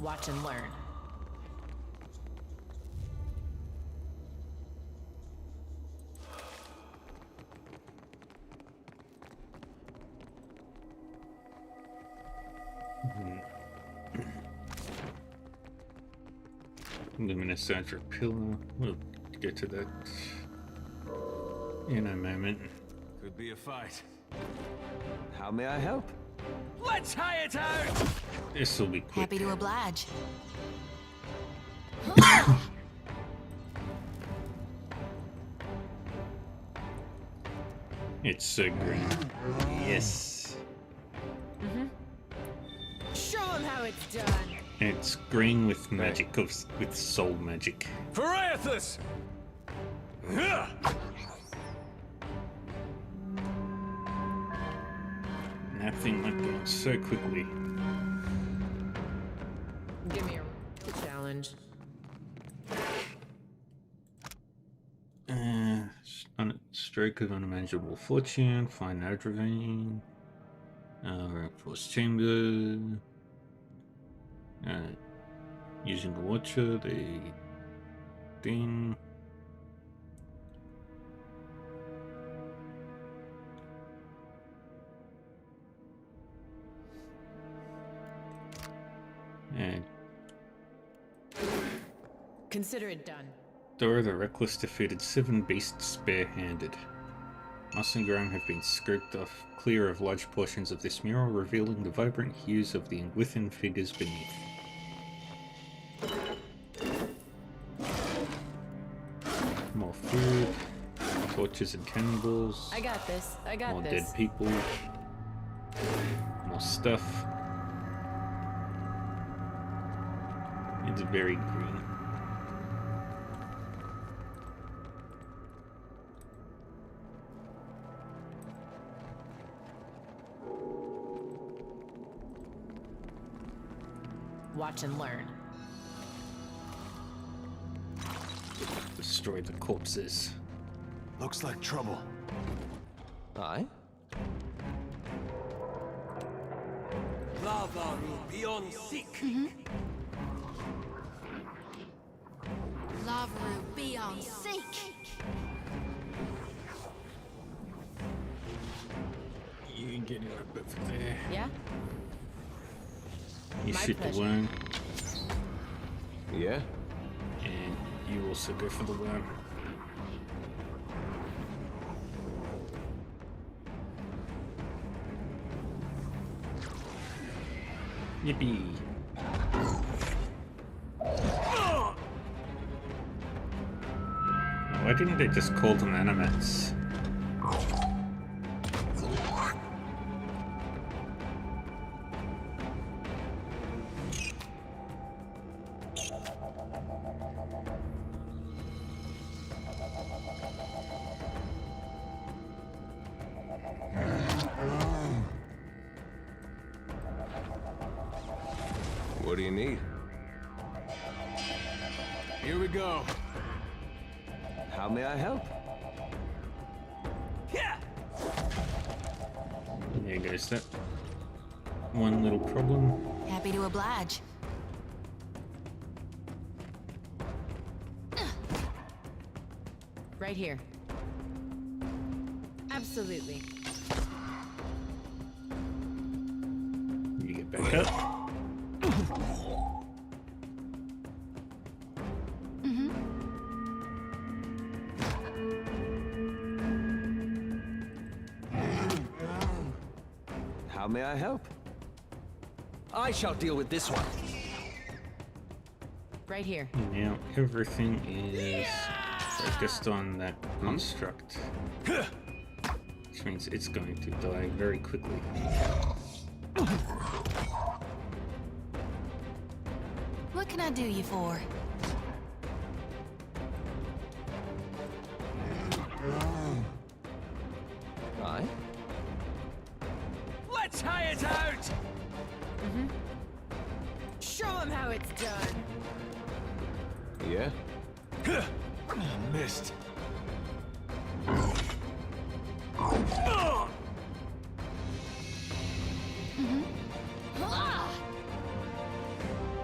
Watch and learn. Luminous Hydra Pillar. We'll get to that in a moment. Could be a fight. How may I help? Let's hire it out! This'll be quick. Happy to oblige. It's so green. Yes. Show him how it's done. It's green with magic, with soul magic. For Aethys! And that thing went down so quickly. Give me a challenge. Stroke of unimaginable fortune, find Adravine, reinforced chamber, using the watcher, the thing. And Consider it done. Dora the Reckless defeated 7 beasts barehanded. Moss and grime have been scraped off clear of large portions of this mural, revealing the vibrant hues of the within figures beneath. More food, torches and cannonballs. I got this. I got more this. dead people. More stuff. It's very green. Watch and learn. Destroy the corpses. Looks like trouble. Aye? Lava beyond seek. Lavaru beyond seek. You can get in a bit from there. Yeah? You My shoot pleasure. the worm, Yeah? and you also go for the worm. Yippee! Why didn't they just call them animats? What do you need? Here we go. How may I help? There goes that one little problem. Happy to oblige. Right here. Absolutely. You get back up. How may I help? I shall deal with this one. Right here. Now everything is focused on that construct, which means it's going to die very quickly. What can I do you for? Aye? Let's hire it out! Show him how it's done. Yeah? Missed.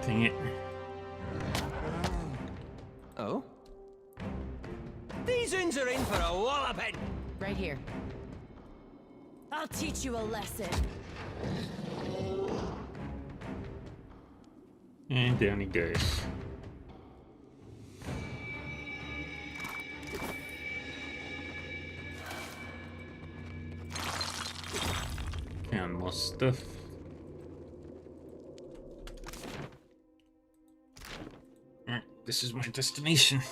Dang it. Oh? These uns are in for a walloping! Right here. I'll teach you a lesson. And down he goes. Found more stuff. Alright, this is my destination.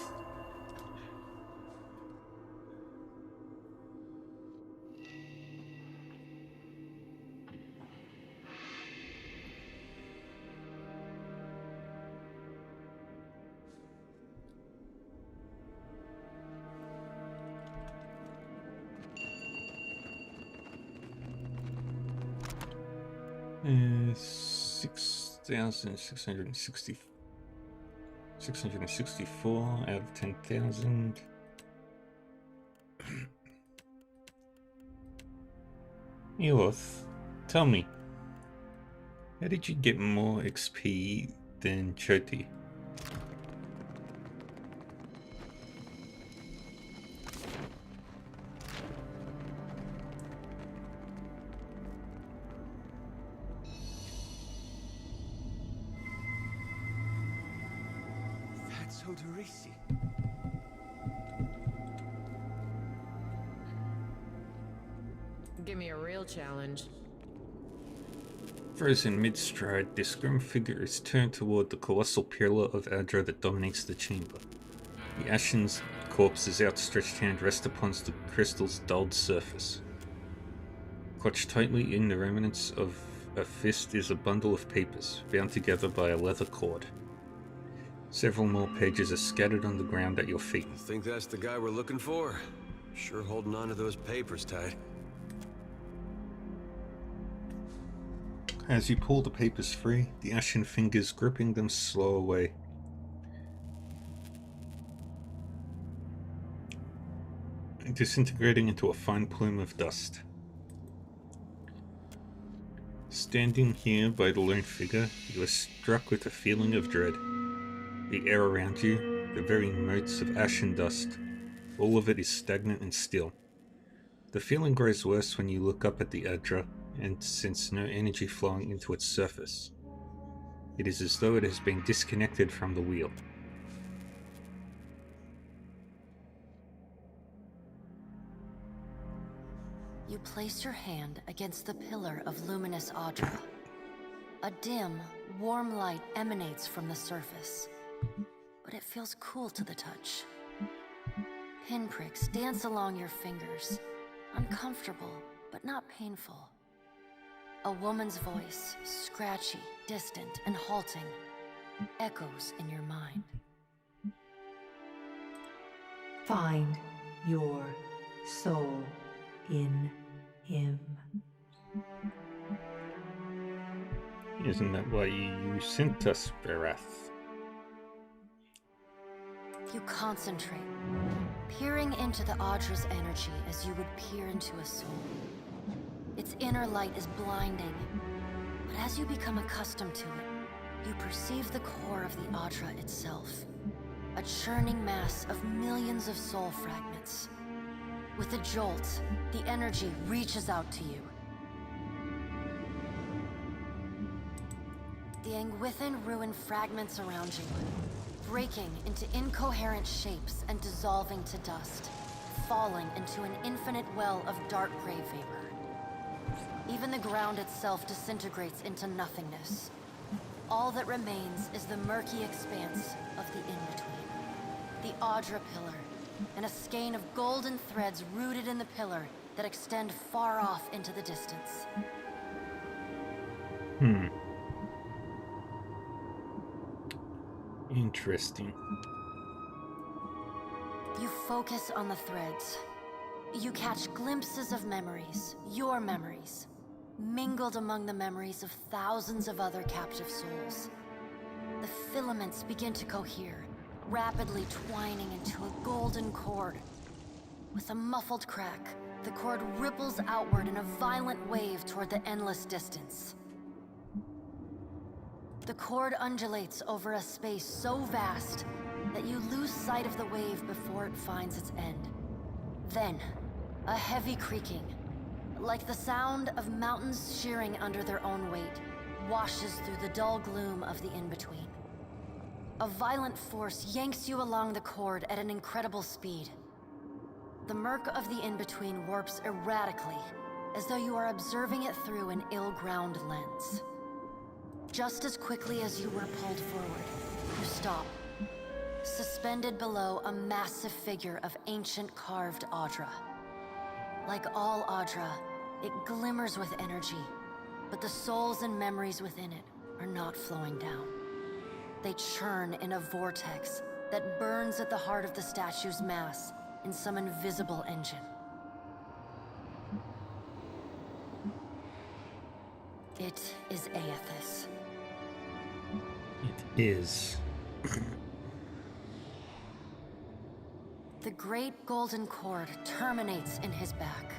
Uh, 664 out of 10,000. Eloth, tell me, how did you get more XP than Choti? Give me a real challenge. Frozen mid-stride, this grim figure is turned toward the colossal pillar of Adra that dominates the chamber. The ashen corpse's outstretched hand rests upon the crystal's dulled surface. Clutched tightly in the remnants of a fist is a bundle of papers, bound together by a leather cord. Several more pages are scattered on the ground at your feet. I think that's the guy we're looking for. Sure holding on to those papers tight. As you pull the papers free, the ashen fingers gripping them slow away. Disintegrating into a fine plume of dust. Standing here by the lone figure, you are struck with a feeling of dread. The air around you, the very motes of ashen dust, all of it is stagnant and still. The feeling grows worse when you look up at the Adra and sense no energy flowing into its surface. It is as though it has been disconnected from the wheel. You place your hand against the pillar of luminous Adra. A dim, warm light emanates from the surface, but it feels cool to the touch. Pinpricks dance along your fingers, uncomfortable but not painful. A woman's voice, scratchy, distant, and halting, echoes in your mind. Find your soul in him. Isn't that why you sent us, Barath? You concentrate, peering into the Adra's energy as you would peer into a soul. Its inner light is blinding, but as you become accustomed to it, you perceive the core of the Adra itself, a churning mass of millions of soul fragments. With a jolt, the energy reaches out to you. The Angwithan ruin fragments around you, breaking into incoherent shapes and dissolving to dust, falling into an infinite well of dark gray vapor. Even the ground itself disintegrates into nothingness. All that remains is the murky expanse of the in-between. The Adra pillar, and a skein of golden threads rooted in the pillar that extend far off into the distance. Interesting. You focus on the threads. You catch glimpses of memories, your memories, mingled among the memories of thousands of other captive souls. The filaments begin to cohere, rapidly twining into a golden cord. With a muffled crack, the cord ripples outward in a violent wave toward the endless distance. The cord undulates over a space so vast that you lose sight of the wave before it finds its end. Then, a heavy creaking, like the sound of mountains shearing under their own weight, washes through the dull gloom of the in-between. A violent force yanks you along the cord at an incredible speed. The murk of the in-between warps erratically, as though you are observing it through an ill-ground lens. Just as quickly as you were pulled forward, you stop, suspended below a massive figure of ancient carved Audra. Like all Audra, it glimmers with energy, but the souls and memories within it are not flowing down. They churn in a vortex that burns at the heart of the statue's mass in some invisible engine. It is Aethys. It is. The great golden cord terminates in his back,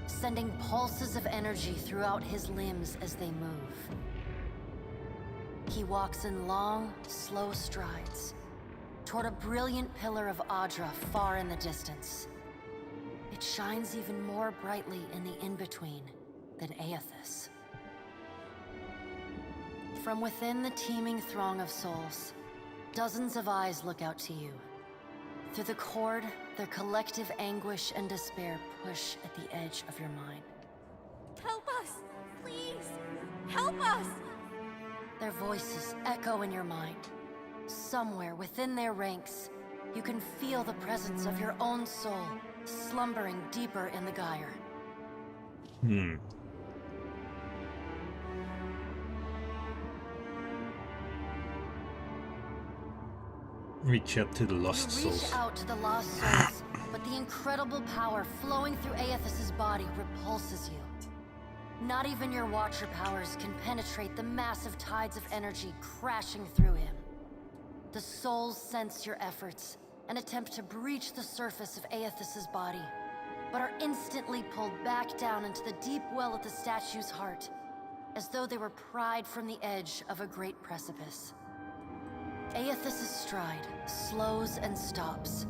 sending pulses of energy throughout his limbs as they move. He walks in long, slow strides toward a brilliant pillar of Audra far in the distance. It shines even more brightly in the in-between than Aethys. From within the teeming throng of souls, dozens of eyes look out to you. Through the cord, their collective anguish and despair push at the edge of your mind. Help us! Please! Help us! Their voices echo in your mind. Somewhere within their ranks, you can feel the presence of your own soul slumbering deeper in the gyre. Reach out to the lost You reach souls. out to the lost souls, but the incredible power flowing through Aethys' body repulses you. Not even your Watcher powers can penetrate the massive tides of energy crashing through him. The souls sense your efforts and attempt to breach the surface of Aethys' body, but are instantly pulled back down into the deep well at the statue's heart, as though they were pried from the edge of a great precipice. Aethys' stride slows and stops.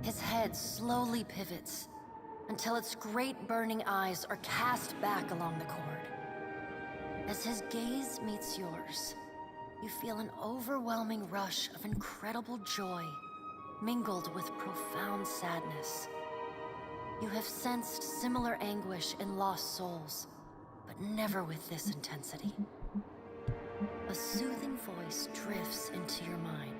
His head slowly pivots until its great burning eyes are cast back along the cord. As his gaze meets yours, you feel an overwhelming rush of incredible joy, mingled with profound sadness. You have sensed similar anguish in lost souls, but never with this intensity. A soothing voice drifts into your mind.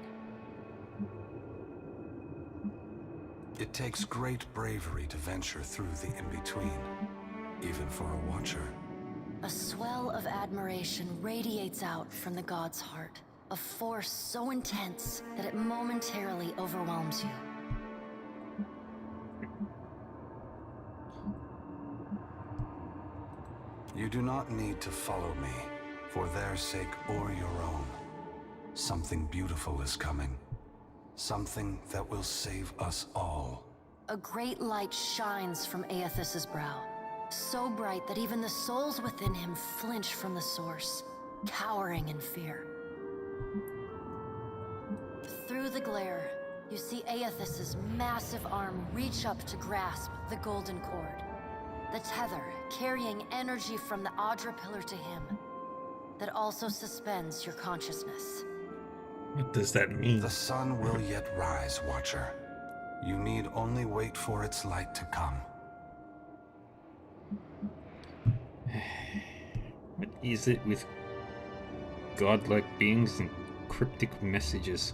It takes great bravery to venture through the in-between, even for a Watcher. A swell of admiration radiates out from the god's heart, a force so intense that it momentarily overwhelms you. You do not need to follow me, for their sake or your own. Something beautiful is coming. Something that will save us all. A great light shines from Aethys' brow, so bright that even the souls within him flinch from the source, cowering in fear. Through the glare, you see Aethys' massive arm reach up to grasp the golden cord. The tether carrying energy from the Audra pillar to him, that also suspends your consciousness. What does that mean? The sun will yet rise, Watcher. You need only wait for its light to come. What is it with godlike beings and cryptic messages?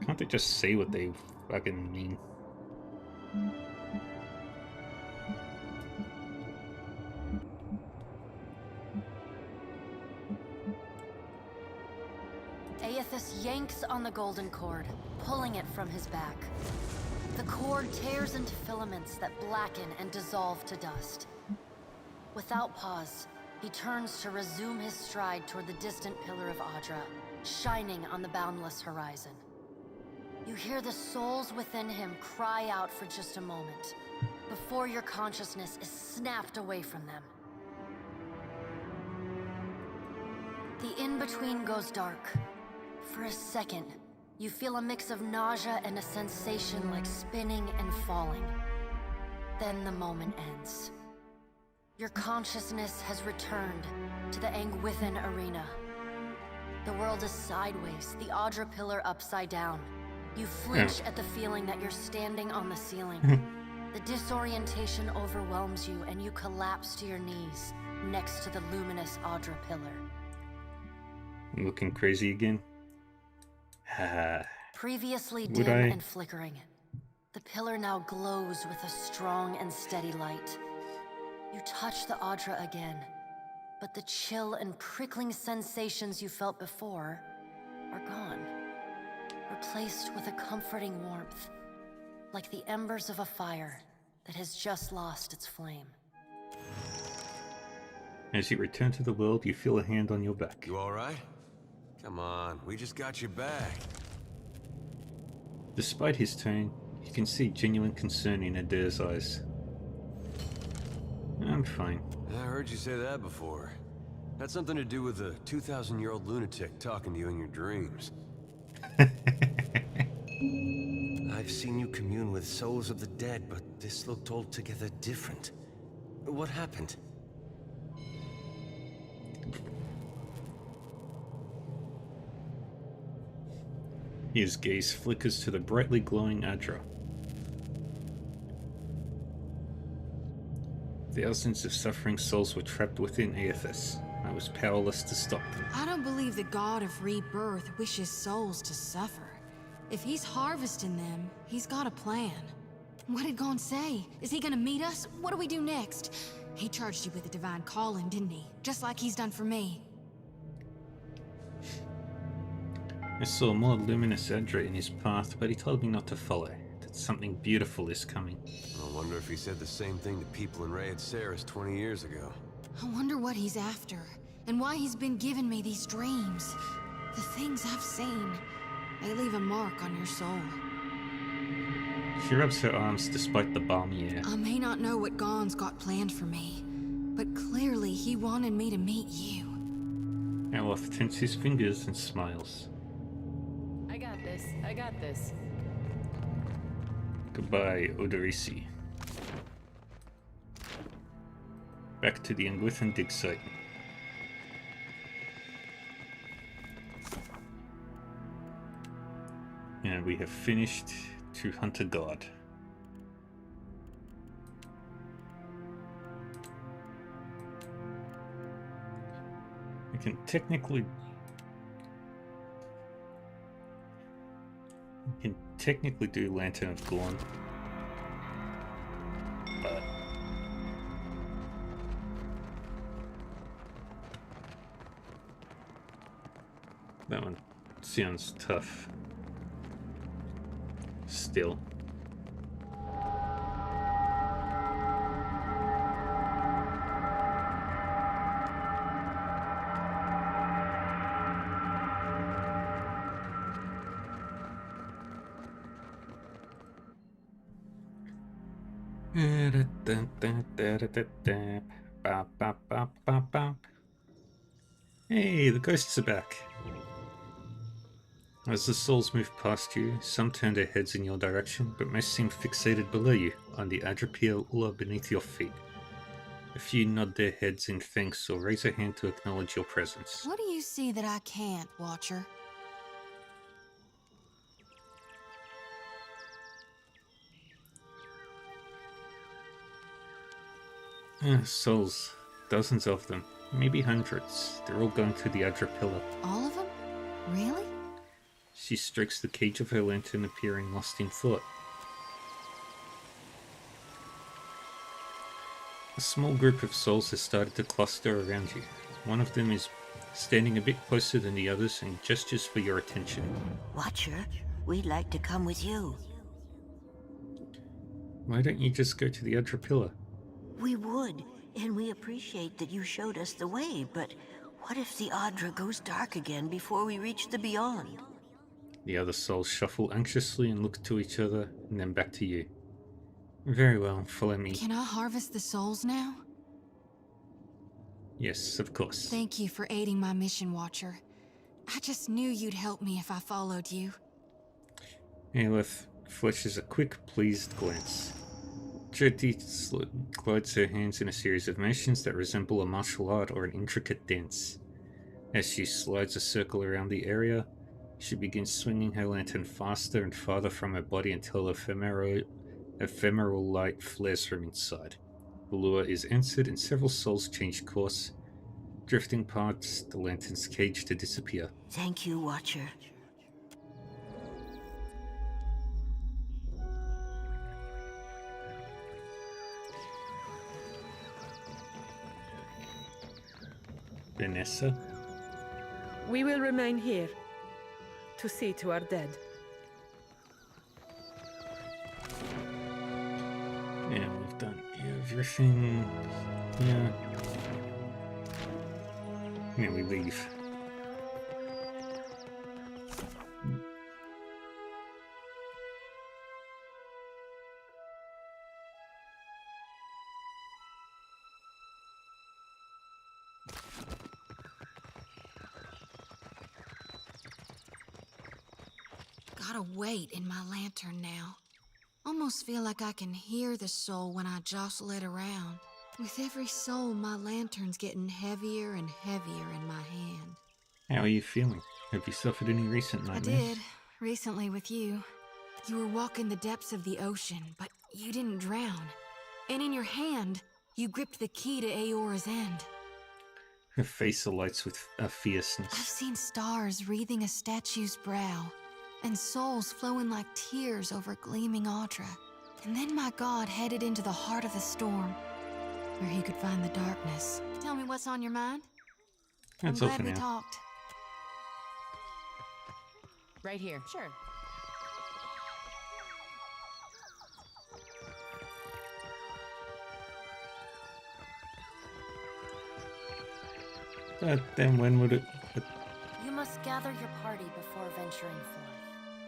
Can't they just say what they fucking mean? Aethys yanks on the golden cord, pulling it from his back. The cord tears into filaments that blacken and dissolve to dust. Without pause, he turns to resume his stride toward the distant pillar of Audra, shining on the boundless horizon. You hear the souls within him cry out for just a moment, before your consciousness is snapped away from them. The in-between goes dark. For a second, you feel a mix of nausea and a sensation like spinning and falling. Then the moment ends. Your consciousness has returned to the Angwithan arena. The world is sideways, the Audra pillar upside down. You flinch at the feeling that you're standing on the ceiling. The disorientation overwhelms you and you collapse to your knees next to the luminous Audra pillar. I'm looking crazy again. Previously Would dim I? and flickering, the pillar now glows with a strong and steady light. You touch the Audra again, but the chill and prickling sensations you felt before are gone, replaced with a comforting warmth, like the embers of a fire that has just lost its flame. As you return to the world, you feel a hand on your back. You alright? Come on, we just got your back. Despite his tone, you can see genuine concern in Adair's eyes. I'm fine. I heard you say that before. Had something to do with a 2,000-year-old lunatic talking to you in your dreams. I've seen you commune with souls of the dead, but this looked altogether different. What happened? His gaze flickers to the brightly glowing Audra. Thousands of suffering souls were trapped within AFS. I was powerless to stop them. I don't believe the god of rebirth wishes souls to suffer. If he's harvesting them, he's got a plan. What did Gon say? Is he gonna meet us? What do we do next? He charged you with a divine calling, didn't he? Just like he's done for me. I saw more luminous Audra in his path, but he told me not to follow. That something beautiful is coming. I wonder if he said the same thing to people in Raid Saris 20 years ago. I wonder what he's after, and why he's been giving me these dreams. The things I've seen, they leave a mark on your soul. She rubs her arms despite the balmy air. I may not know what Gon's got planned for me, but clearly he wanted me to meet you. Aloth tenses his fingers and smiles. I got this. I got this. Goodbye, Odorisi. Back to the Angwithan dig site. And we have finished to hunt a god. I can technically do Lantern of Gorn, but that one sounds tough. Still. Hey, the ghosts are back. As the souls move past you, some turn their heads in your direction, but most seem fixated below you, on the Adrapia Ula beneath your feet. A few nod their heads in thanks or raise a hand to acknowledge your presence. What do you see that I can't, Watcher? Souls. Dozens of them. Maybe hundreds. They're all going to the Adrapilla. All of them? Really? She strokes the cage of her lantern, appearing lost in thought. A small group of souls has started to cluster around you. One of them is standing a bit closer than the others and gestures for your attention. Watcher, we'd like to come with you. Why don't you just go to the Adrapilla? We would, and we appreciate that you showed us the way, but what if the Audra goes dark again before we reach the beyond? The other souls shuffle anxiously and look to each other, and then back to you. Very well, follow me. Can I harvest the souls now? Yes, of course. Thank you for aiding my mission, Watcher. I just knew you'd help me if I followed you. Aelith flashes a quick, pleased glance. Jyoti glides her hands in a series of motions that resemble a martial art or an intricate dance. As she slides a circle around the area, she begins swinging her lantern faster and farther from her body until Ephemeral light flares from inside. The lure is answered and several souls change course, drifting past the lantern's cage to disappear. Thank you, Watcher. Vanessa? We will remain here to see to our dead. Yeah, we've done everything. Yeah. Yeah, we leave. Got a weight in my lantern now. Almost feel like I can hear the soul when I jostle it around. With every soul, my lantern's getting heavier and heavier in my hand. How are you feeling? Have you suffered any recent nightmares? I did, recently with you. You were walking the depths of the ocean, but you didn't drown. And in your hand, you gripped the key to Aora's end. Her face alights with a fierceness. I've seen stars wreathing a statue's brow, and souls flowing like tears over gleaming Audra. And then my god headed into the heart of the storm, where he could find the darkness. Tell me what's on your mind. That's I'm all glad for we now. talked. Right here. Sure. But then when would it... You must gather your party before venturing forth.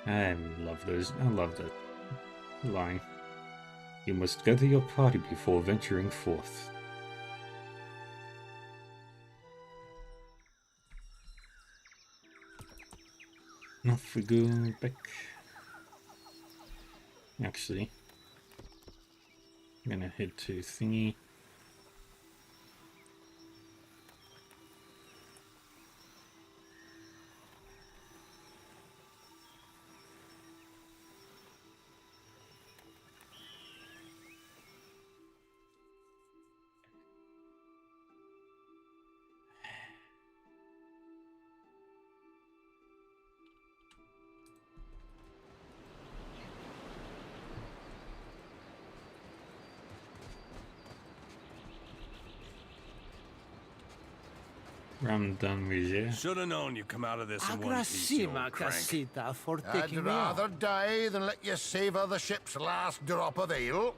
I love those. I love that line. You must gather your party before venturing forth. Off we go back. Actually, I'm gonna head to Thingy. Ramdan Rizé. Should have known you'd come out of this in one piece, you Agrasima old crank. casita for I'd taking me off. rather die than let you savor the ship's last drop of ale.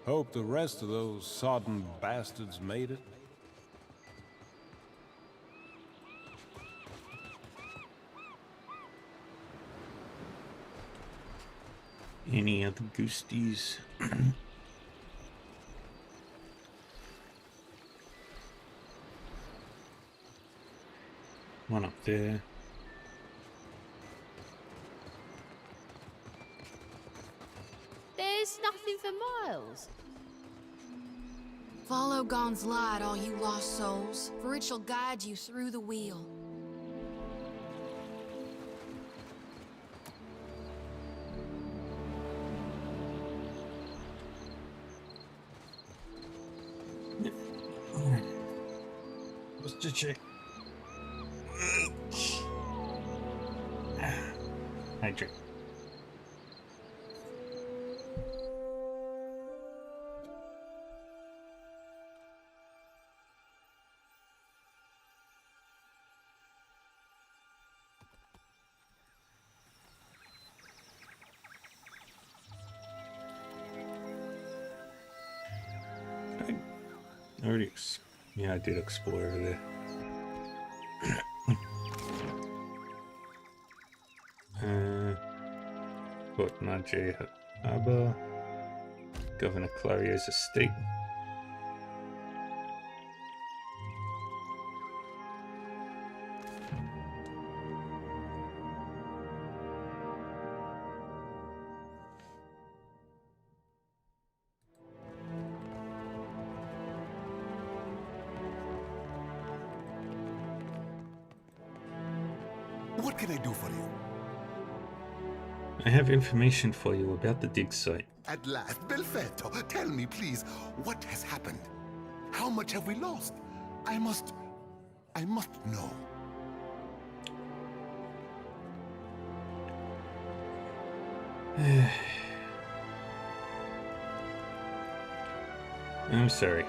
Hope the rest of those sodden bastards made it. Any other ghosties? One up there. There's nothing for miles. Follow Gon's light, all you lost souls, for it shall guide you through the wheel. What's the check? Hydrate. I already, yeah, I did explore over there. Port Najee Harbor, Governor Clario's estate. What can I do for you? I have information for you about the dig site. At last, Belfetto, tell me, please, what has happened? How much have we lost? I must know. I'm sorry.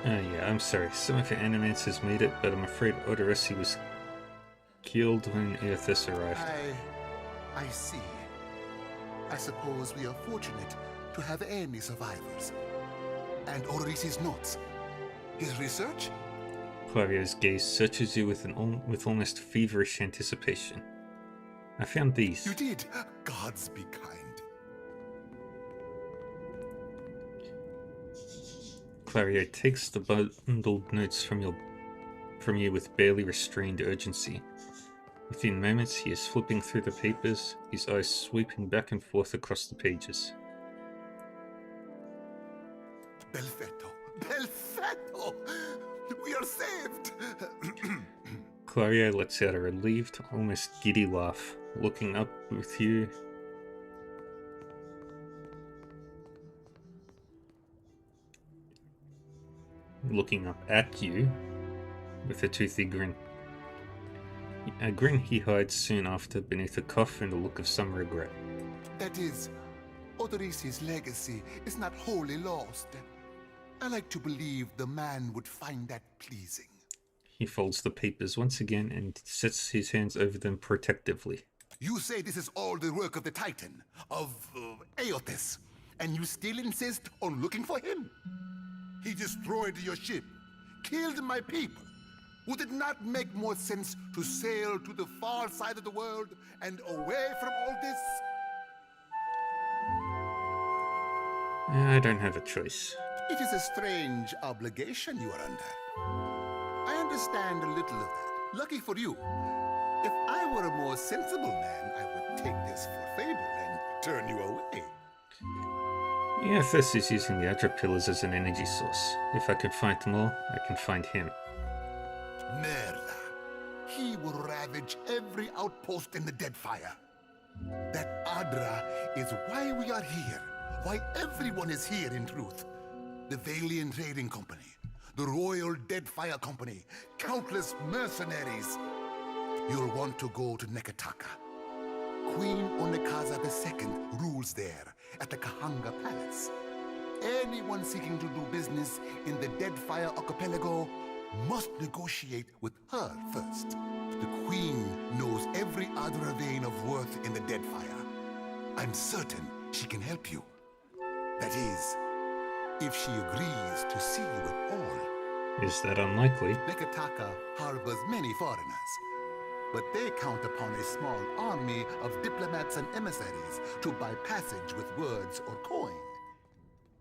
Yeah, I'm sorry. Some of your animancers made it, but I'm afraid Odoresi was killed when Eothas arrived. I see. I suppose we are fortunate to have any survivors. And Odoresi's notes. His research? Clario's gaze searches you with almost feverish anticipation. I found these. You did? Gods be kind. Clario takes the bundled notes from you with barely restrained urgency. Within moments, he is flipping through the papers, his eyes sweeping back and forth across the pages. Belfetto! Belfetto! We are saved! Clario lets out a relieved, almost giddy laugh, looking up with you. Looking up at you with a toothy grin. A grin he hides soon after beneath a cough and a look of some regret. That is, Odoresi's legacy is not wholly lost. I like to believe the man would find that pleasing. He folds the papers once again and sets his hands over them protectively. You say this is all the work of the Titan, of Eothas, and you still insist on looking for him? He destroyed your ship, killed my people. Would it not make more sense to sail to the far side of the world and away from all this? I don't have a choice. It is a strange obligation you are under. I understand a little of that. Lucky for you. If I were a more sensible man, I would take this for fable and turn you away. Eothas is using the Adra pillars as an energy source. If I can find them all, I can find him. Merla. He will ravage every outpost in the Deadfire. That Adra is why we are here. Why everyone is here, in truth. The Valiant Trading Company, the Royal Deadfire Company, countless mercenaries. You'll want to go to Neketaka. Queen Onekaza II rules there at the Kahanga Palace. Anyone seeking to do business in the Deadfire Archipelago must negotiate with her first. The Queen knows every other vein of worth in the Deadfire. I'm certain she can help you. That is, if she agrees to see you at all. Is that unlikely? Neketaka harbors many foreigners, but they count upon a small army of diplomats and emissaries to buy passage with words or coin.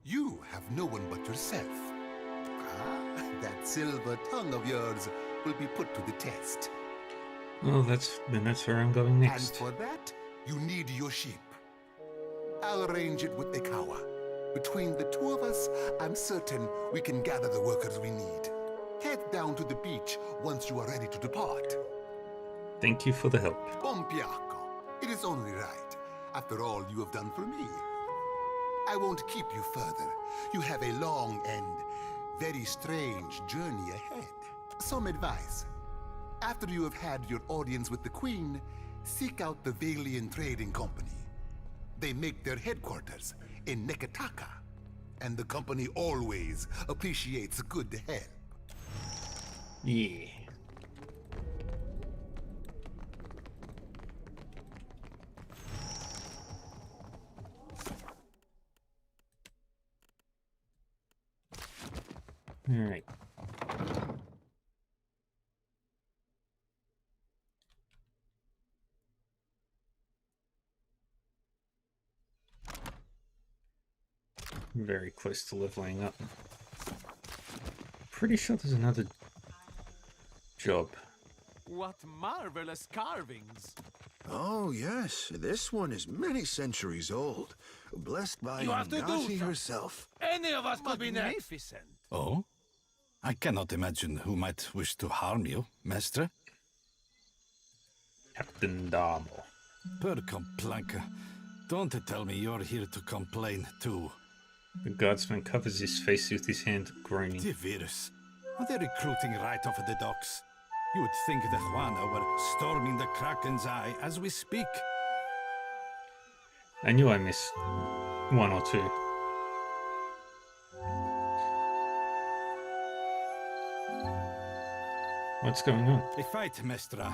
You have no one but yourself. That silver tongue of yours will be put to the test. Well, that's where I'm going next. And for that, you need your ship. I'll arrange it with Ikawa. Between the two of us, I'm certain we can gather the workers we need. Head down to the beach once you are ready to depart. Thank you for the help. Pompiaco. It is only right, after all you have done for me. I won't keep you further. You have a long and very strange journey ahead. Some advice. After you have had your audience with the Queen, seek out the Valiant Trading Company. They make their headquarters in Neketaka, and the company always appreciates good help. Yeah. All right. Very close to leveling up. Pretty sure there's another job. What marvelous carvings! Oh, yes. This one is many centuries old. Blessed by You have to do Ingasi something. herself. Any of us could be next. Magnificent! Oh? I cannot imagine who might wish to harm you, Mestre. Captain Darmo. Per complanka. Don't tell me you're here to complain too. The guardsman covers his face with his hand, groaning. The virus. Are they recruiting right off of the docks? You would think the Juana were storming the Kraken's Eye as we speak. I knew I missed one or two. What's going on? A fight, Mestra.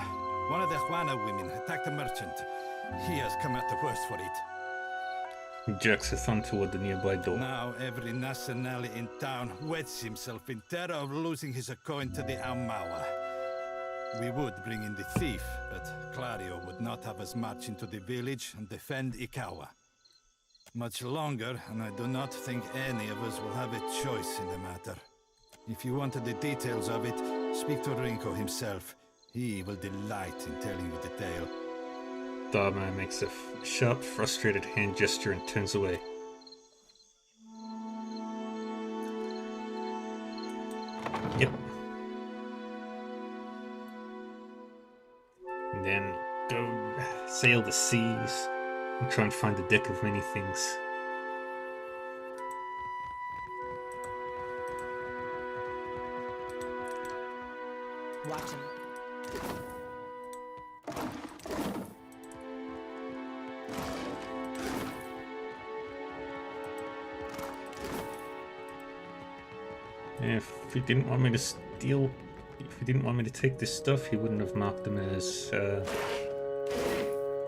One of the Juana women attacked a merchant. He has come out the worst for it. He jerks a thumb toward the nearby door. Now every nationale in town wets himself in terror of losing his coin to the Aumaua. We would bring in the thief, but Clario would not have us march into the village and defend Ikawa. Much longer, and I do not think any of us will have a choice in the matter. If you wanted the details of it, speak to Rinko himself. He will delight in telling you the tale. Darmo makes a sharp, frustrated hand gesture and turns away. Yep. And then go sail the seas and try and find the deck of many things. Watch him. If he didn't want me to steal, if he didn't want me to take this stuff, he wouldn't have marked them as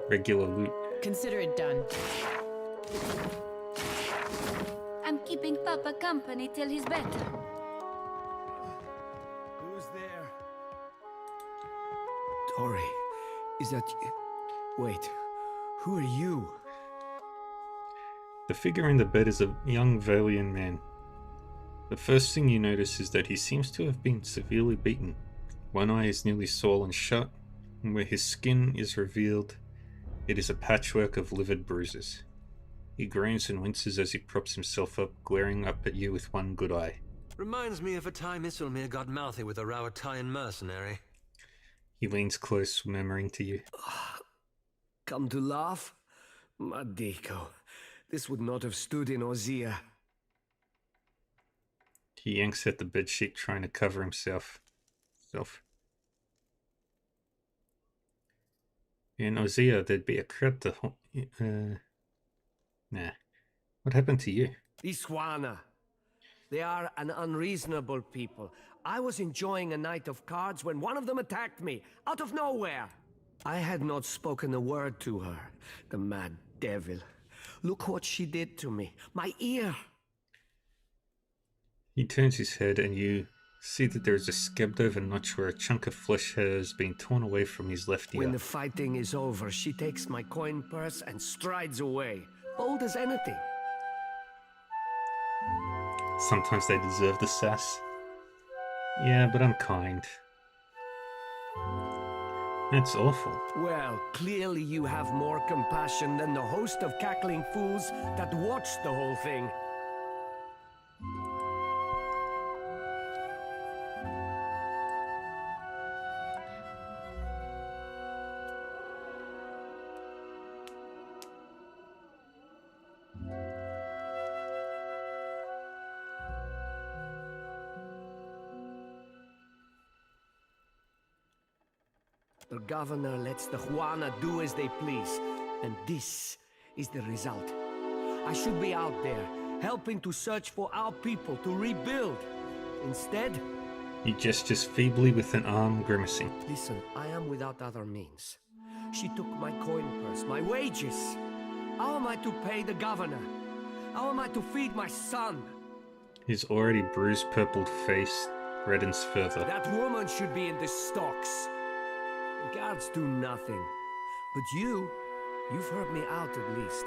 regular loot. Consider it done. I'm keeping Papa company till he's better. Who's there? Tori, is that you? Wait, who are you? The figure in the bed is a young Valian man. The first thing you notice is that he seems to have been severely beaten. One eye is nearly swollen shut, and where his skin is revealed, it is a patchwork of livid bruises. He groans and winces as he props himself up, glaring up at you with one good eye. Reminds me of a time Isilmir got mouthy with a Rawatayan mercenary. He leans close, murmuring to you. Come to laugh? Madiko, this would not have stood in Ozia. He yanks at the bedsheet, trying to cover himself. In Ozia, there'd be a crowd to... Nah. What happened to you? Iswana. They are an unreasonable people. I was enjoying a night of cards when one of them attacked me, out of nowhere. I had not spoken a word to her, the mad devil. Look what she did to me. My ear. He turns his head and you see that there is a scabbed over notch where a chunk of flesh has been torn away from his left ear. When the fighting is over, she takes my coin purse and strides away, bold as anything. Sometimes they deserve the sass. Yeah, but I'm kind. That's awful. Well, clearly you have more compassion than the host of cackling fools that watched the whole thing. The governor lets the Juana do as they please, and this is the result. I should be out there, helping to search for our people to rebuild. Instead... He gestures feebly with an arm, grimacing. Listen, I am without other means. She took my coin purse, my wages. How am I to pay the governor? How am I to feed my son? His already bruised, purpled face reddens further. That woman should be in the stocks. The guards do nothing. But you've heard me out at least.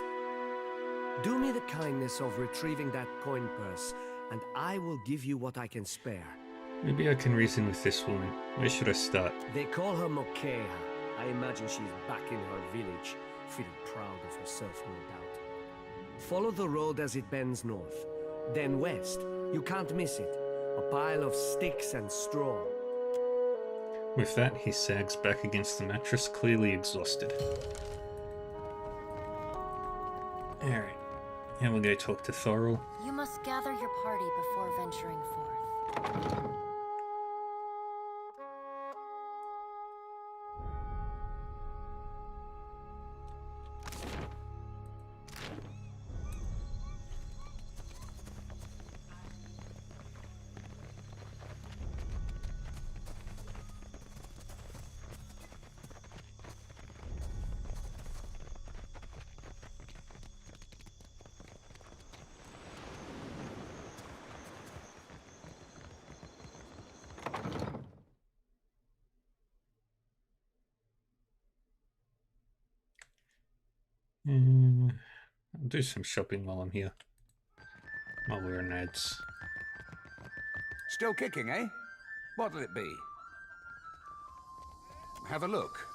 Do me the kindness of retrieving that coin purse, and I will give you what I can spare. Maybe I can reason with this woman. Where should I start? They call her Mokea. I imagine she's back in her village, feeling proud of herself, no doubt. Follow the road as it bends north. Then west. You can't miss it. A pile of sticks and straw. With that, he sags back against the mattress, clearly exhausted. Alright, now we'll go talk to Thorol. You must gather your party before venturing forth. I'll do some shopping while I'm here. While we're in ads. Still kicking, eh? What'll it be? Have a look.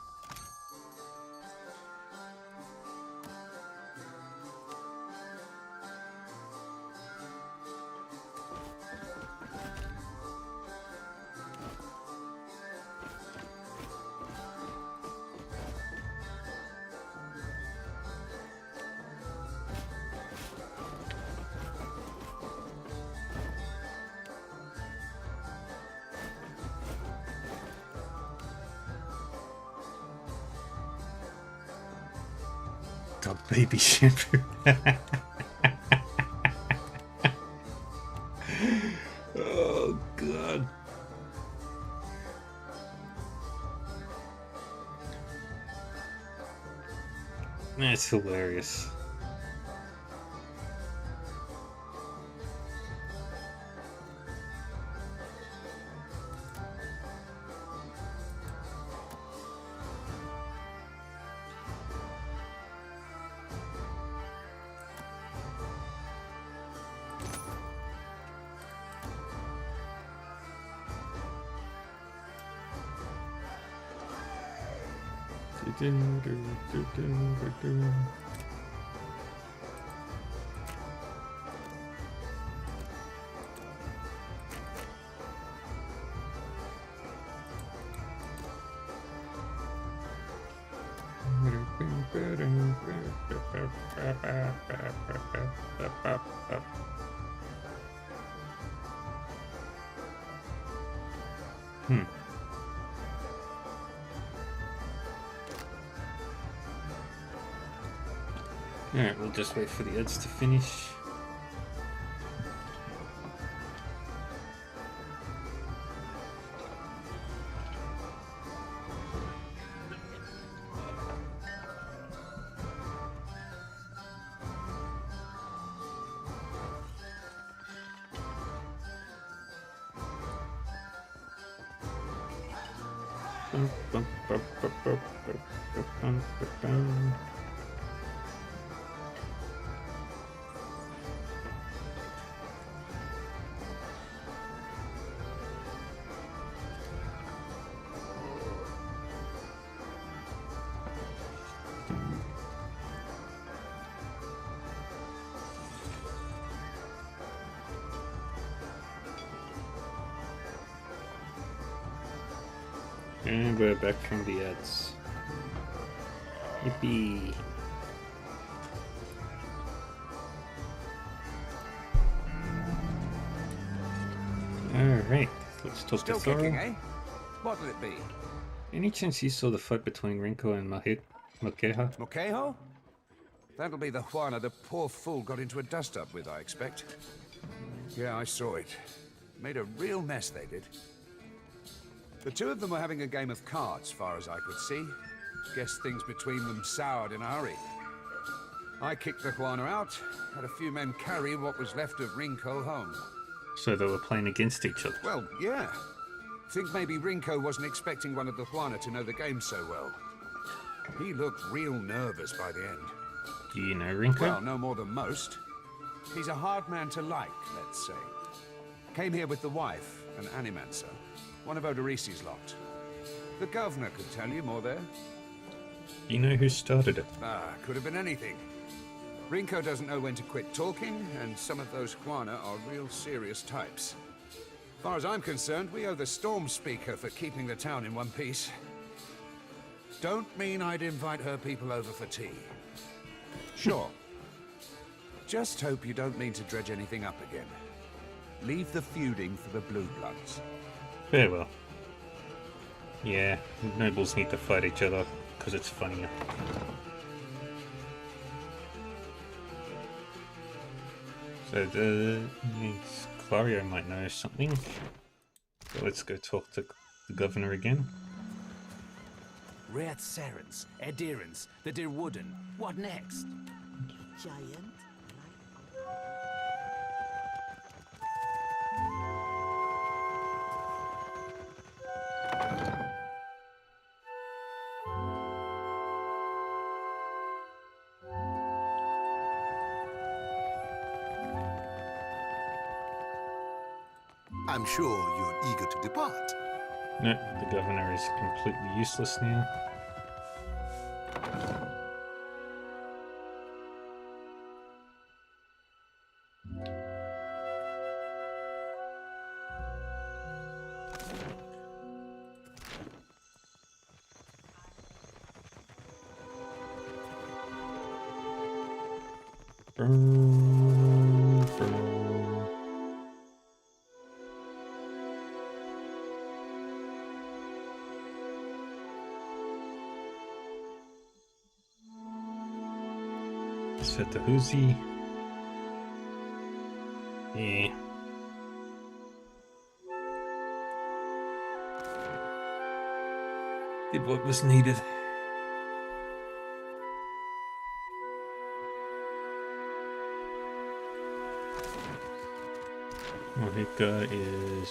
Dog baby shampoo. Oh god. That's hilarious. Alright, we'll just wait for the ads to finish. And we're back from the ads. Yippee! Alright, let's talk Still to Thorol. kicking, eh? What'll it be? Any chance you saw the fight between Rinko and Mokeha? Mokeho? That'll be the Juana the poor fool got into a dust-up with, I expect. Yeah, I saw it. Made a real mess, they did. The two of them were having a game of cards, far as I could see. Guess things between them soured in a hurry. I kicked the Juana out, had a few men carry what was left of Rinko home. So they were playing against each other. Well, yeah. Think maybe Rinko wasn't expecting one of the Juana to know the game so well. He looked real nervous by the end. Do you know Rinko? Well, no more than most. He's a hard man to like, let's say. Came here with the wife, an animancer. One of Odorisi's lot. The governor could tell you more there. You know who started it? Could have been anything. Rinko doesn't know when to quit talking, and some of those Juana are real serious types. As far as I'm concerned, we owe the Storm Speaker for keeping the town in one piece. Don't mean I'd invite her people over for tea. Sure. Just hope you don't mean to dredge anything up again. Leave the feuding for the Blue Bloods. Very well. Yeah, nobles need to fight each other because it's funnier. So Clario might know something. So let's go talk to the governor again. Red Serens, adherents, the dear wooden. What next? Giant. I'm sure you're eager to depart. No, the governor is completely useless now. Set the Hoosie. Yeah. Did what was needed. Mahika is...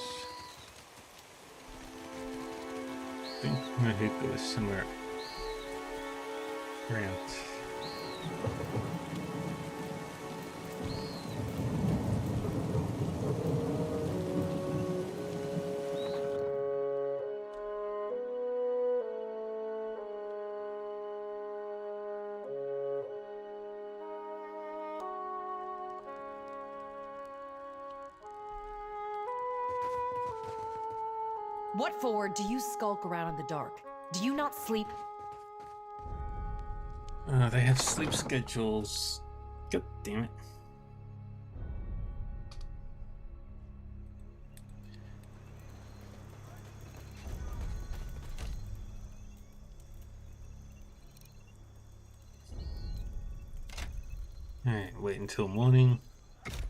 I think Mahika is somewhere around. What for do you skulk around in the dark? Do you not sleep? They have sleep schedules. God damn it. Alright, wait until morning.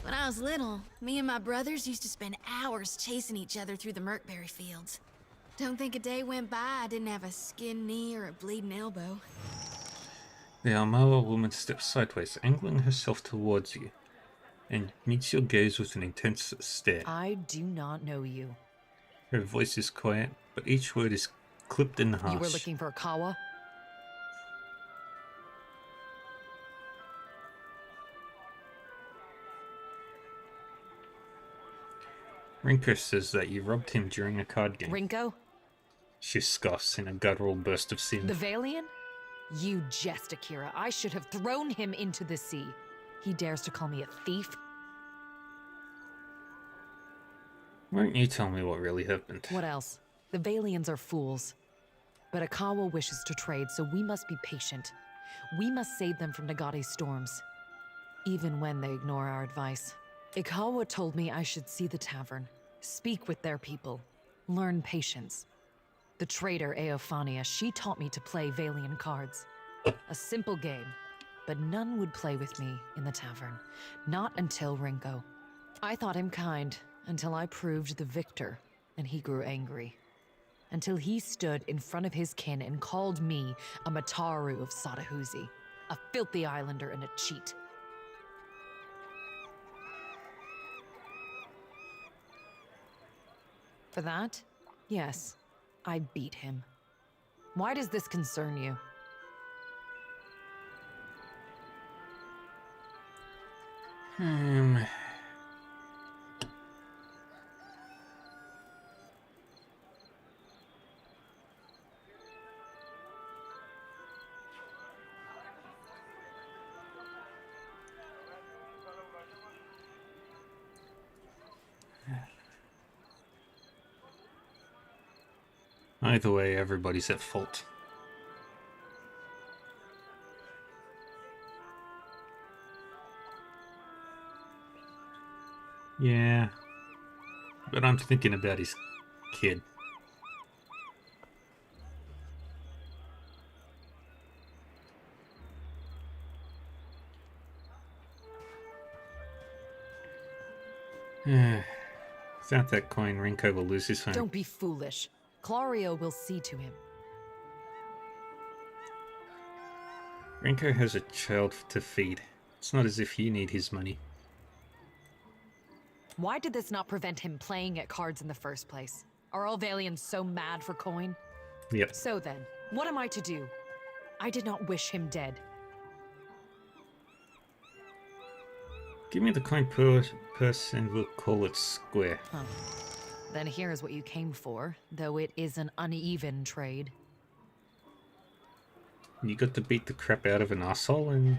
When I was little, me and my brothers used to spend hours chasing each other through the Merkberry fields. Don't think a day went by I didn't have a skinned knee or a bleeding elbow. The Almawa woman steps sideways, angling herself towards you, and meets your gaze with an intense stare. I do not know you. Her voice is quiet, but each word is clipped and harsh. You were looking for a Kawa? Rinko says that you robbed him during a card game. Rinko? She scoffs in a guttural burst of sin. The Valian? You jest, Akira. I should have thrown him into the sea. He dares to call me a thief? Won't you tell me what really happened? What else? The Valians are fools. But Akawa wishes to trade, so we must be patient. We must save them from Nagate's storms, even when they ignore our advice. Ikawa told me I should see the tavern, speak with their people, learn patience. The trader Eophania, she taught me to play Valian cards. A simple game, but none would play with me in the tavern. Not until Rinko. I thought him kind until I proved the victor, and he grew angry. Until he stood in front of his kin and called me a Mataru of Sadahuzi, a filthy islander and a cheat. For that, yes, I beat him. Why does this concern you? Either way, everybody's at fault. Yeah, but I'm thinking about his kid. Without that coin, Renko will lose his home. Don't be foolish. Clario will see to him. Renko has a child to feed. It's not as if you need his money. Why did this not prevent him playing at cards in the first place? Are all Valians so mad for coin? Yep. So then, what am I to do? I did not wish him dead. Give me the coin purse and we'll call it square. Huh. Then here's what you came for, though it is an uneven trade. You got to beat the crap out of an asshole and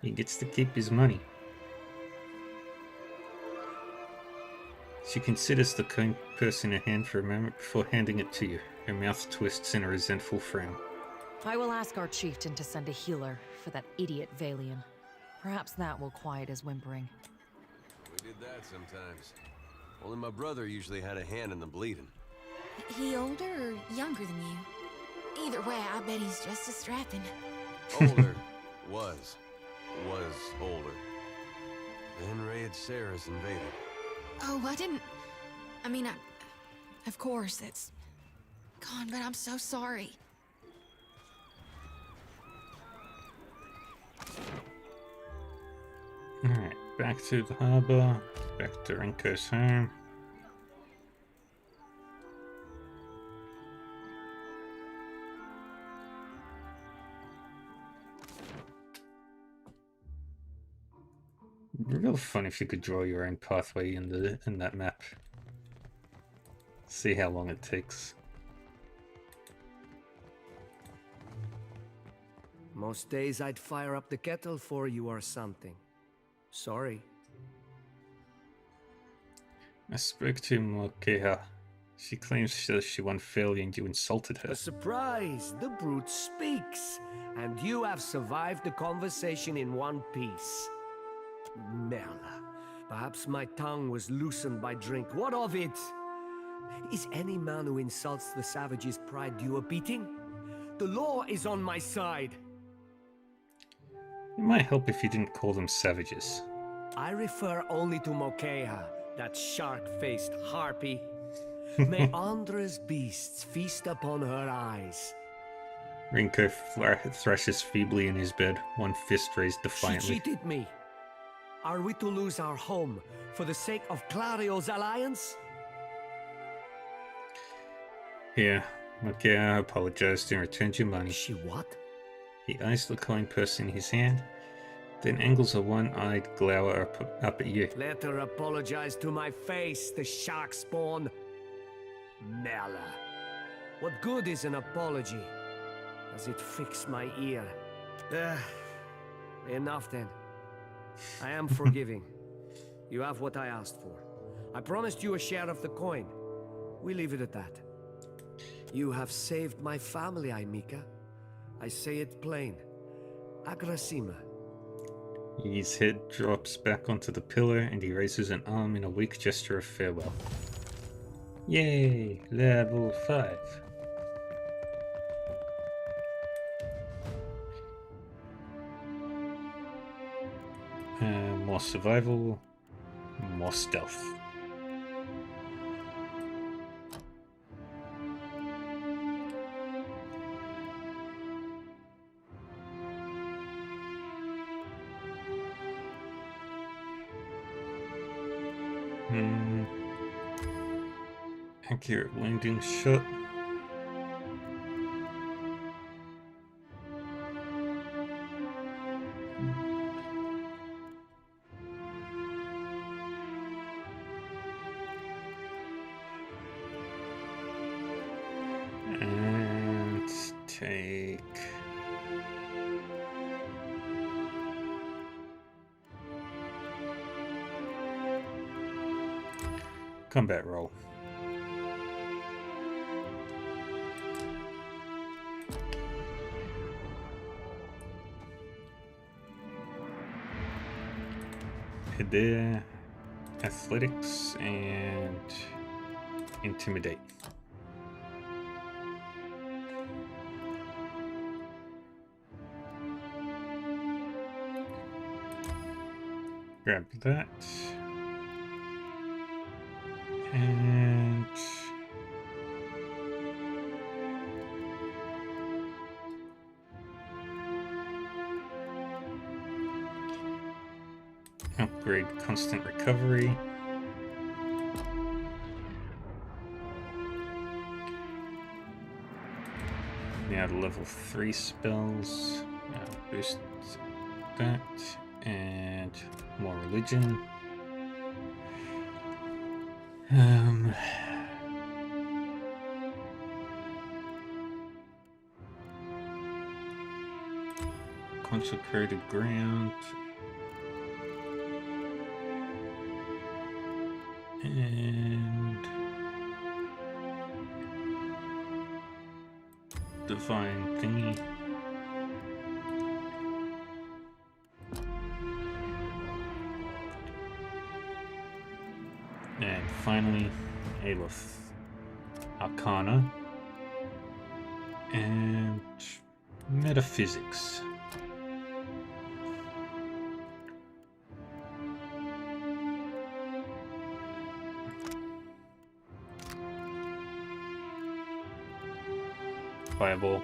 he gets to keep his money. She considers the coin purse in her hand for a moment before handing it to you. Her mouth twists in a resentful frown. I will ask our chieftain to send a healer for that idiot Valian. Perhaps that will quiet his whimpering. We did that sometimes. Only my brother usually had a hand in the bleeding. He older or younger than you? Either way, I bet he's just as strapping. Older. was older. Then Ray and Sarah's invaded. Oh, I mean, of course, that's gone, but I'm so sorry. Alright, back to the harbor, back to Renko's home. Real fun if you could draw your own pathway in that map. See how long it takes. Most days I'd fire up the kettle for you or something. Sorry. I spoke to Mokeha. She claims that she won fairly and you insulted her. A surprise! The brute speaks! And you have survived the conversation in one piece. Merla, perhaps my tongue was loosened by drink. What of it? Is any man who insults the savage's pride due a beating? The law is on my side. It might help if you didn't call them savages. I refer only to Mokeha, that shark-faced harpy. May Andra's beasts feast upon her eyes. Renko thrashes feebly in his bed, one fist raised defiantly. She cheated me. Are we to lose our home for the sake of Clario's alliance? Here, Mokeha apologized and returned your money. She what? He eyes the coin purse in his hand, then angles a one-eyed glower up at you. Let her apologize to my face, the shark spawn. Merla. What good is an apology? Does it fix my ear? Enough then. I am forgiving. You have what I asked for. I promised you a share of the coin. We leave it at that. You have saved my family, Aimika. I say it plain. Agrasima. His head drops back onto the pillow and he raises an arm in a weak gesture of farewell. Yay! Level 5. More survival, more stealth. Accurate wounding shot. And take combat roll. head there. Athletics and intimidate. Grab that. And upgrade constant recovery. Now the level 3 spells. Boost that and more religion. Consecrated ground. And divine thingy. And finally, Aleph Arcana and Metaphysics. Fireball.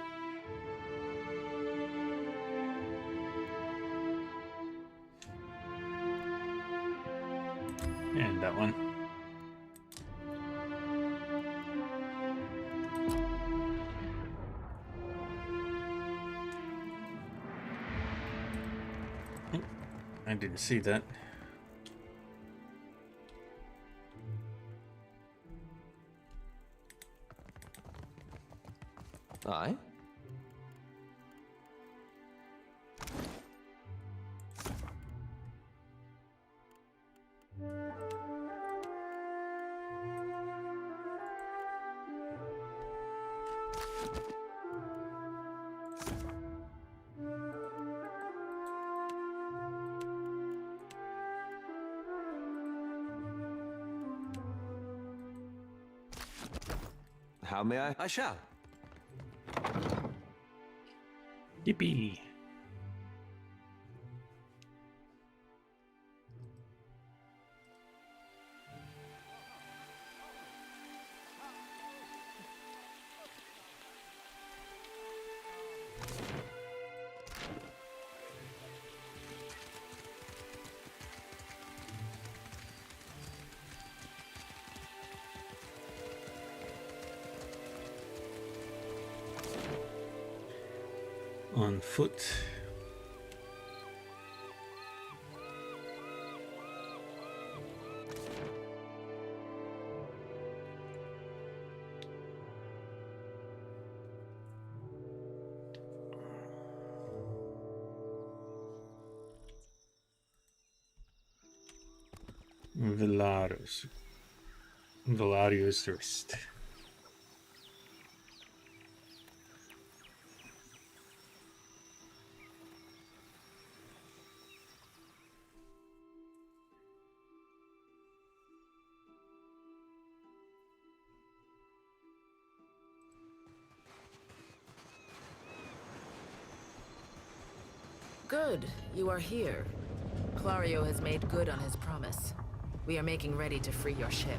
And that one. Oh, I didn't see that. Aye? How may I? I shall. Yippee! On foot. Velario's wrist. Good, you are here. Clario has made good on his promise. We are making ready to free your ship.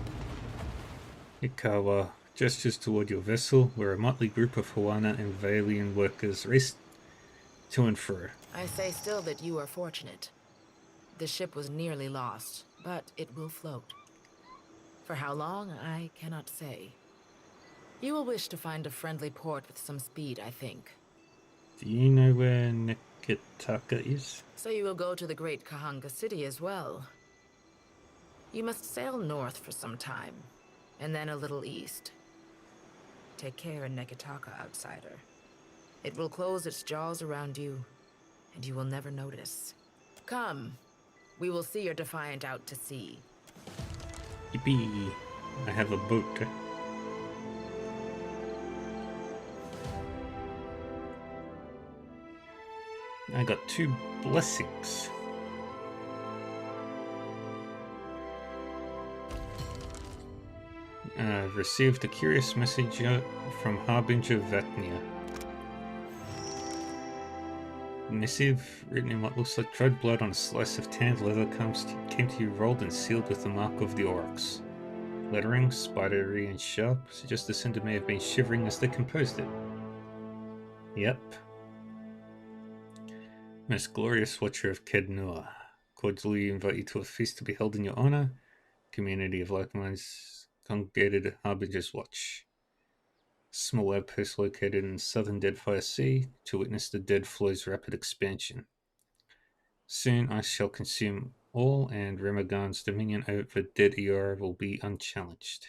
Ikawa gestures toward your vessel, where a motley group of Huana and Vailian workers race to and fro. I say still that you are fortunate. The ship was nearly lost, but it will float. For how long, I cannot say. You will wish to find a friendly port with some speed, I think. Do you know where Nekitaka is? So you will go to the great Kahanga city as well. You must sail north for some time, and then a little east. Take care in Nekitaka, outsider. It will close its jaws around you, and you will never notice. Come, we will see your Defiant out to sea. Yippee! I have a boat. I got 2 blessings. Received a curious message from Harbinger Vatnia. Missive, written in what looks like dried blood on a slice of tanned leather, came to you rolled and sealed with the mark of the Oryx. Lettering, spidery and sharp, suggests the sender may have been shivering as they composed it. Yep. Most glorious watcher of Kednua, cordially invite you to a feast to be held in your honor. Community of like minds congregated at Harbinger's Watch. Small outpost located in southern Deadfire Sea to witness the dead flow's rapid expansion. Soon ice shall consume all, and Remagan's dominion over Dead Eora will be unchallenged.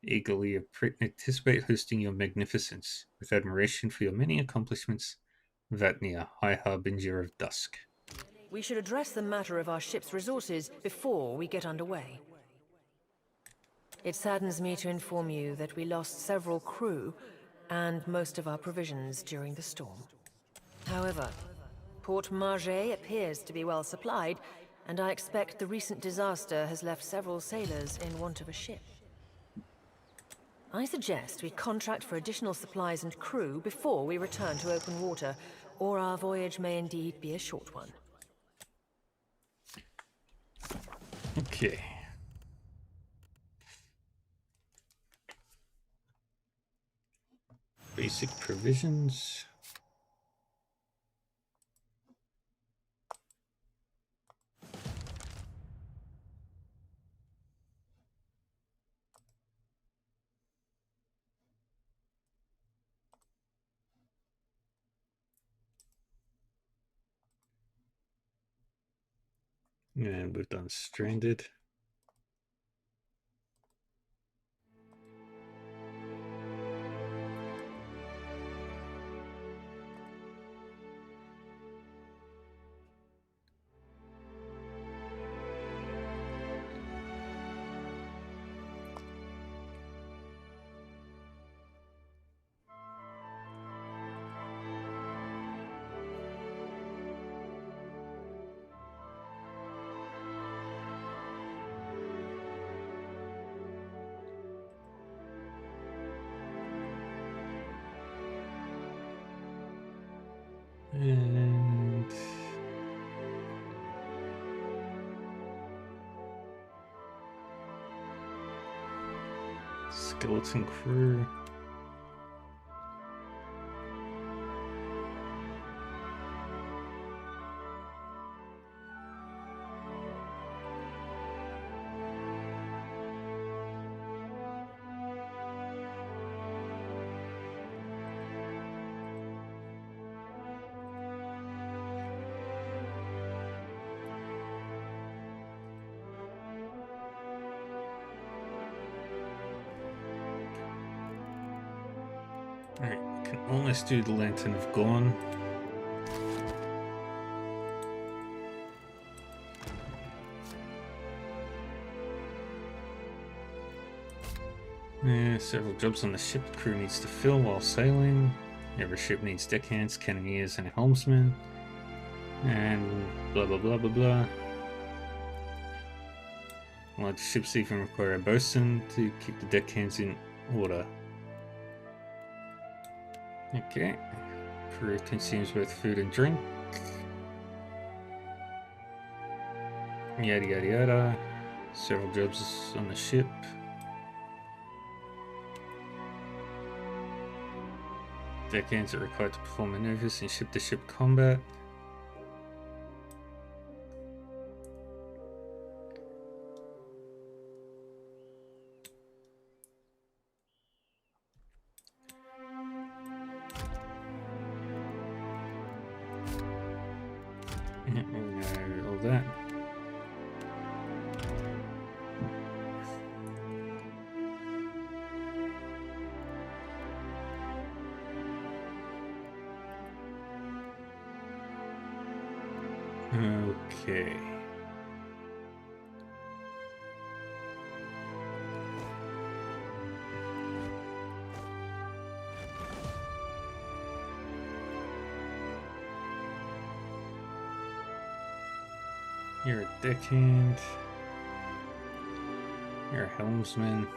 Eagerly anticipate hosting your magnificence, with admiration for your many accomplishments, Vatnia, High Harbinger of Dusk. We should address the matter of our ship's resources before we get underway. It saddens me to inform you that we lost several crew and most of our provisions during the storm. However, Port Margé appears to be well supplied, and I expect the recent disaster has left several sailors in want of a ship. I suggest we contract for additional supplies and crew before we return to open water, or our voyage may indeed be a short one. Okay. Basic provisions. And we've done Stranded. And skeleton crew. Alright, we can almost do the Lantern of Gorn. Several jobs on the ship the crew needs to fill while sailing. Every ship needs deckhands, cannoneers, and a helmsman. And blah blah blah blah blah. Large ships even require a bosun to keep the deckhands in order. Okay. Crew consumes both food and drink. Yada yada yada. Several jobs on the ship. Deckhands are required to perform maneuvers in ship-to-ship combat. All that. Okay. You're a deckhand. You're a helmsman.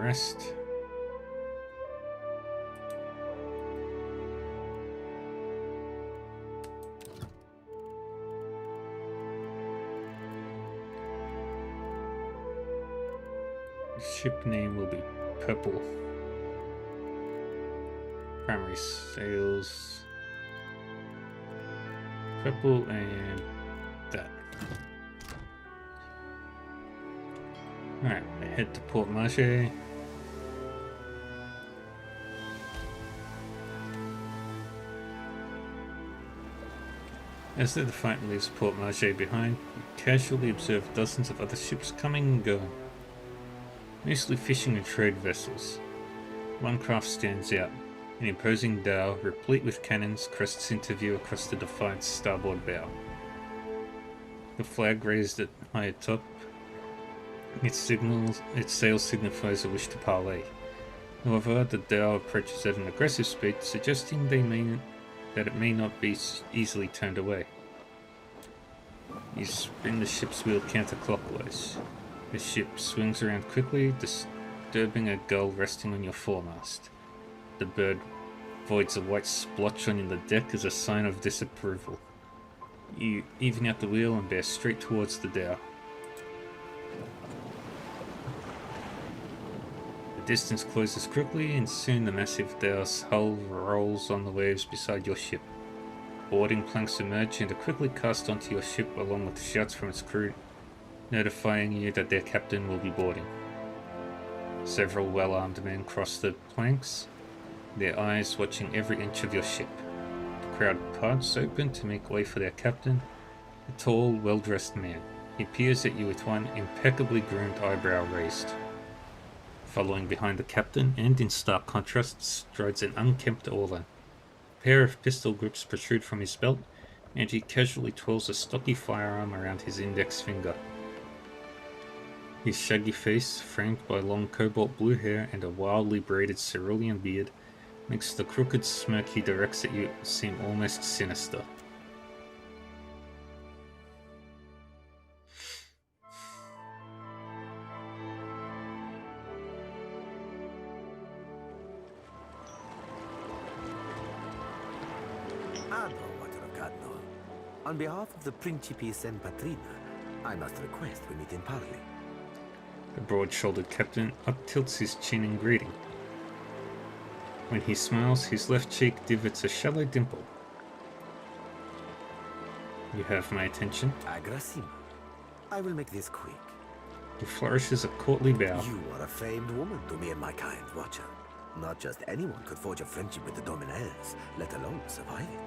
rest. The ship name will be Purple. Primary sails. Purple and that. Alright, I head to Port Marche. As the Defiant leaves Port Marche behind, you casually observe dozens of other ships coming and going, mostly fishing and trade vessels. One craft stands out, an imposing dhow replete with cannons crests into view across the Defiant's starboard bow. The flag raised at high atop, its sail signifies a wish to parley. However, the dhow approaches at an aggressive speed, suggesting that it may not be easily turned away. You spin the ship's wheel counterclockwise. The ship swings around quickly, disturbing a gull resting on your foremast. The bird voids a white splotch on the deck as a sign of disapproval. You even out the wheel and bear straight towards the dhow. The distance closes quickly, and soon the massive dhow's hull rolls on the waves beside your ship. Boarding planks emerge and are quickly cast onto your ship along with shouts from its crew, notifying you that their captain will be boarding. Several well-armed men cross the planks, their eyes watching every inch of your ship. The crowd parts open to make way for their captain, a tall, well-dressed man. He peers at you with one impeccably groomed eyebrow raised. Following behind the captain, and in stark contrast, strides an unkempt Orlan. A pair of pistol grips protrude from his belt, and he casually twirls a stocky firearm around his index finger. His shaggy face, framed by long cobalt blue hair and a wildly braided cerulean beard, makes the crooked smirk he directs at you seem almost sinister. On behalf of the Principes and Patrina, I must request we meet in parley. The broad-shouldered captain up-tilts his chin in greeting. When he smiles, his left cheek divots a shallow dimple. You have my attention. Agrasima. I will make this quick. He flourishes a courtly bow. You are a famed woman to me and my kind, Watcher. Not just anyone could forge a friendship with the Dominels, let alone survive it.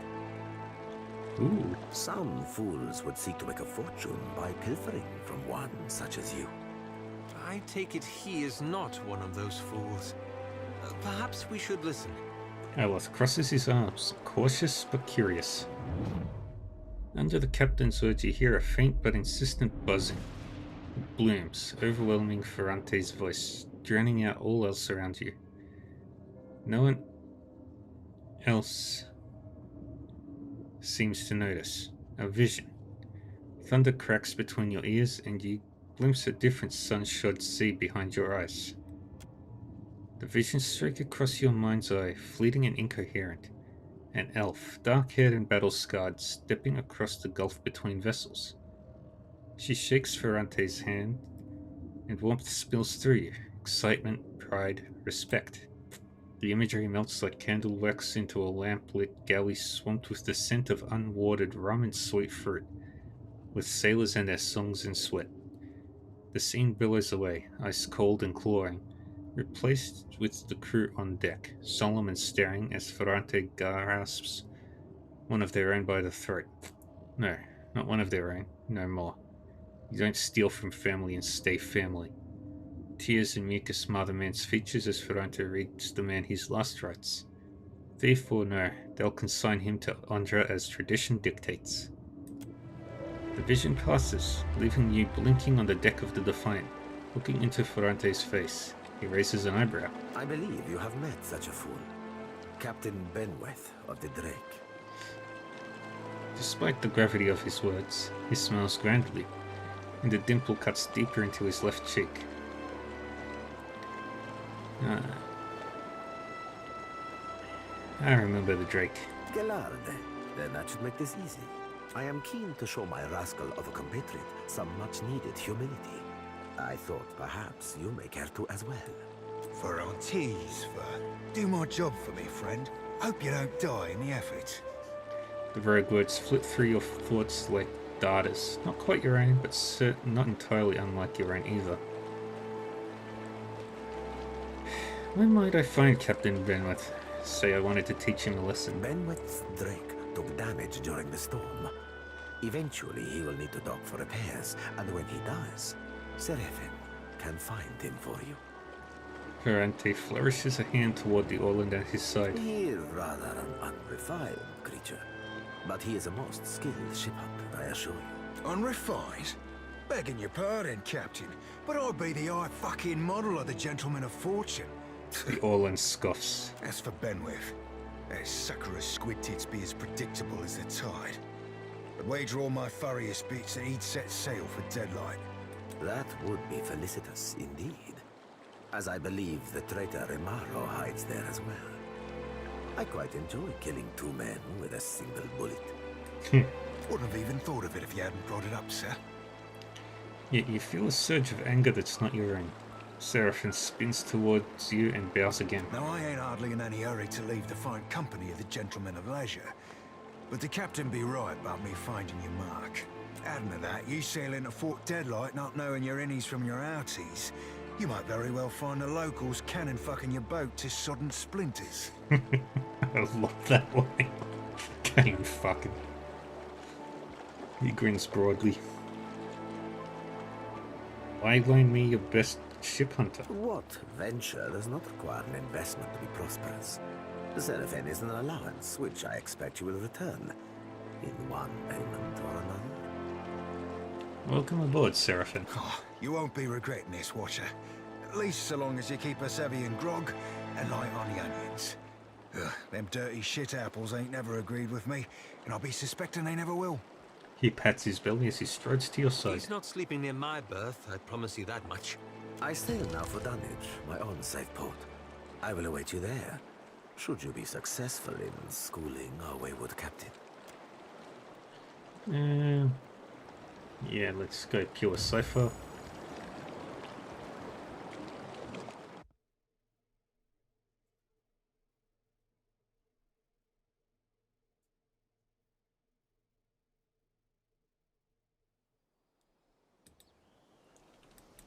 Ooh. Some fools would seek to make a fortune by pilfering from one such as you. I take it he is not one of those fools. Perhaps we should listen. Alas crosses his arms, cautious but curious. Under the captain's urge, you hear a faint but insistent buzzing. It blooms, overwhelming Ferrante's voice, drowning out all else around you. No one else seems to notice. A vision. Thunder cracks between your ears and you glimpse a different sun-shod sea behind your eyes. The visions streak across your mind's eye, fleeting and incoherent. An elf, dark-haired and battle-scarred, stepping across the gulf between vessels. She shakes Ferrante's hand, and warmth spills through you. Excitement, pride, respect. The imagery melts like candle wax into a lamp-lit galley swamped with the scent of unwatered rum and sweet fruit, with sailors and their songs and sweat. The scene billows away, ice-cold and clawing, replaced with the crew on deck, solemn and staring as Ferrante grasps one of their own by the throat. No, not one of their own, no more. You don't steal from family and stay family. Tears and mucus mar the man's features as Ferrante reads the man his last rites. Thief or no, they'll consign him to Andra as tradition dictates. The vision passes, leaving you blinking on the deck of the Defiant, looking into Ferrante's face. He raises an eyebrow. I believe you have met such a fool. Captain Benweth of the Drake. Despite the gravity of his words, he smiles grandly, and the dimple cuts deeper into his left cheek. I remember the Drake. Gelard, then that should make this easy. I am keen to show my rascal of a compatriot some much-needed humility. I thought perhaps you may care to as well. For our teas, do my job for me, friend. Hope you don't die in the effort. The rogue words flit through your thoughts like darters. Not quite your own, but not entirely unlike your own either. Where might I find Captain Benwith? Say I wanted to teach him a lesson. Benwith's Drake took damage during the storm. Eventually, he will need to dock for repairs, and when he does, Seraphin can find him for you. Ferrante flourishes a hand toward the Orland at his side. He is rather an unrefined creature, but he is a most skilled ship hunter, I assure you. Unrefined? Begging your pardon, Captain, but I'd be the high fucking model of the gentleman of fortune. The Orland scoffs. As for Benwith, that sucker of squid tits be as predictable as the tide. I'd wager all my furriest bits that he'd set sail for Deadlight. That would be felicitous indeed, as I believe the traitor Remaro hides there as well. I quite enjoy killing 2 men with a single bullet. Wouldn't have even thought of it if you hadn't brought it up, sir. Yet you feel a surge of anger that's not your own. Seraphin spins towards you and bows again. Now, I ain't hardly in any hurry to leave the fine company of the gentlemen of leisure, but the captain be right about me finding your mark. Adding to that, you sail into Fort Deadlight not knowing your innies from your outies. You might very well find the locals cannon fucking your boat to sodden splinters. I love that line. Cannon fucking. He grins broadly. Why loan me your best ship hunter? What venture does not require an investment to be prosperous? The Seraphin is an allowance, which I expect you will return in one payment or another. Welcome aboard, Seraphin. Oh, you won't be regretting this, Watcher. At least so long as you keep us heavy in grog and light on the onions. Ugh, them dirty shit apples ain't never agreed with me, and I'll be suspecting they never will. He pats his belly as he strides to your side. He's not sleeping near my berth, I promise you that much. I sail now for Dunwich, my own safe port. I will await you there, should you be successful in schooling our wayward captain. Yeah, let's go pure cipher.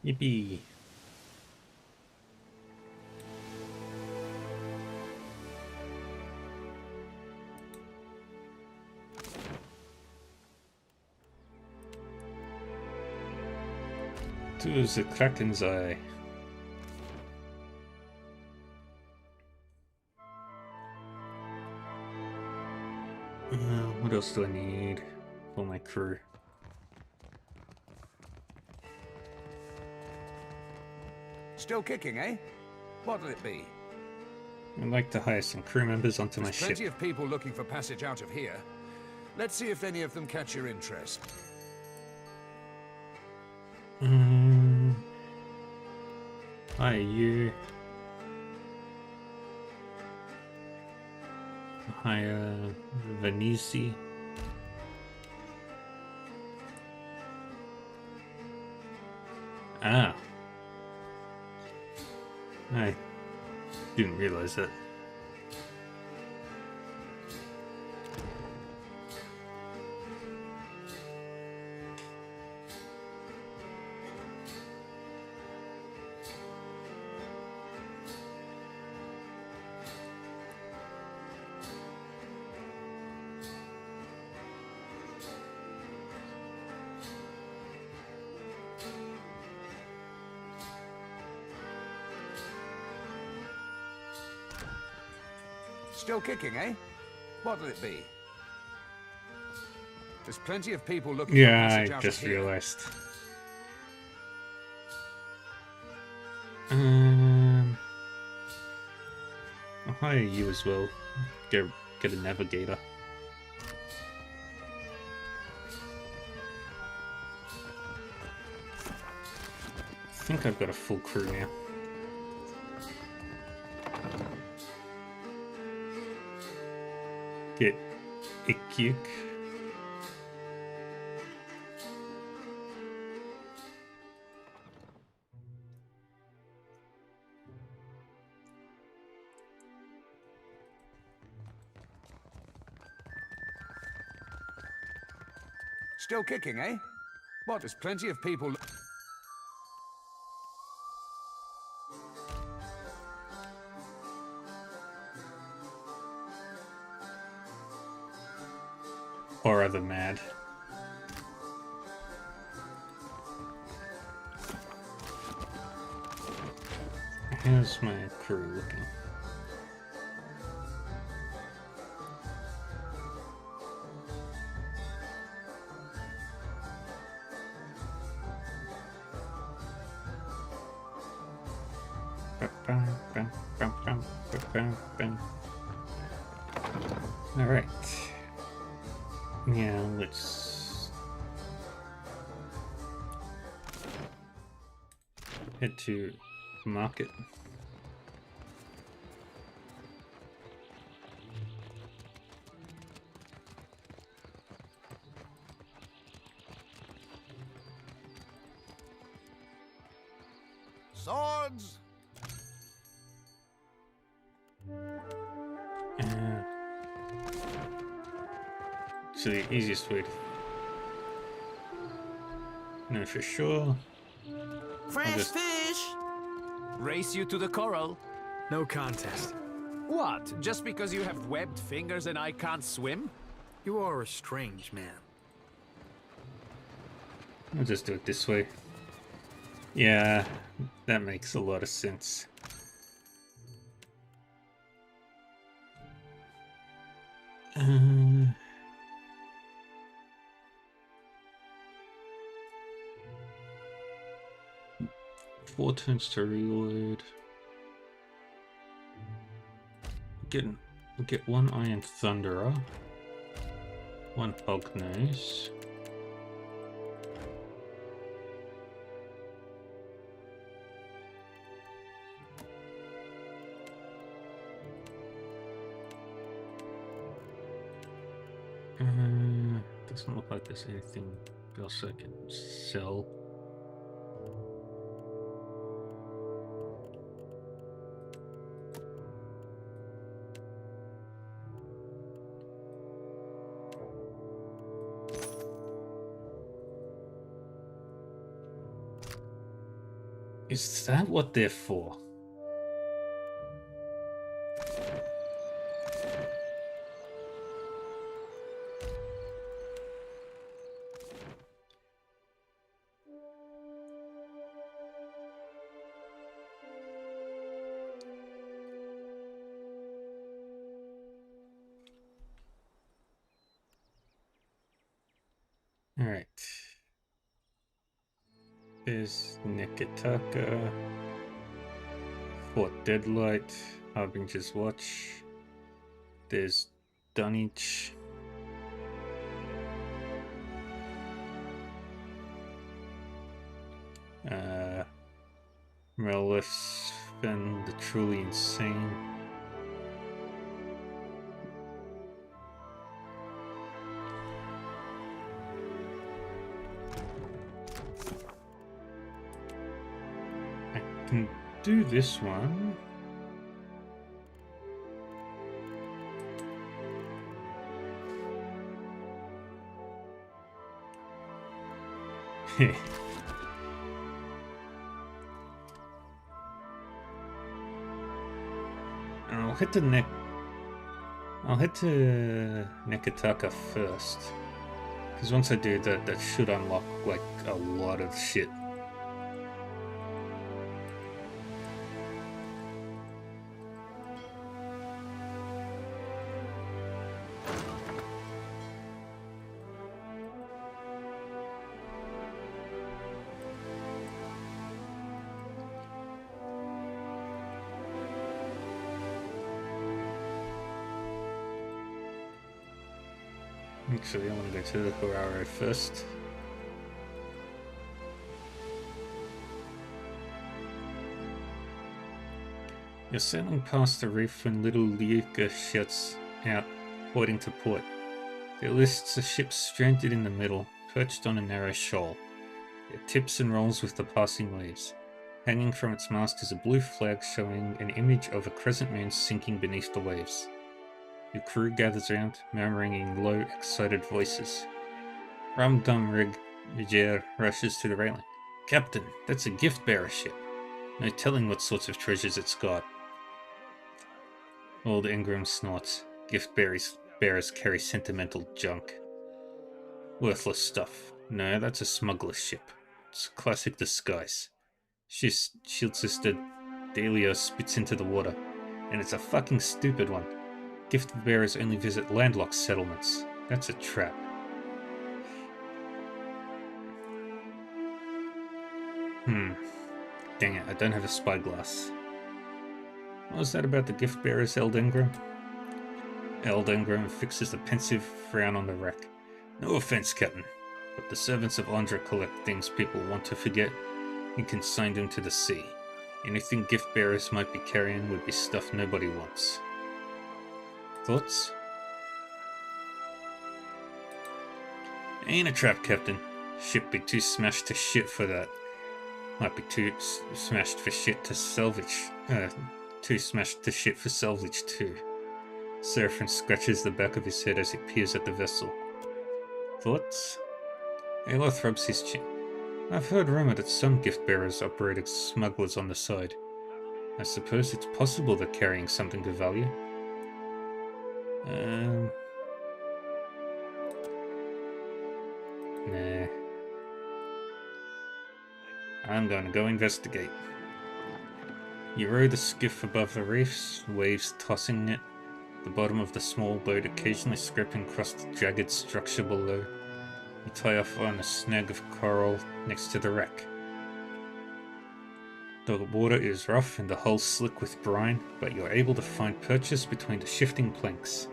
Yippee. To the Kraken's Eye. What else do I need for my crew? Still kicking, eh? What'll it be? I'd like to hire some crew members onto my There's ship. plenty of people looking for passage out of here. Let's see if any of them catch your interest. Hi, you. Hi, Venisi. Ah. I didn't realize that. Still kicking, eh? What'll it be? There's plenty of people looking for passage Yeah, I out just of here. realized. I'll hire you as well. Get a navigator. I think I've got a full crew now. get a kick. Still kicking, eh? What, there's plenty of people... Or are they mad? How's my crew looking? Alright. Yeah, let's head to market. Swords! So the easiest way to know for sure. Fresh fish! Race you to the coral. No contest. What? Just because you have webbed fingers and I can't swim? You are a strange man. I'll just do it this way. Yeah, that makes a lot of sense. Uh... 4 turns to reload. We'll get 1 Iron Thunderer, 1 Hognose, doesn't look like there's anything else I can sell. Is that what they're for? All right. There's Nekataka, Fort Deadlight, Harbinger's Watch. There's Dunwich. Merlefin, the Truly Insane. Can do this one. I'll head to Nekataka first, because once I do that, that should unlock like a lot of shit. Actually, I want to go to the Horaro first. You're sailing past the reef when little Liuka shouts out pointing to port. It lists a ship stranded in the middle, perched on a narrow shoal. It tips and rolls with the passing waves. Hanging from its mast is a blue flag showing an image of a crescent moon sinking beneath the waves. Your crew gathers around, murmuring in low, excited voices. Rum-Dum Rig rushes to the railing. Captain, that's a gift-bearer ship. No telling what sorts of treasures it's got. Old Ingram snorts. Gift-bearers carry sentimental junk. Worthless stuff. No, that's a smuggler's ship. It's a classic disguise. Shield Sister Delio spits into the water. And it's a fucking stupid one. Gift-bearers only visit landlocked settlements. That's a trap. Dang it, I don't have a spyglass. What was that about the gift-bearers, Eld Ingram? Eld Ingram fixes a pensive frown on the wreck. No offense, Captain, but the servants of Andra collect things people want to forget and consign them to the sea. Anything gift-bearers might be carrying would be stuff nobody wants. Thoughts? Ain't a trap, Captain. Ship be too smashed to shit for that. Might be too smashed for shit to salvage. Too smashed to shit for salvage too. Seraphin scratches the back of his head as he peers at the vessel. Thoughts? Aloth rubs his chin. I've heard rumor that some gift-bearers operate as smugglers on the side. I suppose it's possible they're carrying something of value. Nah. I'm gonna go investigate. You row the skiff above the reefs, waves tossing it, the bottom of the small boat occasionally scraping across the jagged structure below. You tie off on a snag of coral next to the wreck. The water is rough and the hull slick with brine, but you're able to find purchase between the shifting planks.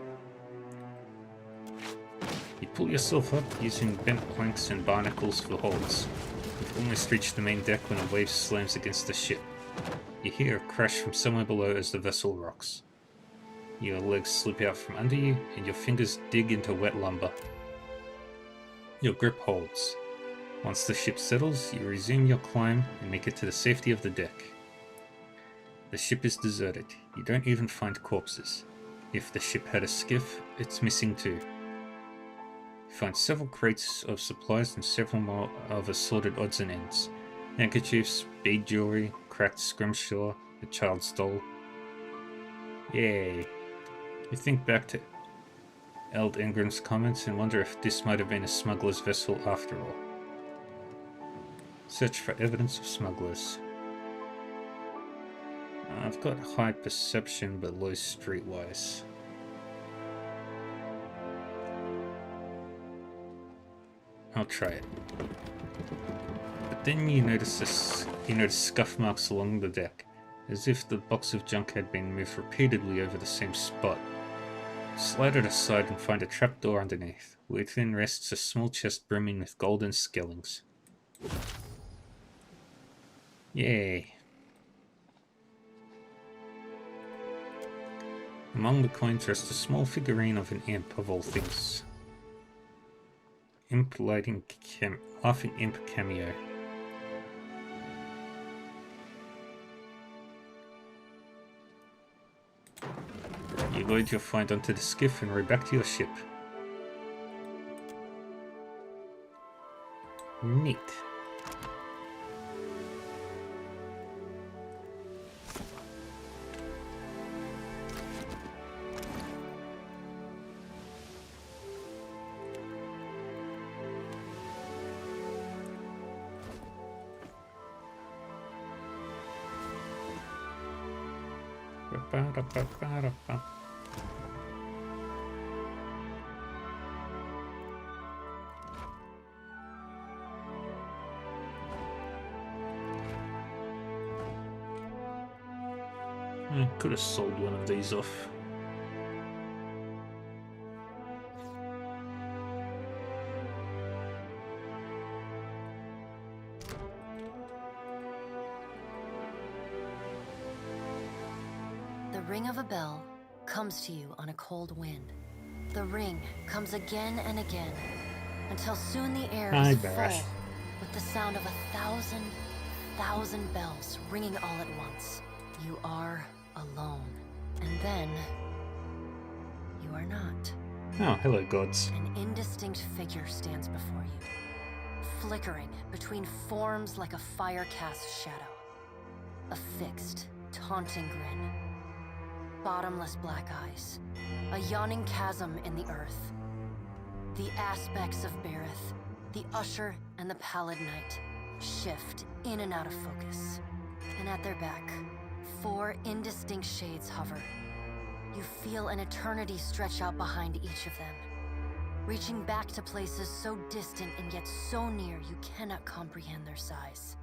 You pull yourself up using bent planks and barnacles for holds. You've almost reached the main deck when a wave slams against the ship. You hear a crash from somewhere below as the vessel rocks. Your legs slip out from under you, and your fingers dig into wet lumber. Your grip holds. Once the ship settles, you resume your climb and make it to the safety of the deck. The ship is deserted. You don't even find corpses. If the ship had a skiff, it's missing too. You find several crates of supplies and several more of assorted odds and ends. Handkerchiefs, bead jewelry, cracked scrimshaw, a child's doll. Yay. You think back to Eld Ingram's comments and wonder if this might have been a smuggler's vessel after all. Search for evidence of smugglers. I've got high perception but low streetwise. I'll try it. But then you notice scuff marks along the deck, as if the box of junk had been moved repeatedly over the same spot. Slide it aside and find a trapdoor underneath. Within rests a small chest brimming with golden skellings. Yay. Among the coins rests a small figurine of an imp of all things. Laughing imp cameo. You load your find onto the skiff and row back to your ship. Neat. I could have sold one of these off. The ring of a bell comes to you on a cold wind. The ring comes again and again, until soon the air Hi, is Barrett. full with the sound of 1,000 bells ringing all at once. You are alone. And then, you are not. Oh, hello, gods. An indistinct figure stands before you, flickering between forms like a fire-cast shadow. A fixed, taunting grin. Bottomless black eyes. A yawning chasm in the earth. The aspects of Bareth, the Usher and the Pallid Knight, shift in and out of focus. And at their back, 4 indistinct shades hover. You feel an eternity stretch out behind each of them, reaching back to places so distant and yet so near you cannot comprehend their size.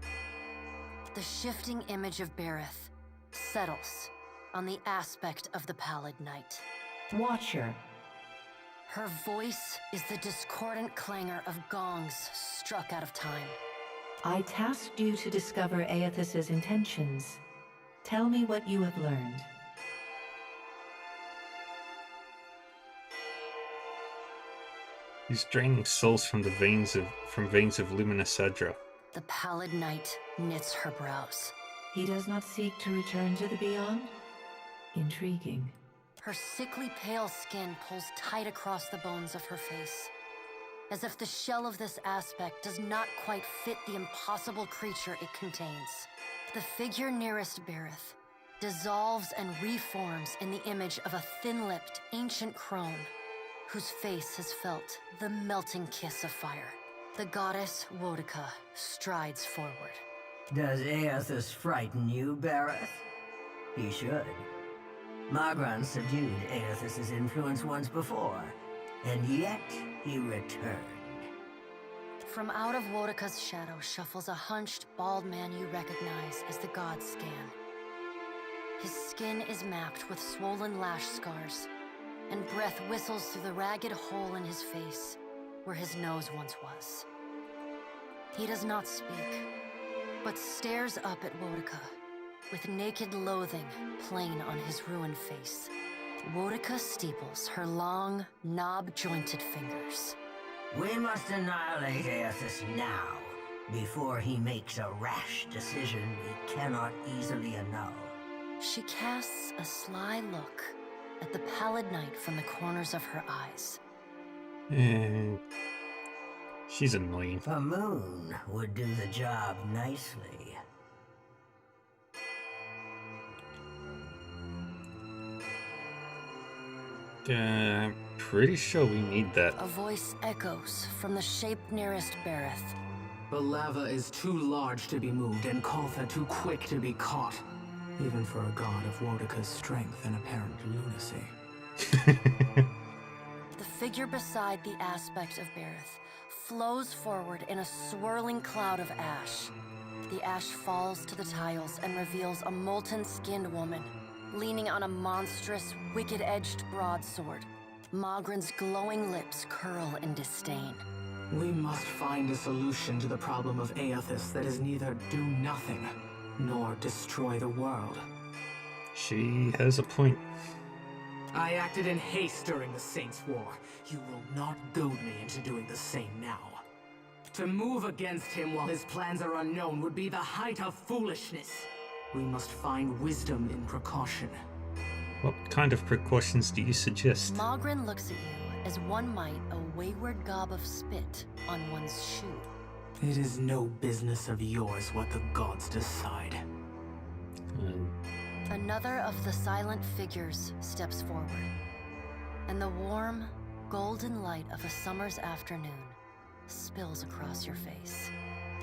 The shifting image of Bareth settles on the aspect of the Pallid Knight. Watcher. Her voice is the discordant clangor of gongs struck out of time. I tasked you to discover Aethys's intentions. Tell me what you have learned. He's draining souls from the veins of Lumina Sadra. The Pallid Knight knits her brows. He does not seek to return to the beyond? Intriguing. Her sickly pale skin pulls tight across the bones of her face, as if the shell of this aspect does not quite fit the impossible creature it contains. The figure nearest Bareth dissolves and reforms in the image of a thin-lipped, ancient crone, whose face has felt the melting kiss of fire. The goddess Wodica strides forward. Does Aethys frighten you, Bareth? He should. Magran subdued Aethys's influence once before, and yet he returned. From out of Wodica's shadow shuffles a hunched, bald man you recognize as the god Scan. His skin is mapped with swollen lash scars, and breath whistles through the ragged hole in his face where his nose once was. He does not speak, but stares up at Wodica, with naked loathing plain on his ruined face. Wodica steeples her long, knob-jointed fingers. We must annihilate Aethys now, before he makes a rash decision we cannot easily annul. She casts a sly look at the Pallid Knight from the corners of her eyes. She's annoying. A moon would do the job nicely. I'm pretty sure we need that. A voice echoes from the shape nearest Bareth. Balava is too large to be moved, and Koltha too quick to be caught. Even for a god of Wodica's strength and apparent lunacy. The figure beside the aspect of Bareth flows forward in a swirling cloud of ash. The ash falls to the tiles and reveals a molten-skinned woman, leaning on a monstrous, wicked-edged broadsword. Magran's glowing lips curl in disdain. We must find a solution to the problem of Aethys that is neither do nothing, nor destroy the world. She has a point. I acted in haste during the Saints' War. You will not goad me into doing the same now. To move against him while his plans are unknown would be the height of foolishness. We must find wisdom in precaution. What kind of precautions do you suggest? Magran looks at you as one might a wayward gob of spit on one's shoe. It is no business of yours what the gods decide. Another of the silent figures steps forward, and the warm, golden light of a summer's afternoon spills across your face.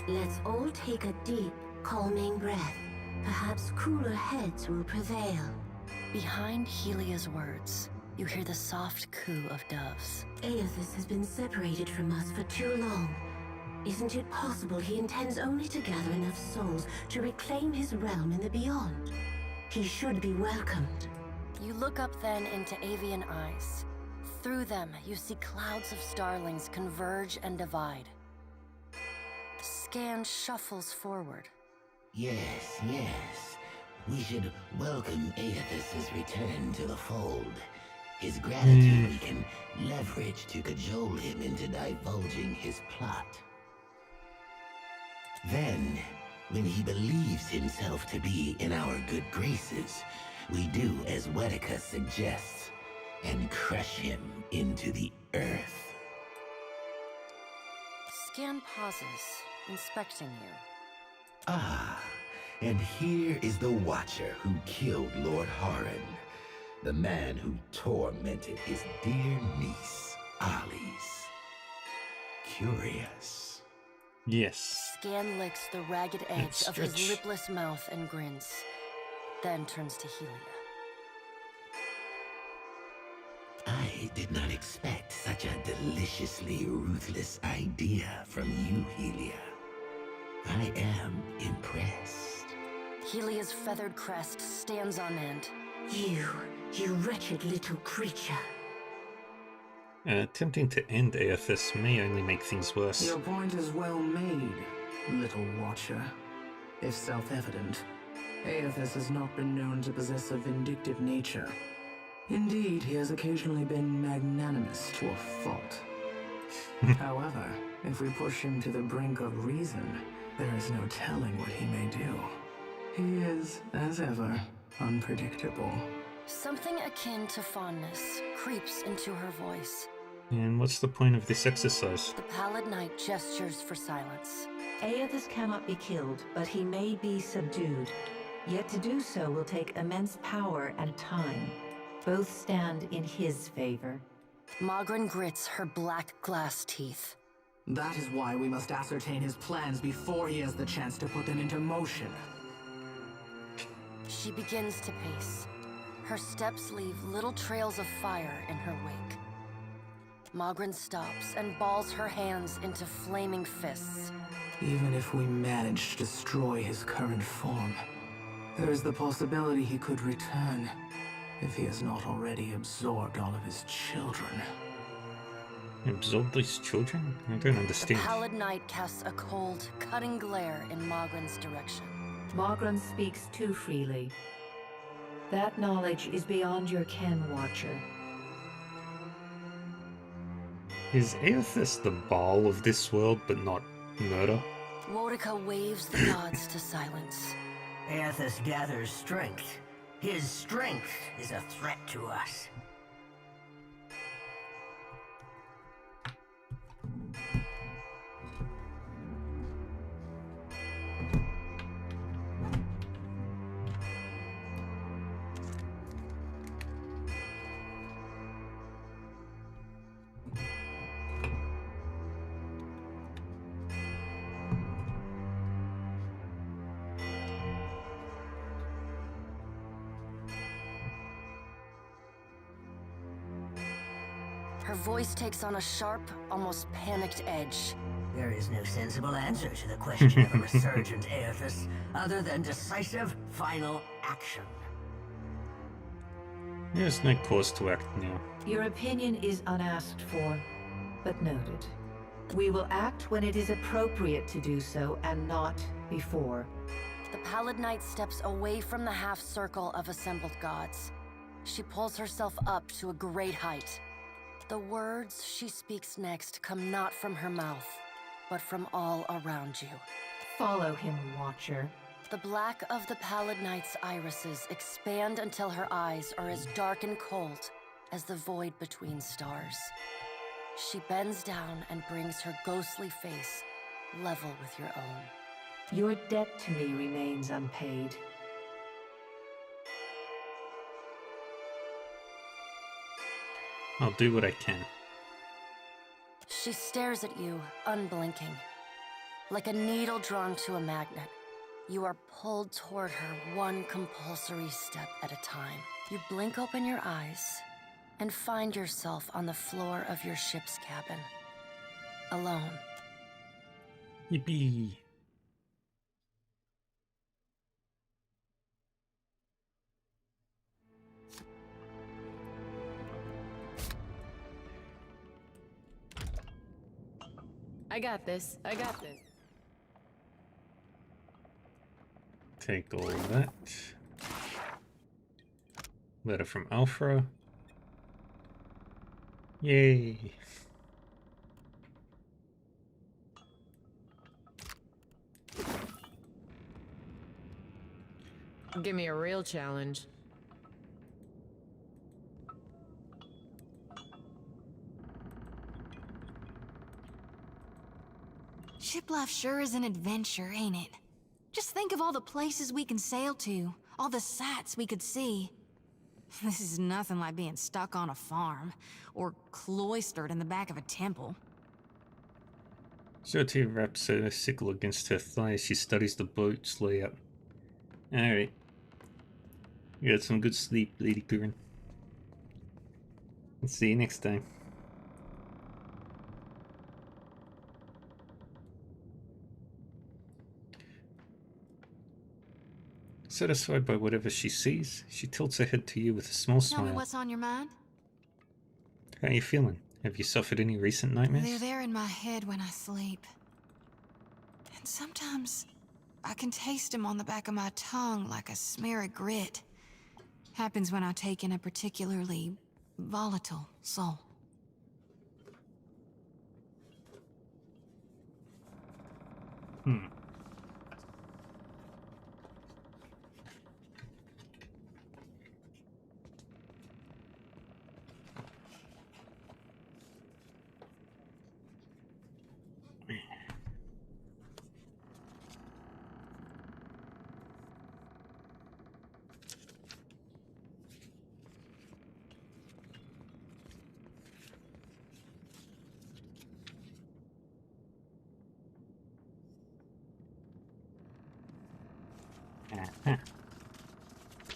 Let's all take a deep, calming breath. Perhaps cooler heads will prevail. Behind Helia's words, you hear the soft coo of doves. Aethys has been separated from us for too long. Isn't it possible he intends only to gather enough souls to reclaim his realm in the beyond? He should be welcomed. You look up then into avian eyes. Through them, you see clouds of starlings converge and divide. Scan shuffles forward. Yes, yes. We should welcome Aethys's return to the fold. His gratitude we can leverage to cajole him into divulging his plot. Then, when he believes himself to be in our good graces, we do as Wetica suggests and crush him into the earth. Scan pauses, inspecting you. Ah, and here is the Watcher who killed Lord Harren, the man who tormented his dear niece, Alice. Curious. Yes. Scan licks the ragged edge of his lipless mouth and grins, then turns to Helia. I did not expect such a deliciously ruthless idea from you, Helia. I am impressed. Helia's feathered crest stands on end. You wretched little creature. Attempting to end Aethys may only make things worse. Your point is well made, little Watcher. If self-evident, Aethys has not been known to possess a vindictive nature. Indeed, he has occasionally been magnanimous to a fault. However, if we push him to the brink of reason, there is no telling what he may do. He is, as ever, unpredictable. Something akin to fondness creeps into her voice. And what's the point of this exercise? The Pallid Knight gestures for silence. Aethys cannot be killed, but he may be subdued. Yet to do so will take immense power and time. Both stand in his favor. Magran grits her black glass teeth. That is why we must ascertain his plans before he has the chance to put them into motion. She begins to pace. Her steps leave little trails of fire in her wake. Magran stops and balls her hands into flaming fists. Even if we manage to destroy his current form, there is the possibility he could return, if he has not already absorbed all of his children. Absorb these children? I don't understand. The Pallid Knight casts a cold, cutting glare in Magran's direction. Magran speaks too freely. That knowledge is beyond your ken, Watcher. Is Aethys the Baal of this world, but not murder? Wotica waves the gods to silence. Aethys gathers strength. His strength is a threat to us. Her voice takes on a sharp, almost panicked edge. There is no sensible answer to the question of a resurgent Aethys, other than decisive, final action. There's no cause to act now. Your opinion is unasked for, but noted. We will act when it is appropriate to do so, and not before. The Pallid Knight steps away from the half-circle of assembled gods. She pulls herself up to a great height. The words she speaks next come not from her mouth, but from all around you. Follow him, Watcher. The black of the Pallid Knight's irises expand until her eyes are as dark and cold as the void between stars. She bends down and brings her ghostly face level with your own. Your debt to me remains unpaid. I'll do what I can. She stares at you, unblinking. Like a needle drawn to a magnet, you are pulled toward her one compulsory step at a time. You blink open your eyes and find yourself on the floor of your ship's cabin. Alone. Yippee. I got this. I got this. Take all that. Letter from Alpha. Yay. Give me a real challenge. Ship life sure is an adventure, ain't it? Just think of all the places we can sail to, all the sights we could see. This is nothing like being stuck on a farm, or cloistered in the back of a temple. Shorty wraps a sickle against her thigh as she studies the boat's layout. Alright. You got some good sleep, Lady Curran. Let's see you next time. Satisfied by whatever she sees, she tilts her head to you with a small Tell me smile. what's on your mind? How are you feeling? Have you suffered any recent nightmares? They're there in my head when I sleep. And sometimes I can taste them on the back of my tongue like a smear of grit. Happens when I take in a particularly volatile soul.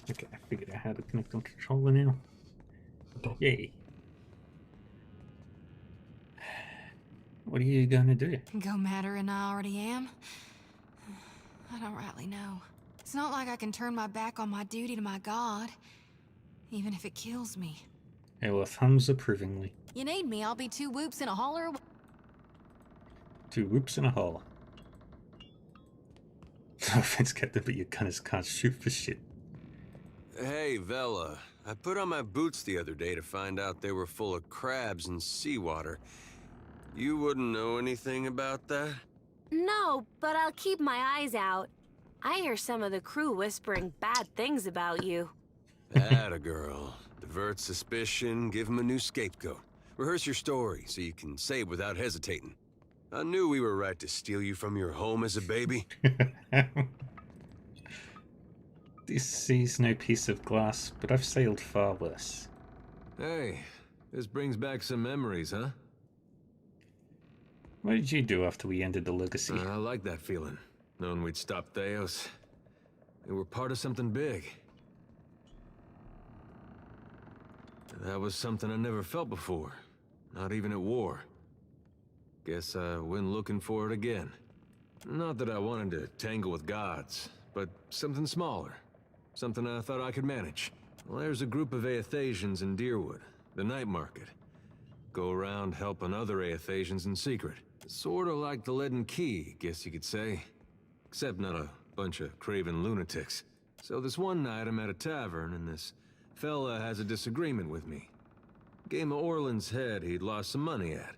Okay, I figured out how to connect on controller now. Yay. What are you gonna do? Go madder than I already am? I don't rightly know. It's not like I can turn my back on my duty to my god, even if it kills me. Elif hums approvingly. You need me, I'll be 2 whoops and a holler. 2 whoops and a holler. No offense, Captain, but your gunners can't shoot for shit. Hey, Vela. I put on my boots the other day to find out they were full of crabs and seawater. You wouldn't know anything about that? No, but I'll keep my eyes out. I hear some of the crew whispering bad things about you. Atta girl. Divert suspicion, give him a new scapegoat. Rehearse your story so you can say it without hesitating. I knew we were right to steal you from your home as a baby. This sees no piece of glass, but I've sailed far worse. Hey, this brings back some memories, huh? What did you do after we ended the legacy? I like that feeling, knowing we'd stop Theos. They were part of something big. That was something I never felt before, not even at war. Guess I went looking for it again. Not that I wanted to tangle with gods, but something smaller. Something I thought I could manage. Well, there's a group of Aethasians in Deerwood, the night market. Go around helping other Aethasians in secret. Sorta like the Leaden Key, guess you could say. Except not a bunch of craven lunatics. So this one night I'm at a tavern and this fella has a disagreement with me. Game of Orland's head he'd lost some money at.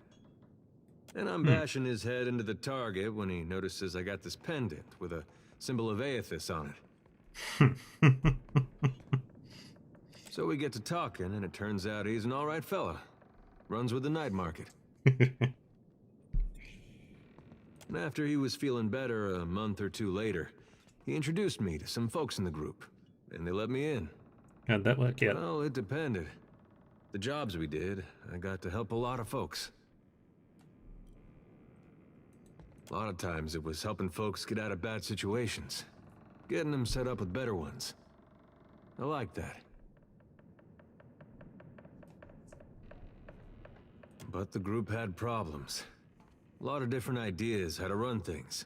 And I'm bashing his head into the target when he notices I got this pendant with a symbol of Aethys on it. So we get to talking, and it turns out he's an alright fella. Runs with the night market. And after he was feeling better a month or 2 later, he introduced me to some folks in the group, and they let me in. How'd that work out? Well, it depended. The jobs we did, I got to help a lot of folks. A lot of times it was helping folks get out of bad situations. Getting them set up with better ones. I like that. But the group had problems. A lot of different ideas how to run things.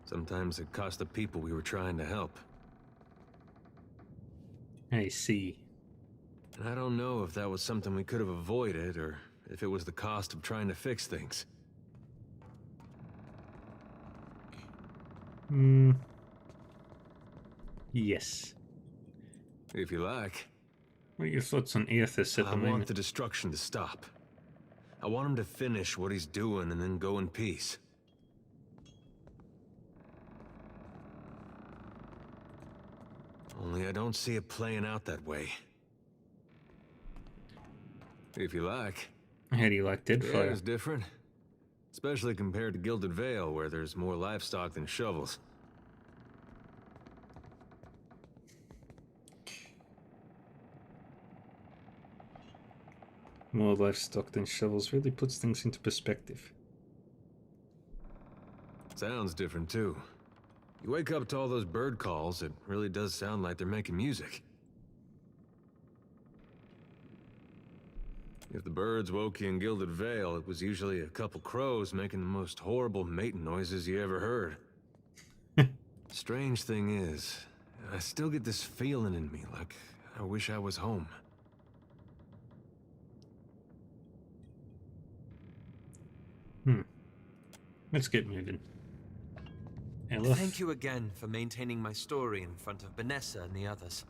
Sometimes it cost the people we were trying to help. I see. And I don't know if that was something we could have avoided, or if it was the cost of trying to fix things. Yes. If you like. What are your thoughts on Aethys at the I moment? want the destruction to stop. I want him to finish what he's doing and then go in peace. Only I don't see it playing out that way. If you like. How do you like Deadfire? Yeah, it's different. Especially compared to Gilded Vale, where there's more livestock than shovels. More livestock than shovels really puts things into perspective. Sounds different too. You wake up to all those bird calls, it really does sound like they're making music. If the birds woke you in Gilded Vale, it was usually a couple crows making the most horrible mating noises you ever heard. Strange thing is, I still get this feeling in me like I wish I was home. Let's get moving. Ella? Thank you again for maintaining my story in front of Vanessa and the others.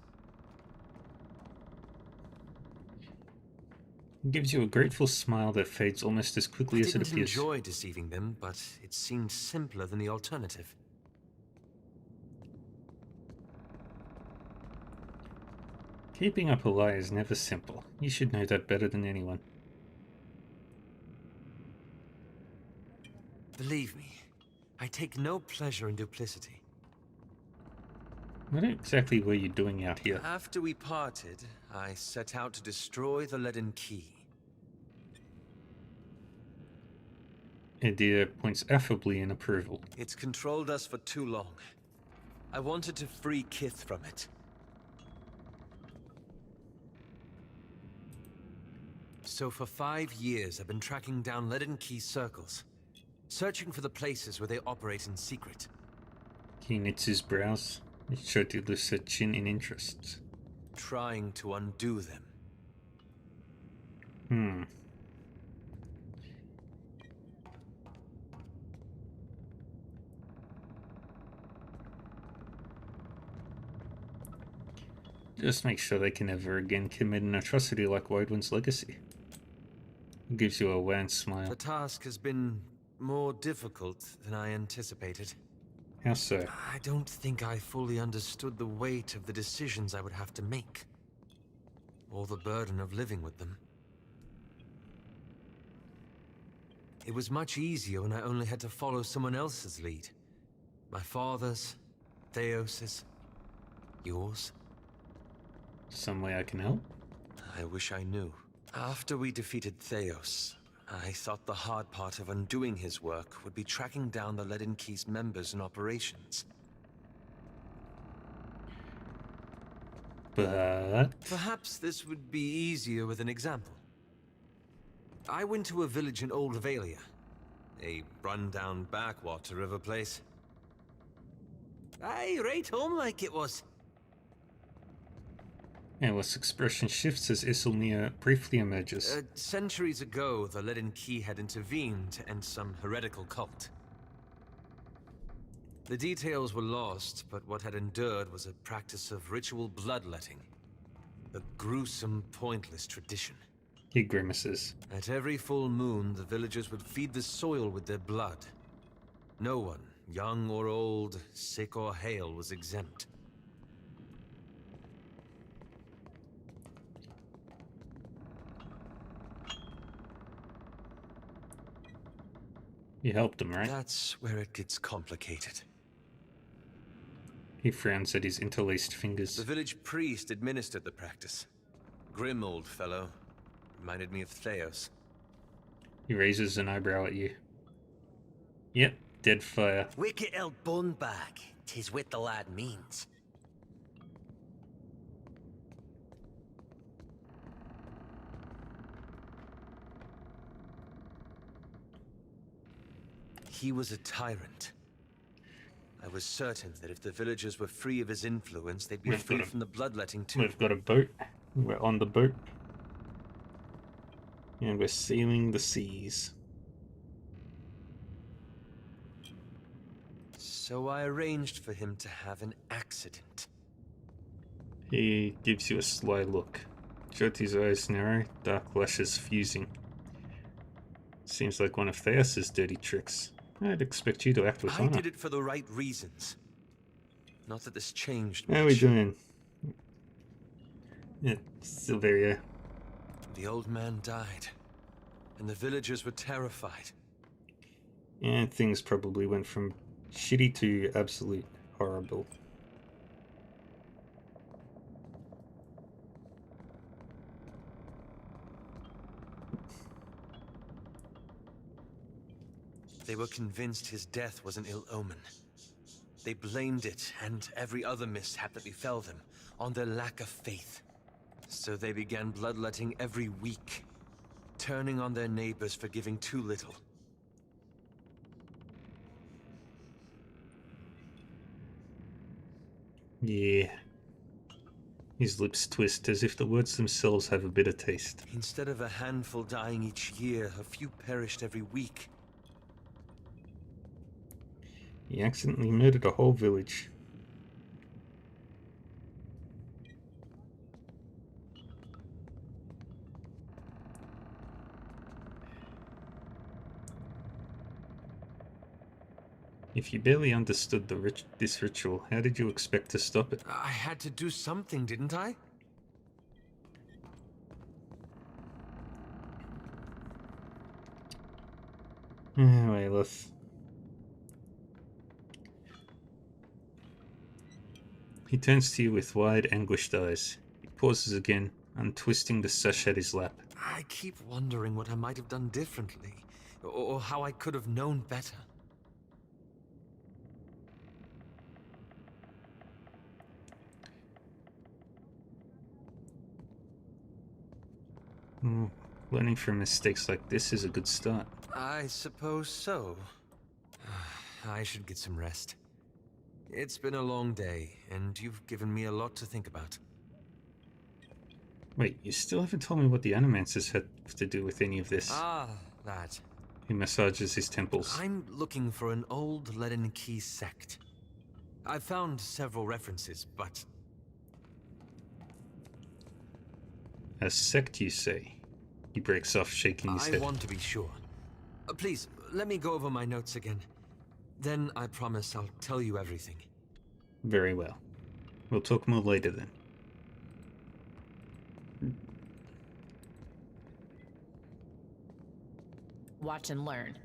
It gives you a grateful smile that fades almost as quickly as it I didn't appears. enjoy deceiving them, but it seemed simpler than the alternative. Keeping up a lie is never simple. You should know that better than anyone. Believe me, I take no pleasure in duplicity. What exactly were you doing out here? After we parted, I set out to destroy the leaden key. Adir points affably in approval. It's controlled us for too long. I wanted to free Kith from it. So for 5 years, I've been tracking down leaden key circles, searching for the places where they operate in secret. He knits his brows. He showed the lucid chin in interest. Trying to undo them. Just make sure they can never again commit an atrocity like Woden's legacy. It gives you a wan smile. The task has been more difficult than I anticipated. How so? I don't think I fully understood the weight of the decisions I would have to make. Or the burden of living with them. It was much easier when I only had to follow someone else's lead. My father's, Theos's, yours. Some way I can help? I wish I knew. After we defeated Theos, I thought the hard part of undoing his work would be tracking down the leaden key's members and operations. But... Perhaps this would be easier with an example. I went to a village in Old Valia, a run-down backwater of a place. Aye, right home like it was. Alice's expression shifts as Isilnir briefly emerges. Centuries ago, the leaden key had intervened to end some heretical cult. The details were lost, but what had endured was a practice of ritual bloodletting. A gruesome, pointless tradition. He grimaces. At every full moon, the villagers would feed the soil with their blood. No one, young or old, sick or hale, was exempt. You helped him, right? That's where it gets complicated. He frowns at his interlaced fingers. The village priest administered the practice. Grim old fellow. Reminded me of Theos. He raises an eyebrow at you. Yep, Deadfire. Wicked el bag. 'Tis what the lad means. He was a tyrant. I was certain that if the villagers were free of his influence, they'd be free from the bloodletting too. We've got a boat. We're on the boat. And we're sailing the seas. So I arranged for him to have an accident. He gives you a sly look. Jyoti's eyes narrow, dark lashes fusing. Seems like one of Theos's dirty tricks. I'd expect you to act with I honor. did it for the right reasons. Not that this changed much. How are we doing? Yeah, Silveria. The old man died, and the villagers were terrified. And things probably went from shitty to absolute horrible. They were convinced his death was an ill omen. They blamed it, and every other mishap that befell them, on their lack of faith. So they began bloodletting every week, turning on their neighbors for giving too little. Yeah. His lips twist as if the words themselves have a bitter taste. Instead of a handful dying each year, a few perished every week. He accidentally murdered a whole village. If you barely understood this ritual, how did you expect to stop it? I had to do something, didn't I? Anyway, let's... He turns to you with wide, anguished eyes. He pauses again, untwisting the sash at his lap. I keep wondering what I might have done differently, or how I could have known better. Learning from mistakes like this is a good start. I suppose so. I should get some rest. It's been a long day, and you've given me a lot to think about. Wait, you still haven't told me what the Animancers had to do with any of this. Ah, that. He massages his temples. I'm looking for an old Leaden Key sect. I've found several references, but... A sect, you say? He breaks off, shaking his head. I want to be sure. Please, let me go over my notes again. Then I promise I'll tell you everything. Very well. We'll talk more later then. Watch and learn.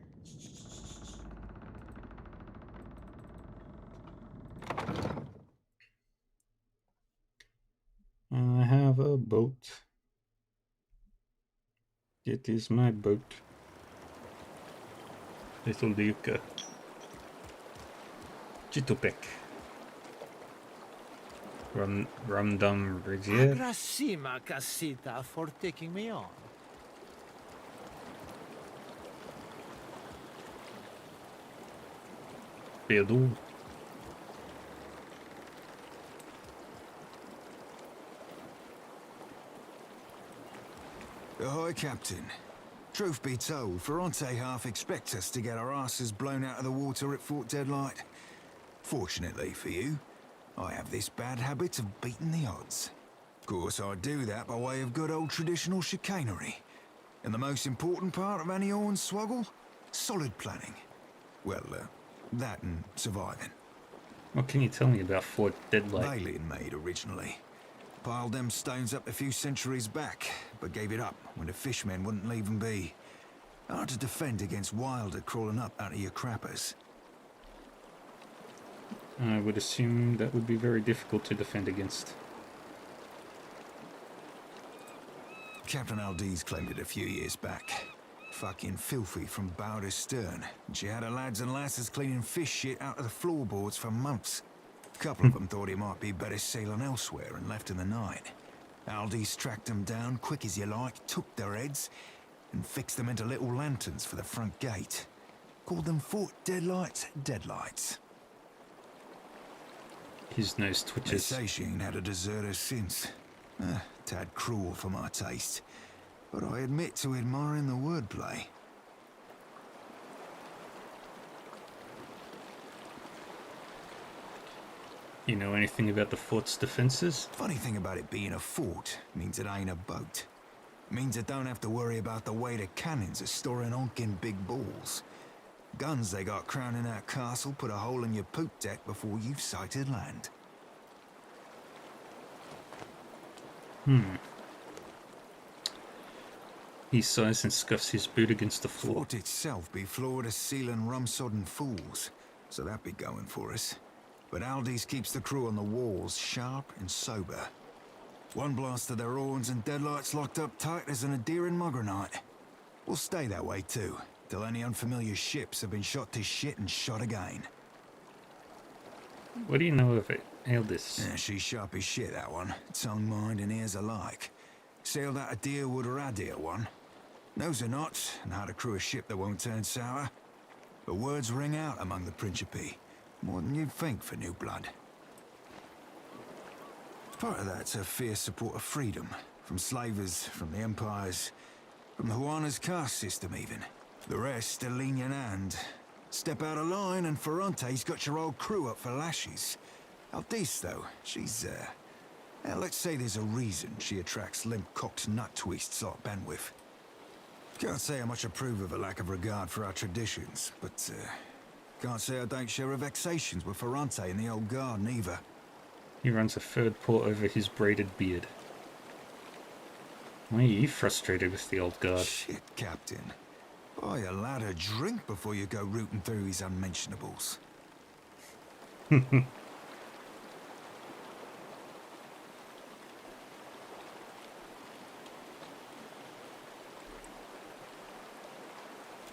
I have a boat. It is my boat. Little Luca. Chitopek. Ramdam Regier. Grassima Casita for taking me on. Pedro. Ahoy, Captain. Truth be told, Ferrante half expects us to get our asses blown out of the water at Fort Deadlight. Fortunately for you, I have this bad habit of beating the odds. Of course, I do that by way of good old traditional chicanery. And the most important part of any hornswoggle? Solid planning. Well, that and surviving. What can you tell me about Fort Deadlight? Balin made originally. Piled them stones up a few centuries back, but gave it up when the fishmen wouldn't leave them be. Hard to defend against wilder crawling up out of your crappers. I would assume that would be very difficult to defend against. Captain Aldiz claimed it a few years back. Fucking filthy from bow to stern. She had her lads and lasses cleaning fish shit out of the floorboards for months. A couple of them thought it might be better sailing elsewhere and left in the night. Aldiz tracked them down quick as you like, took their heads, and fixed them into little lanterns for the front gate. Called them Fort Deadlight's Deadlights. His nose They twitches. say she ain't had a deserter since. Tad cruel for my taste. But I admit to admiring the wordplay. You know anything about the fort's defenses? Funny thing about it being a fort means it ain't a boat. Means I don't have to worry about the weight of cannons are storing honking big balls. Guns they got crowning that castle put a hole in your poop deck before you've sighted land. He sighs and scuffs his boot against the floor. Fort itself be floored of sealing rum-sodden fools, so that be going for us. But Aldi's keeps the crew on the walls sharp and sober. One blast of their horns and deadlights locked up tight as an adhering mugranite. We'll stay that way too, till any unfamiliar ships have been shot to shit and shot again. What do you know of it, Aldis? Yeah, she's sharp as shit, that one. Tongue, mind, and ears alike. Sailed out of Deerwood or Adir one. Knows her knots, and how to crew a ship that won't turn sour. But words ring out among the Principe. More than you'd think for new blood. Part of that's her fierce support of freedom. From slavers, from the Empires, from the Juana's caste system even. The rest a lenient hand. Step out of line and Ferrante's got your old crew up for lashes. Aldis, though, she's, let's say there's a reason she attracts limp-cocked nut twists like Benwith. Can't say I much approve of a lack of regard for our traditions, but, can't say I don't share her vexations with Ferrante and the old garden either. He runs a third paw over his braided beard. Why are you frustrated with the old guard? Shit, Captain. Buy a lad a drink before you go rooting through his unmentionables.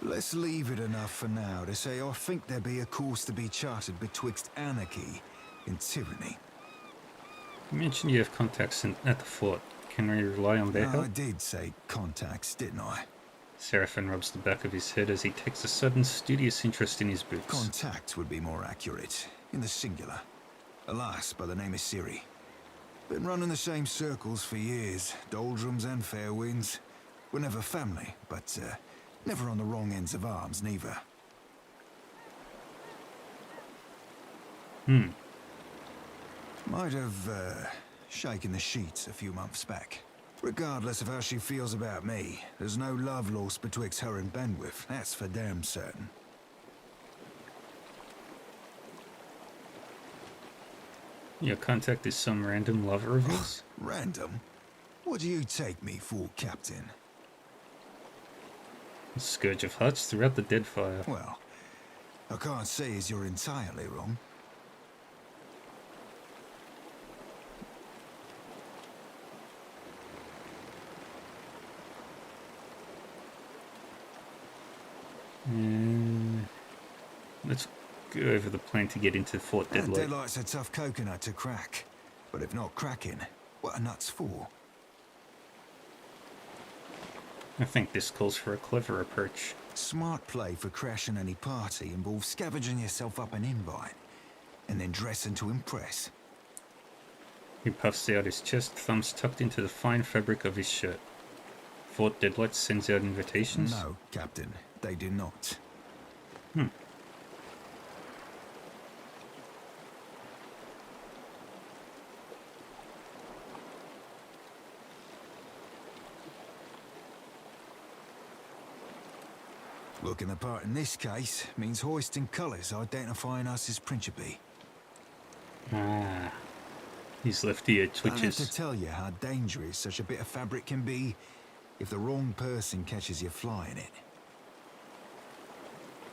Let's leave it enough for now to say I think there be a course to be charted betwixt anarchy and tyranny. You mentioned you have contacts at the fort. Can we rely on their help? I did say contacts, didn't I? Seraphin rubs the back of his head as he takes a sudden studious interest in his boots. Contact would be more accurate, in the singular. A lass by the name of Ciri. Been running the same circles for years, doldrums and fair winds. We're never family, but never on the wrong ends of arms, neither. Might have shaken the sheets a few months back. Regardless of how she feels about me, there's no love lost betwixt her and Benwith, that's for damn certain. Your contact is some random lover of yours? Random? What do you take me for, Captain? The Scourge of Hearts throughout the Deadfire. Well, I can't say as you're entirely wrong. Let's go over the plan to get into Fort Deadlight. Deadlight's a tough coconut to crack, but if not cracking, what are nuts for? I think this calls for a clever approach. Smart play for crashing any party involves scavenging yourself up an invite, and then dressing to impress. He puffs out his chest, thumbs tucked into the fine fabric of his shirt. Fort Deadlight sends out invitations? No, Captain, they do not. Looking the part in this case means hoisting colours identifying us as Principe. Ah. His left ear I have twitches. to tell you how dangerous such a bit of fabric can be if the wrong person catches you flying it.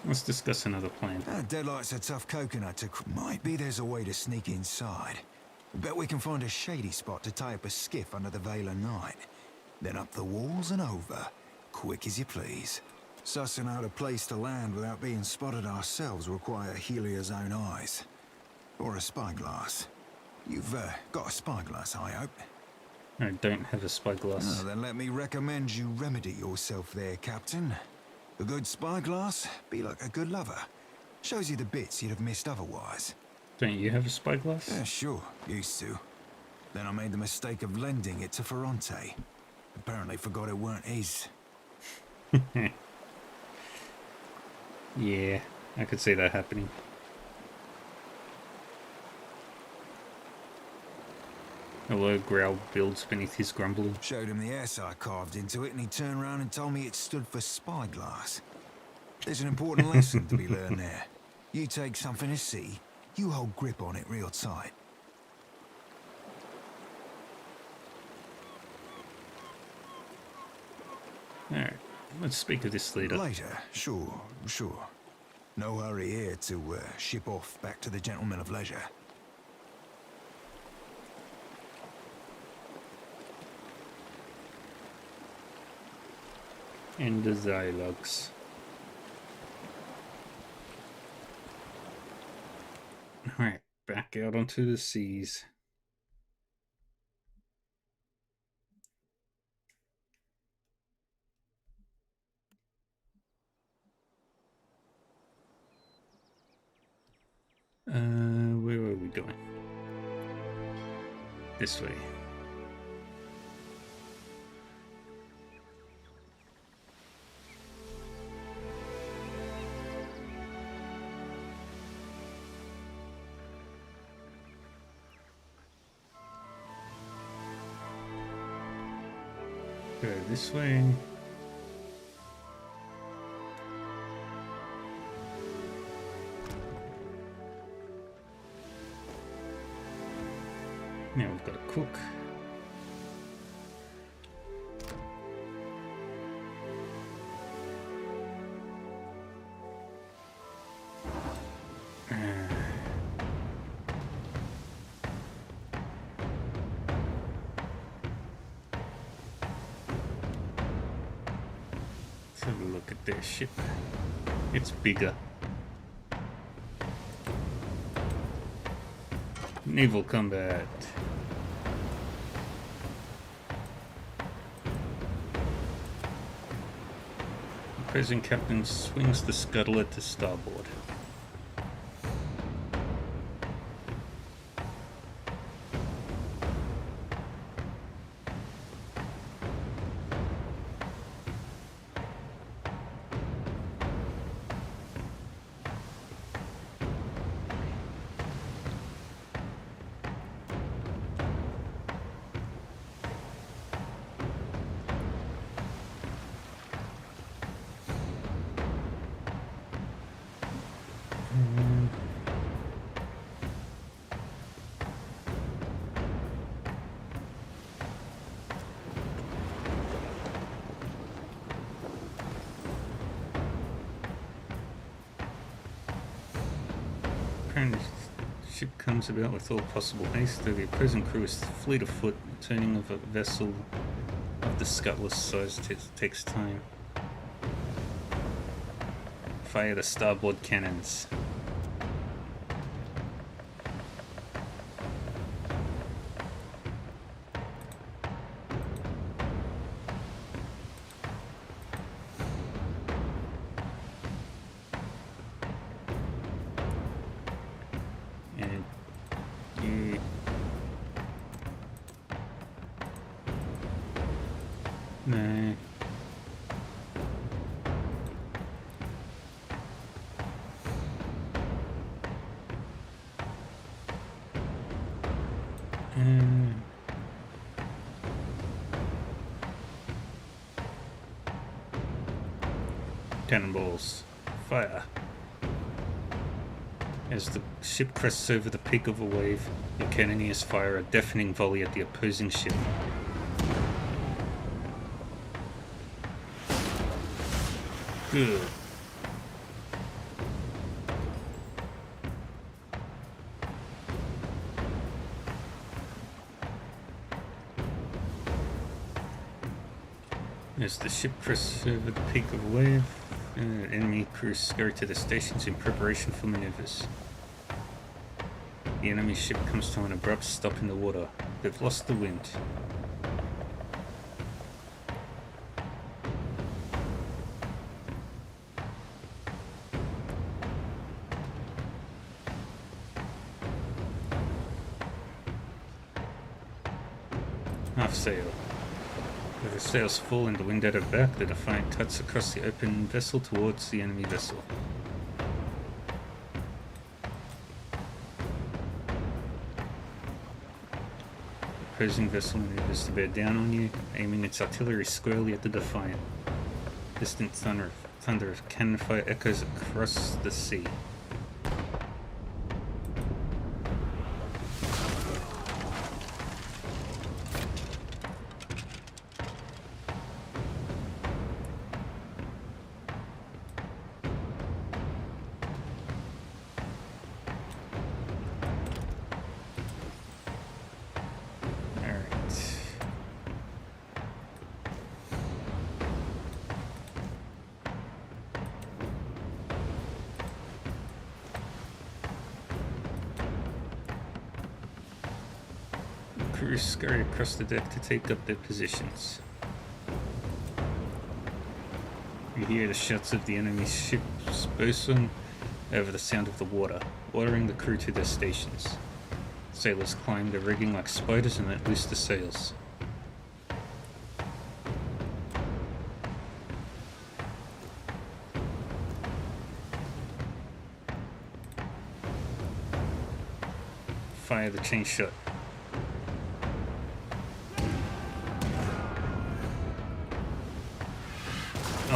Let's discuss another plan. Deadlight's a tough coconut to Might be there's a way to sneak inside. Bet we can find a shady spot to tie up a skiff under the veil of night. Then up the walls and over, quick as you please. Sussing out a place to land without being spotted ourselves require Helia's own eyes. Or a spyglass. You've got a spyglass, I hope? I don't have a spyglass. Then let me recommend you remedy yourself there, Captain. A good spyglass be like a good lover. Shows you the bits you'd have missed otherwise. Don't you have a spyglass? Yeah, sure. Used to. Then I made the mistake of lending it to Ferrante. Apparently forgot it weren't his. Yeah, I could see that happening. A low growl builds beneath his grumbling. Showed him the S I carved into it, and he turned around and told me it stood for spyglass. There's an important lesson to be learned there. You take something to see, you hold grip on it real tight. Alright, let's speak of this later. Later, sure. No hurry here to ship off back to the Gentlemen of Leisure. And the dialogues. Alright, back out onto the seas. Where are we going? This way. Go this way. Now we've got a cook. Let's have a look at their ship. It's bigger. Naval combat. The present captain swings the scuttle at the starboard. Apparently the ship comes about with all possible haste, though the opposing crew is fleet of foot. Turning of a vessel of the scuttless size takes time. Fire the starboard cannons. No. Cannonballs. Fire. As the ship crests over the peak of a wave, the cannoneers fire a deafening volley at the opposing ship. Good. As the ship crests over the peak of a wave, enemy crews scurry to their stations in preparation for maneuvers. The enemy ship comes to an abrupt stop in the water. They've lost the wind. Half sail. With the sails full and the wind at her back, the Defiant cuts across the open vessel towards the enemy vessel. opposing vessel maneuvers to bear down on you, aiming its artillery squarely at the Defiant. Distant thunder of cannon fire echoes across the sea. Crews scurry across the deck to take up their positions. You hear the shouts of the enemy's ship's bosun over the sound of the water, ordering the crew to their stations. Sailors climb the rigging like spiders and let loose the sails. Fire the chain shot.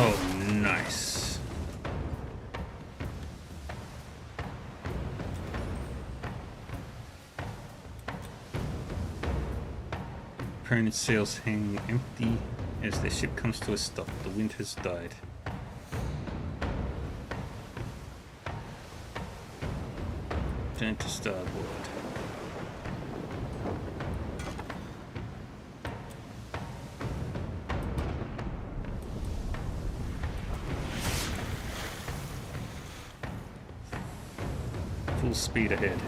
Oh, nice. Opponent's sails hang empty as their ship comes to a stop. The wind has died. Turn to starboard. Full speed ahead.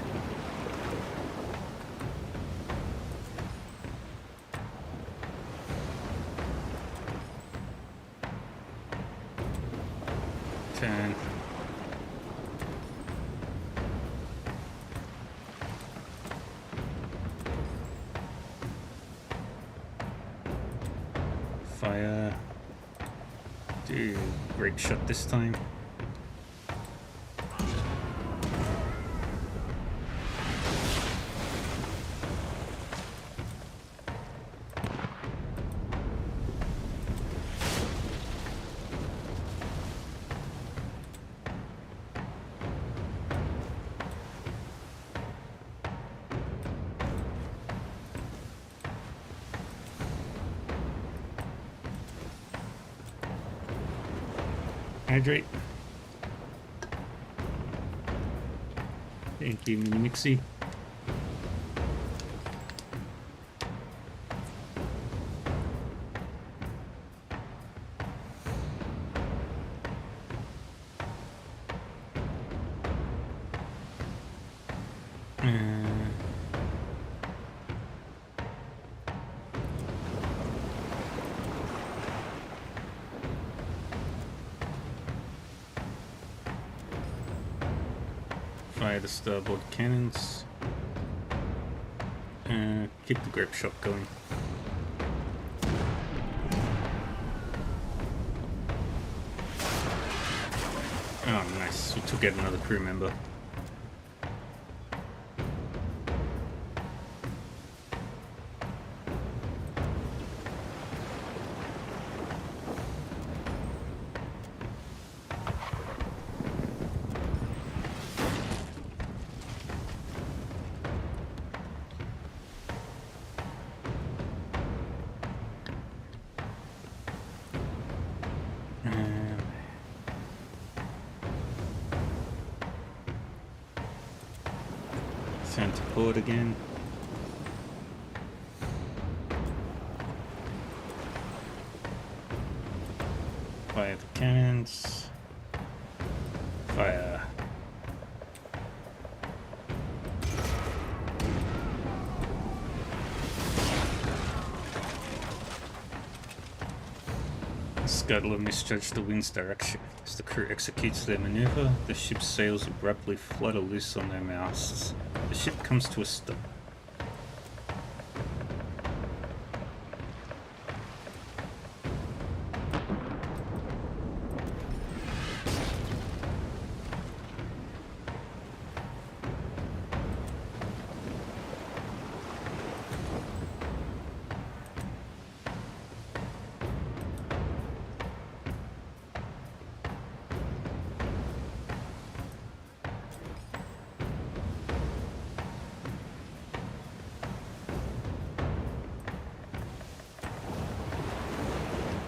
Turn. Fire. Do great shot this time. Hydrate. Thank you, Mini Mixie. Fire the starboard cannons. Keep the grape shot going. Oh, nice. We took out another crew member. Turn to port again. Fire the cannons. Fire. Scuttler misjudged the wind's direction. As the crew executes their maneuver, the ship's sails abruptly flutter loose on their masts. The ship comes to a stop.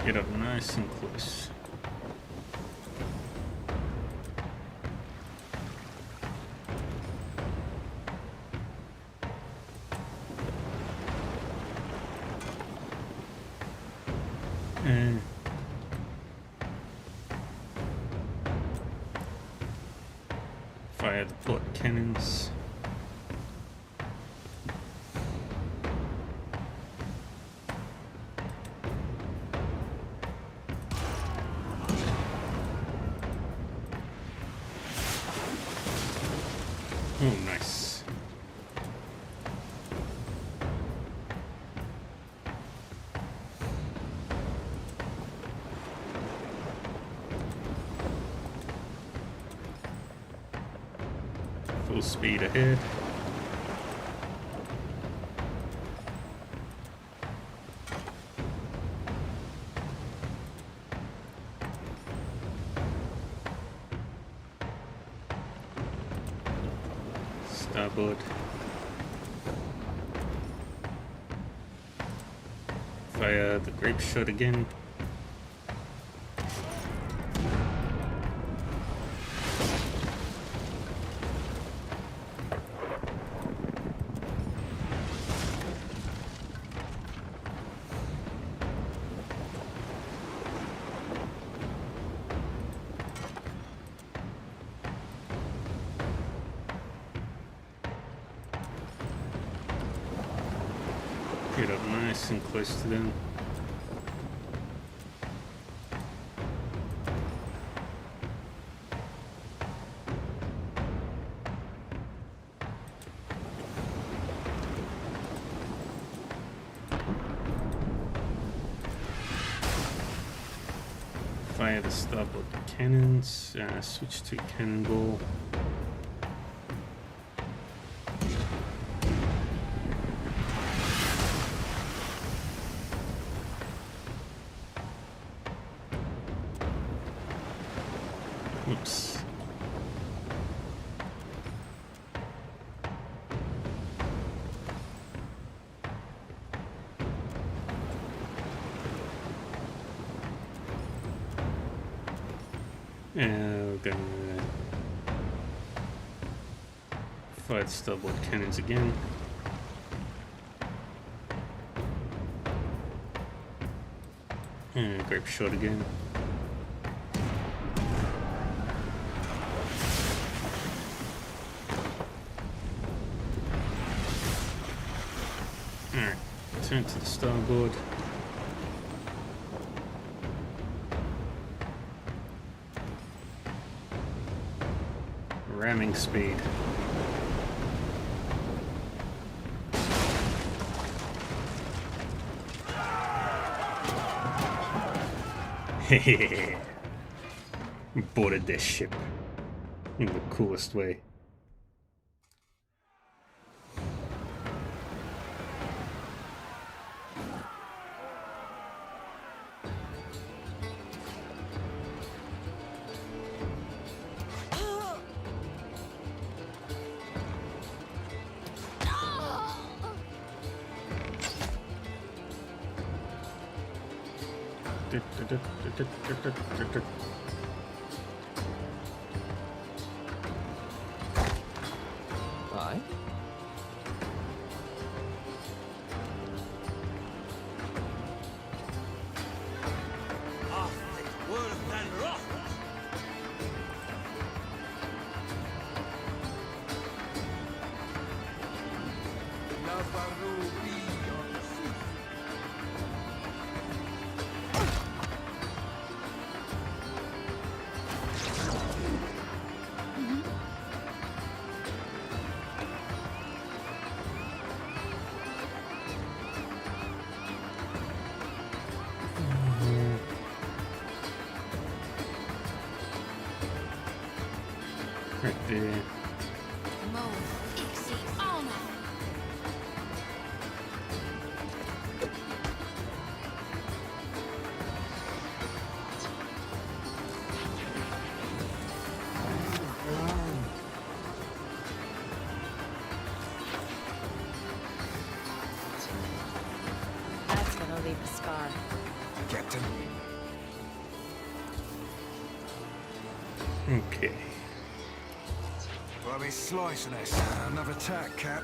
Get up nice and close. And fire the port cannons. Oh, nice. Full speed ahead. Starboard. Fire the grape shot again. Get up nice and close to them. Fire the starboard cannons. Switch to cannonball. Oops. We're gonna fire the starboard cannons again. And grape shot again. Alright, turn to the starboard. Ramming speed. Hehehe. Boarded their ship in the coolest way. Aye. Right there. That's gonna leave a scar. Captain. Okay. Well, he's slicing us. Another tack, Cap.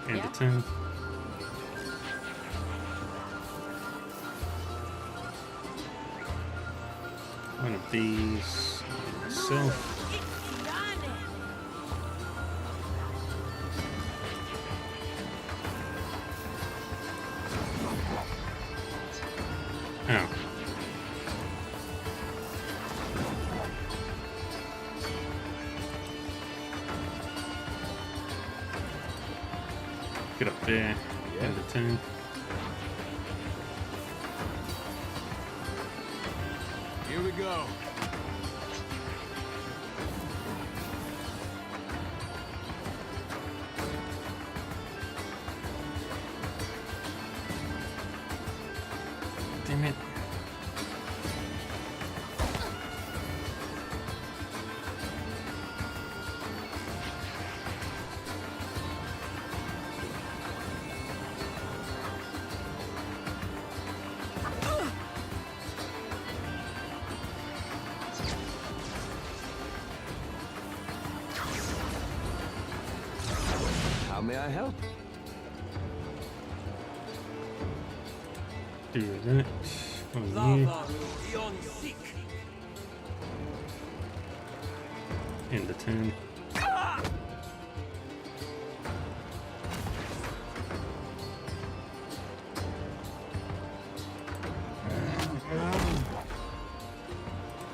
And the turn. One of these myself. Oh. Get up there, end the turn. Here we go. Damn it. How may I help? Do that. One here. End the turn.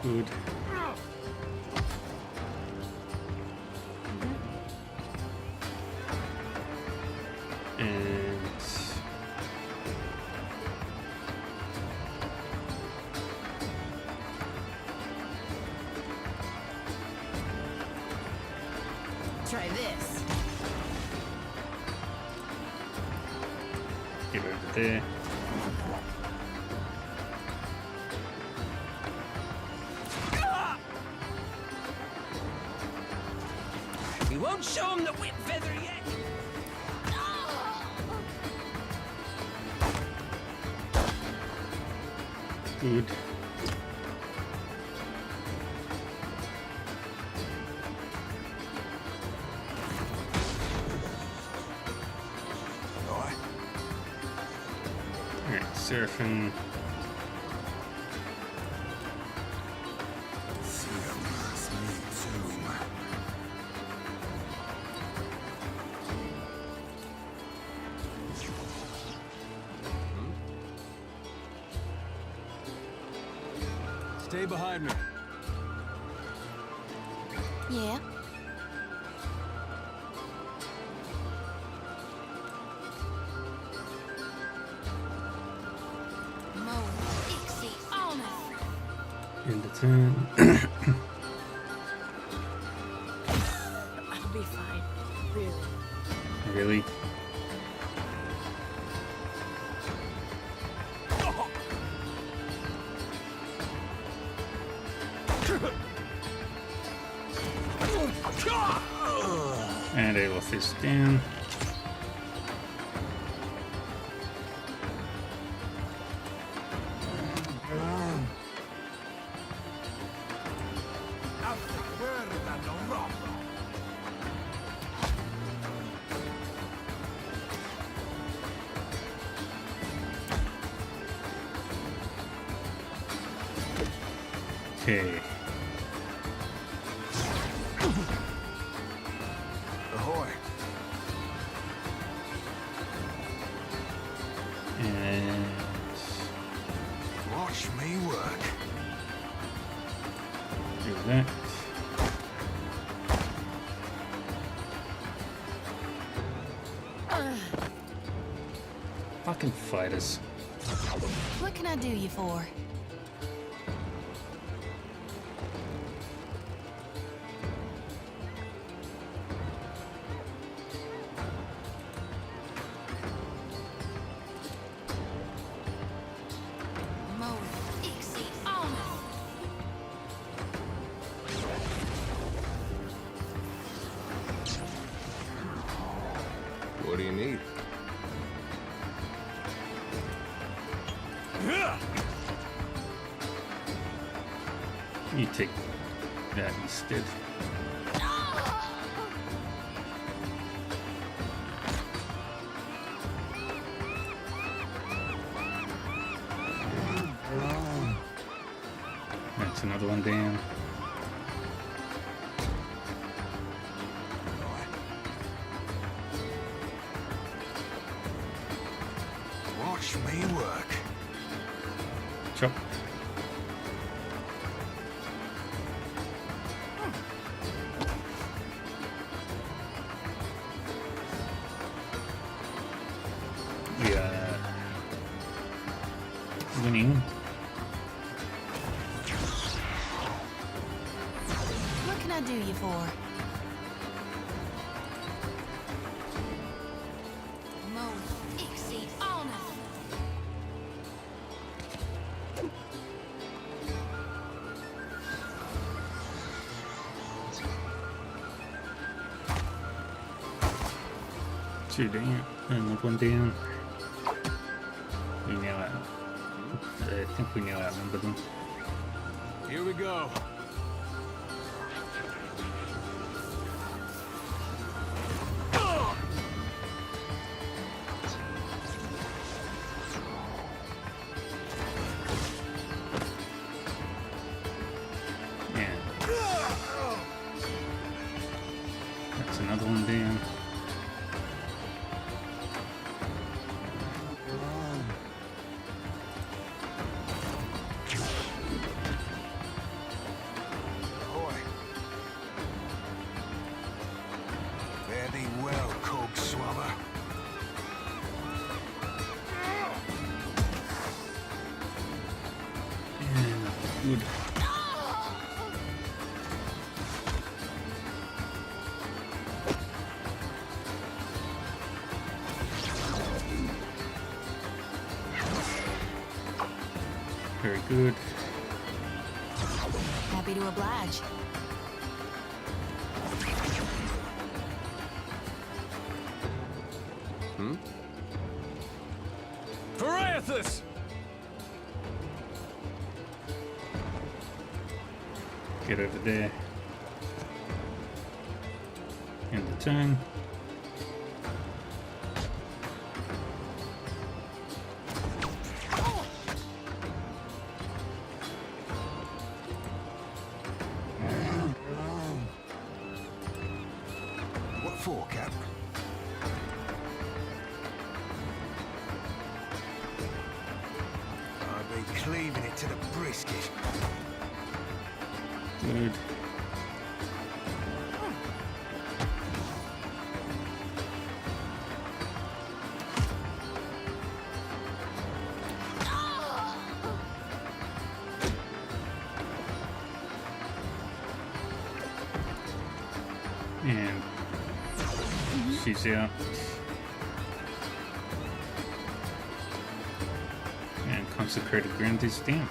Good. And Try this. get over there. We won't show him the whip feather yet. Good. Alright, Seraphim. Stay behind me. Yeah. End the turn. I'll be fine. Really. Really? And I will fist down. Okay. Ahoy. And watch me work. Do that. Fucking fighters. What can I do you for? What do you need? You take that instead. That's another one down. Watch me work. Chop. Yeah. Winning. What can I do you for? Mo exceed honor. Two down. Another one down. We now I think we now outnumber them. Here we go. Yeah. That's another one down. Fare thee well, cog swabber. Good. Very good. Happy to oblige. Pariathus! Get over there. End the turn. What for, Cap? I'll be cleaving it to the brisket. Good. And she's out. And consecrated ground is down.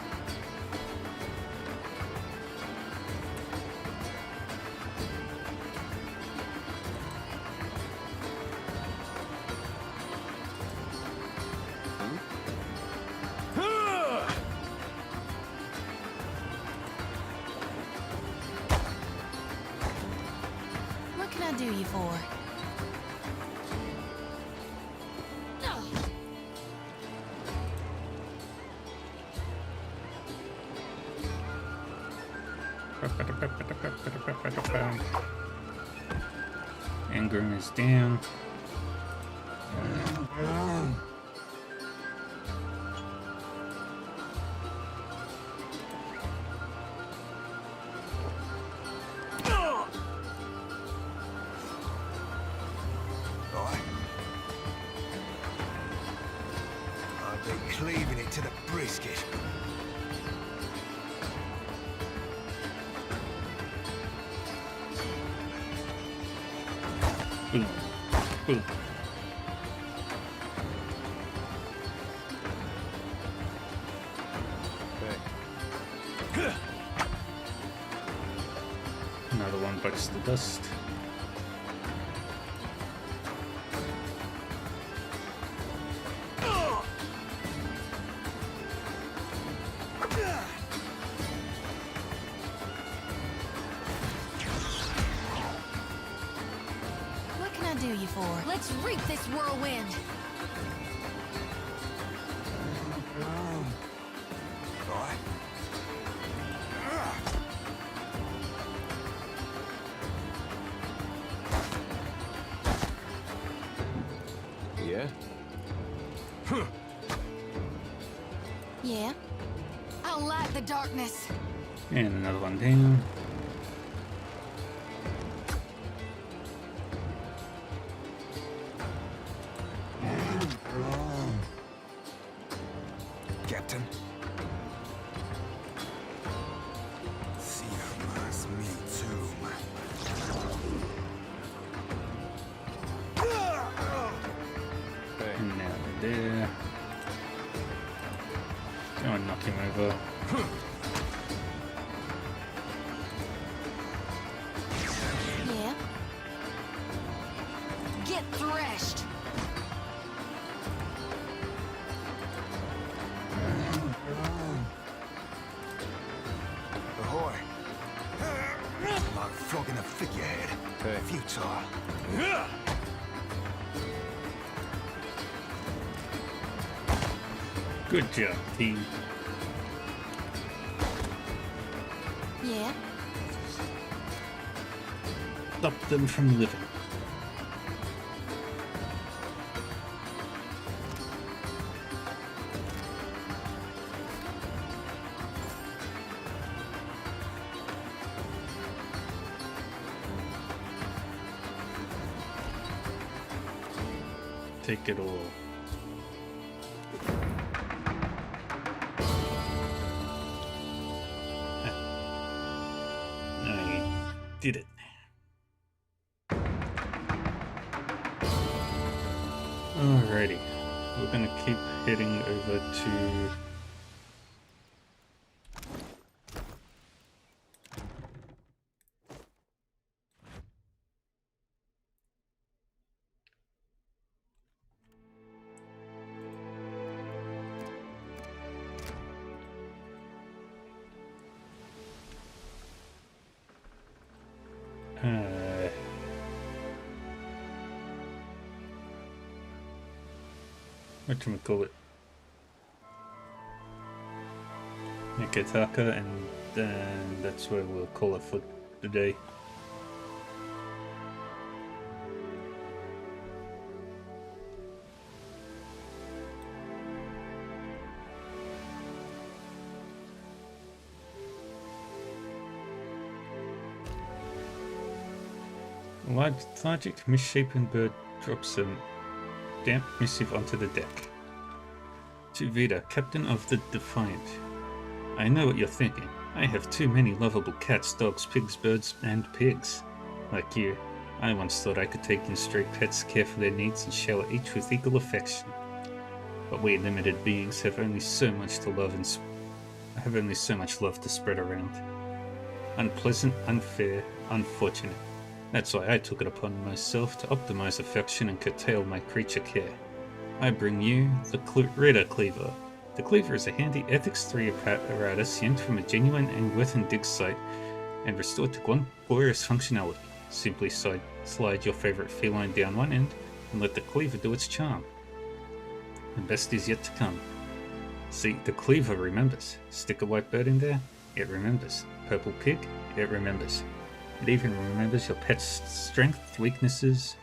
What can I do you for? Ingram is down. I'll be cleaving it to the brisket. Boom. Boom. Another one bites the dust. you for? Let's reap this whirlwind. Right. Yeah? Yeah. I don't like the darkness. And another one down. Captain. See must me too. And now there. Go and knock him over. Yeah. Get threshed. Ahoy. Like flogging a figurehead. Futile. Good job, team. Yeah. Stop them from living. Take it all. I did it. Alrighty, we're gonna keep heading over to whatchamacallit, Nikitaka, and then that's where we'll call it for the day. A lethargic, misshapen bird drops a damp missive onto the deck. To Vida, Captain of the Defiant. I know what you're thinking. I have too many lovable cats, dogs, pigs, birds, and pigs. Like you, I once thought I could take in stray pets, care for their needs, and shower each with equal affection. But we limited beings have only so much to love and have only so much love to spread around. Unpleasant, unfair, unfortunate. That's why I took it upon myself to optimize affection and curtail my creature care. I bring you the Ritter Cleaver. The Cleaver is a handy Ethics 3 apparatus yanked from a genuine and dig site and restored to glorious functionality. Simply slide your favorite feline down one end and let the Cleaver do its charm. The best is yet to come. See, the Cleaver remembers. Stick a white bird in there, it remembers. Purple pig, it remembers. It even remembers your pet's strengths, weaknesses,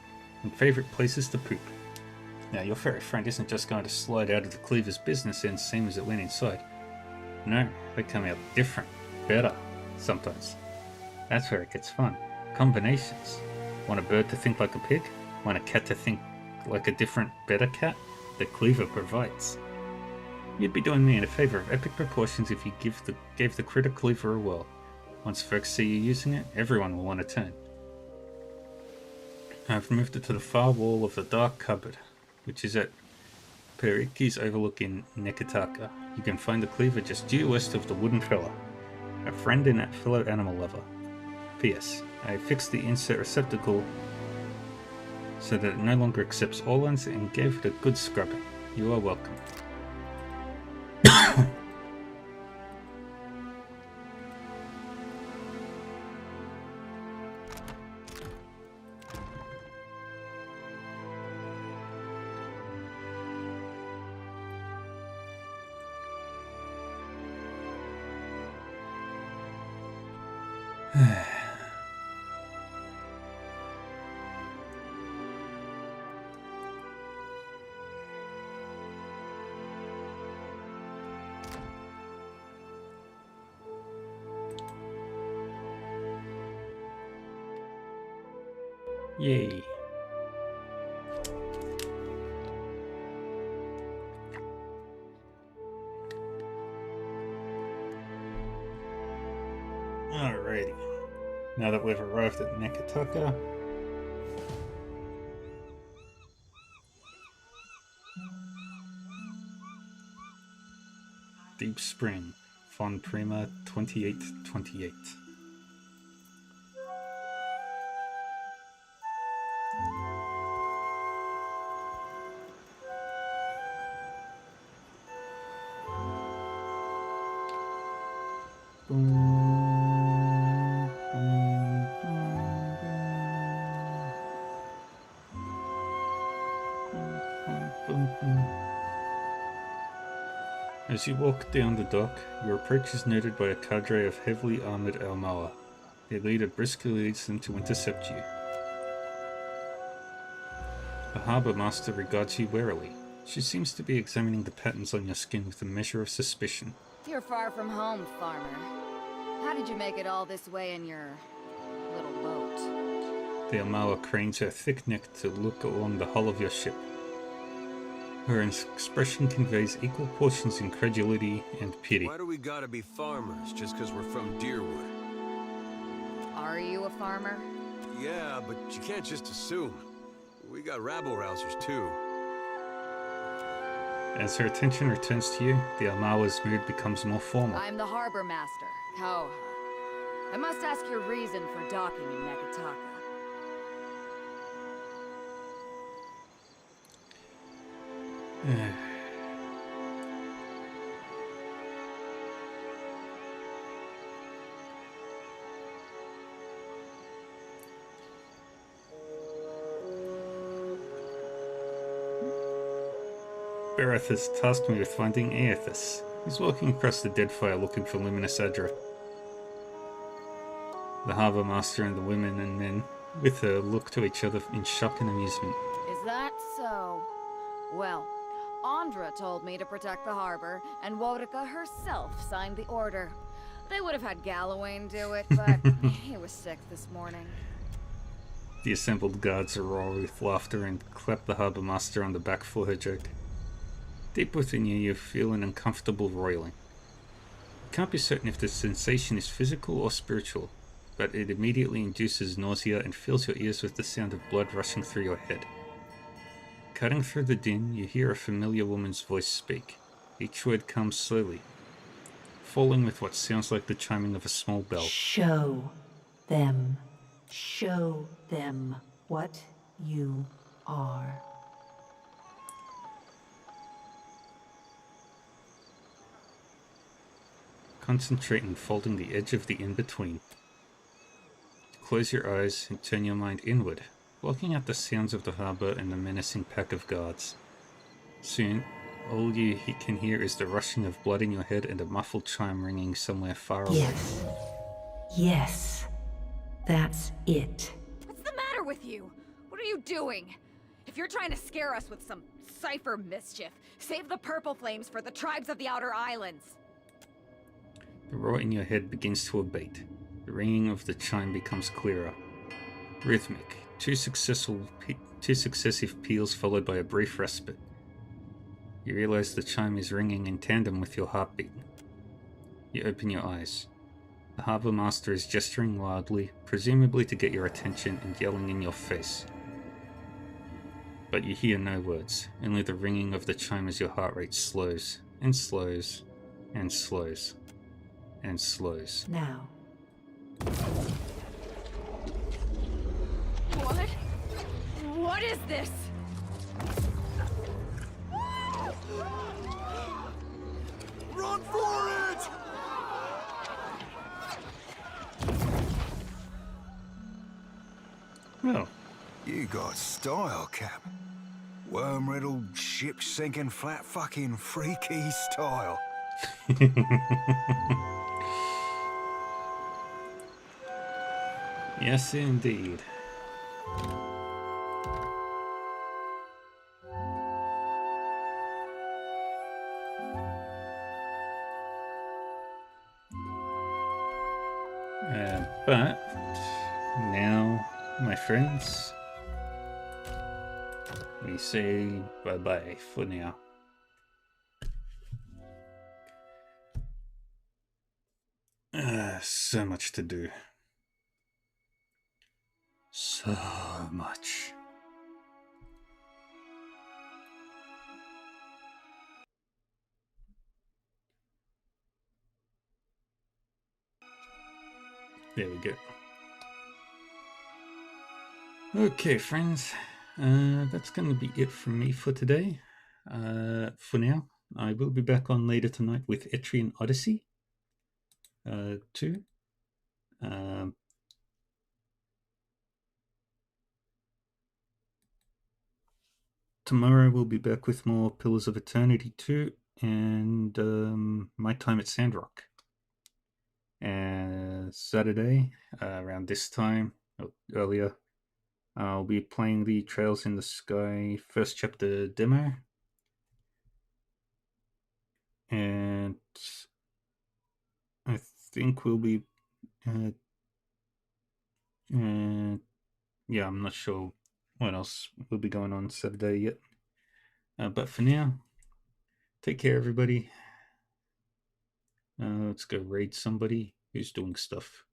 and favorite places to poop. Now, your furry friend isn't just going to slide out of the Cleaver's business end same as it went inside. No, they come out different, better, sometimes. That's where it gets fun. Combinations. Want a bird to think like a pig? Want a cat to think like a different, better cat? The Cleaver provides. You'd be doing me a favor of epic proportions if you gave the Critter Cleaver a whirl. Once folks see you using it, everyone will want a turn. I've moved it to the far wall of the dark cupboard, which is at Periki's overlook in Nekitaka. You can find the Cleaver just due west of the Wooden Fella, a friend and a fellow animal lover. P.S. I fixed the insert receptacle so that it no longer accepts Orlans and gave it a good scrubbing. You are welcome. Yay. Alrighty. Now that we've arrived at Nekataka, Deep Spring, Von Prima 2828. As you walk down the dock, your approach is noted by a cadre of heavily armoured Almoa. Their leader briskly leads them to intercept you. The harbour master regards you warily. She seems to be examining the patterns on your skin with a measure of suspicion. You're far from home, farmer. How did you make it all this way in your little boat? The Almoa cranes her thick neck to look along the hull of your ship. Her expression conveys equal portions of incredulity and pity. Why do we gotta be farmers just because we're from Deerwood? Are you a farmer? Yeah, but you can't just assume. We got rabble-rousers too. As her attention returns to you, the Almoa's mood becomes more formal. I'm the harbor master, Kauha. I must ask your reason for docking in Nekataka. Bereth has tasked me with finding Aethys. He's walking across the Deadfire looking for Luminous Adra. The harbour master and the women and men with her look to each other in shock and amusement. Is that so? Well, Andra told me to protect the harbor, and Wodika herself signed the order. They would have had Gallowayne do it, but he was sick this morning. The assembled guards roar with laughter and clap the harbour master on the back for her joke. Deep within you, you feel an uncomfortable roiling. You can't be certain if the sensation is physical or spiritual, but it immediately induces nausea and fills your ears with the sound of blood rushing through your head. Cutting through the din, you hear a familiar woman's voice speak. Each word comes slowly, falling with what sounds like the chiming of a small bell. Show them what you are. Concentrate on folding the edge of the in-between. Close your eyes and turn your mind inward, blocking out the sounds of the harbour and the menacing pack of guards. Soon, all you can hear is the rushing of blood in your head and a muffled chime ringing somewhere far away. Yes, that's it. What's the matter with you? What are you doing? If you're trying to scare us with some cipher mischief, save the purple flames for the tribes of the Outer Islands. The roar in your head begins to abate. The ringing of the chime becomes clearer. Rhythmic, two successive peals followed by a brief respite. You realize the chime is ringing in tandem with your heartbeat. You open your eyes. The harbour master is gesturing wildly, presumably to get your attention, and yelling in your face. But you hear no words, only the ringing of the chime as your heart rate slows, and slows, and slows, and slows. Now. What? What is this? Run for it! Oh. You got style, Cap. Worm-riddled, ship-sinking, flat-fucking freaky style. Yes, indeed. But now, my friends, we say bye-bye for now. So much to do. So much. There we go. Okay, friends. That's going to be it from me for today. For now, I will be back on later tonight with Etrian Odyssey 2. Tomorrow we'll be back with more Pillars of Eternity 2 and My Time at Sandrock. And Saturday, around this time, or earlier, I'll be playing the Trails in the Sky first chapter demo. And I think we'll be... yeah, I'm not sure what else will be going on Saturday yet. But for now, take care, everybody. Let's go raid somebody who's doing stuff.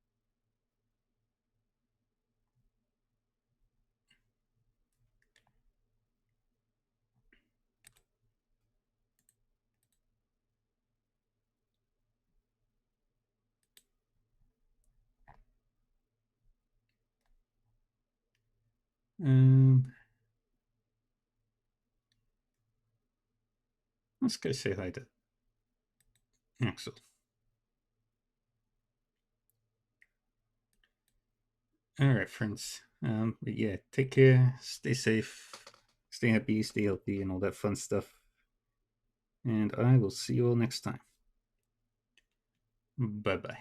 Let's go say hi to Axel. Alright, friends. But yeah, take care, stay safe, stay happy, stay healthy, and all that fun stuff. And I will see you all next time. Bye-bye.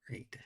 Great.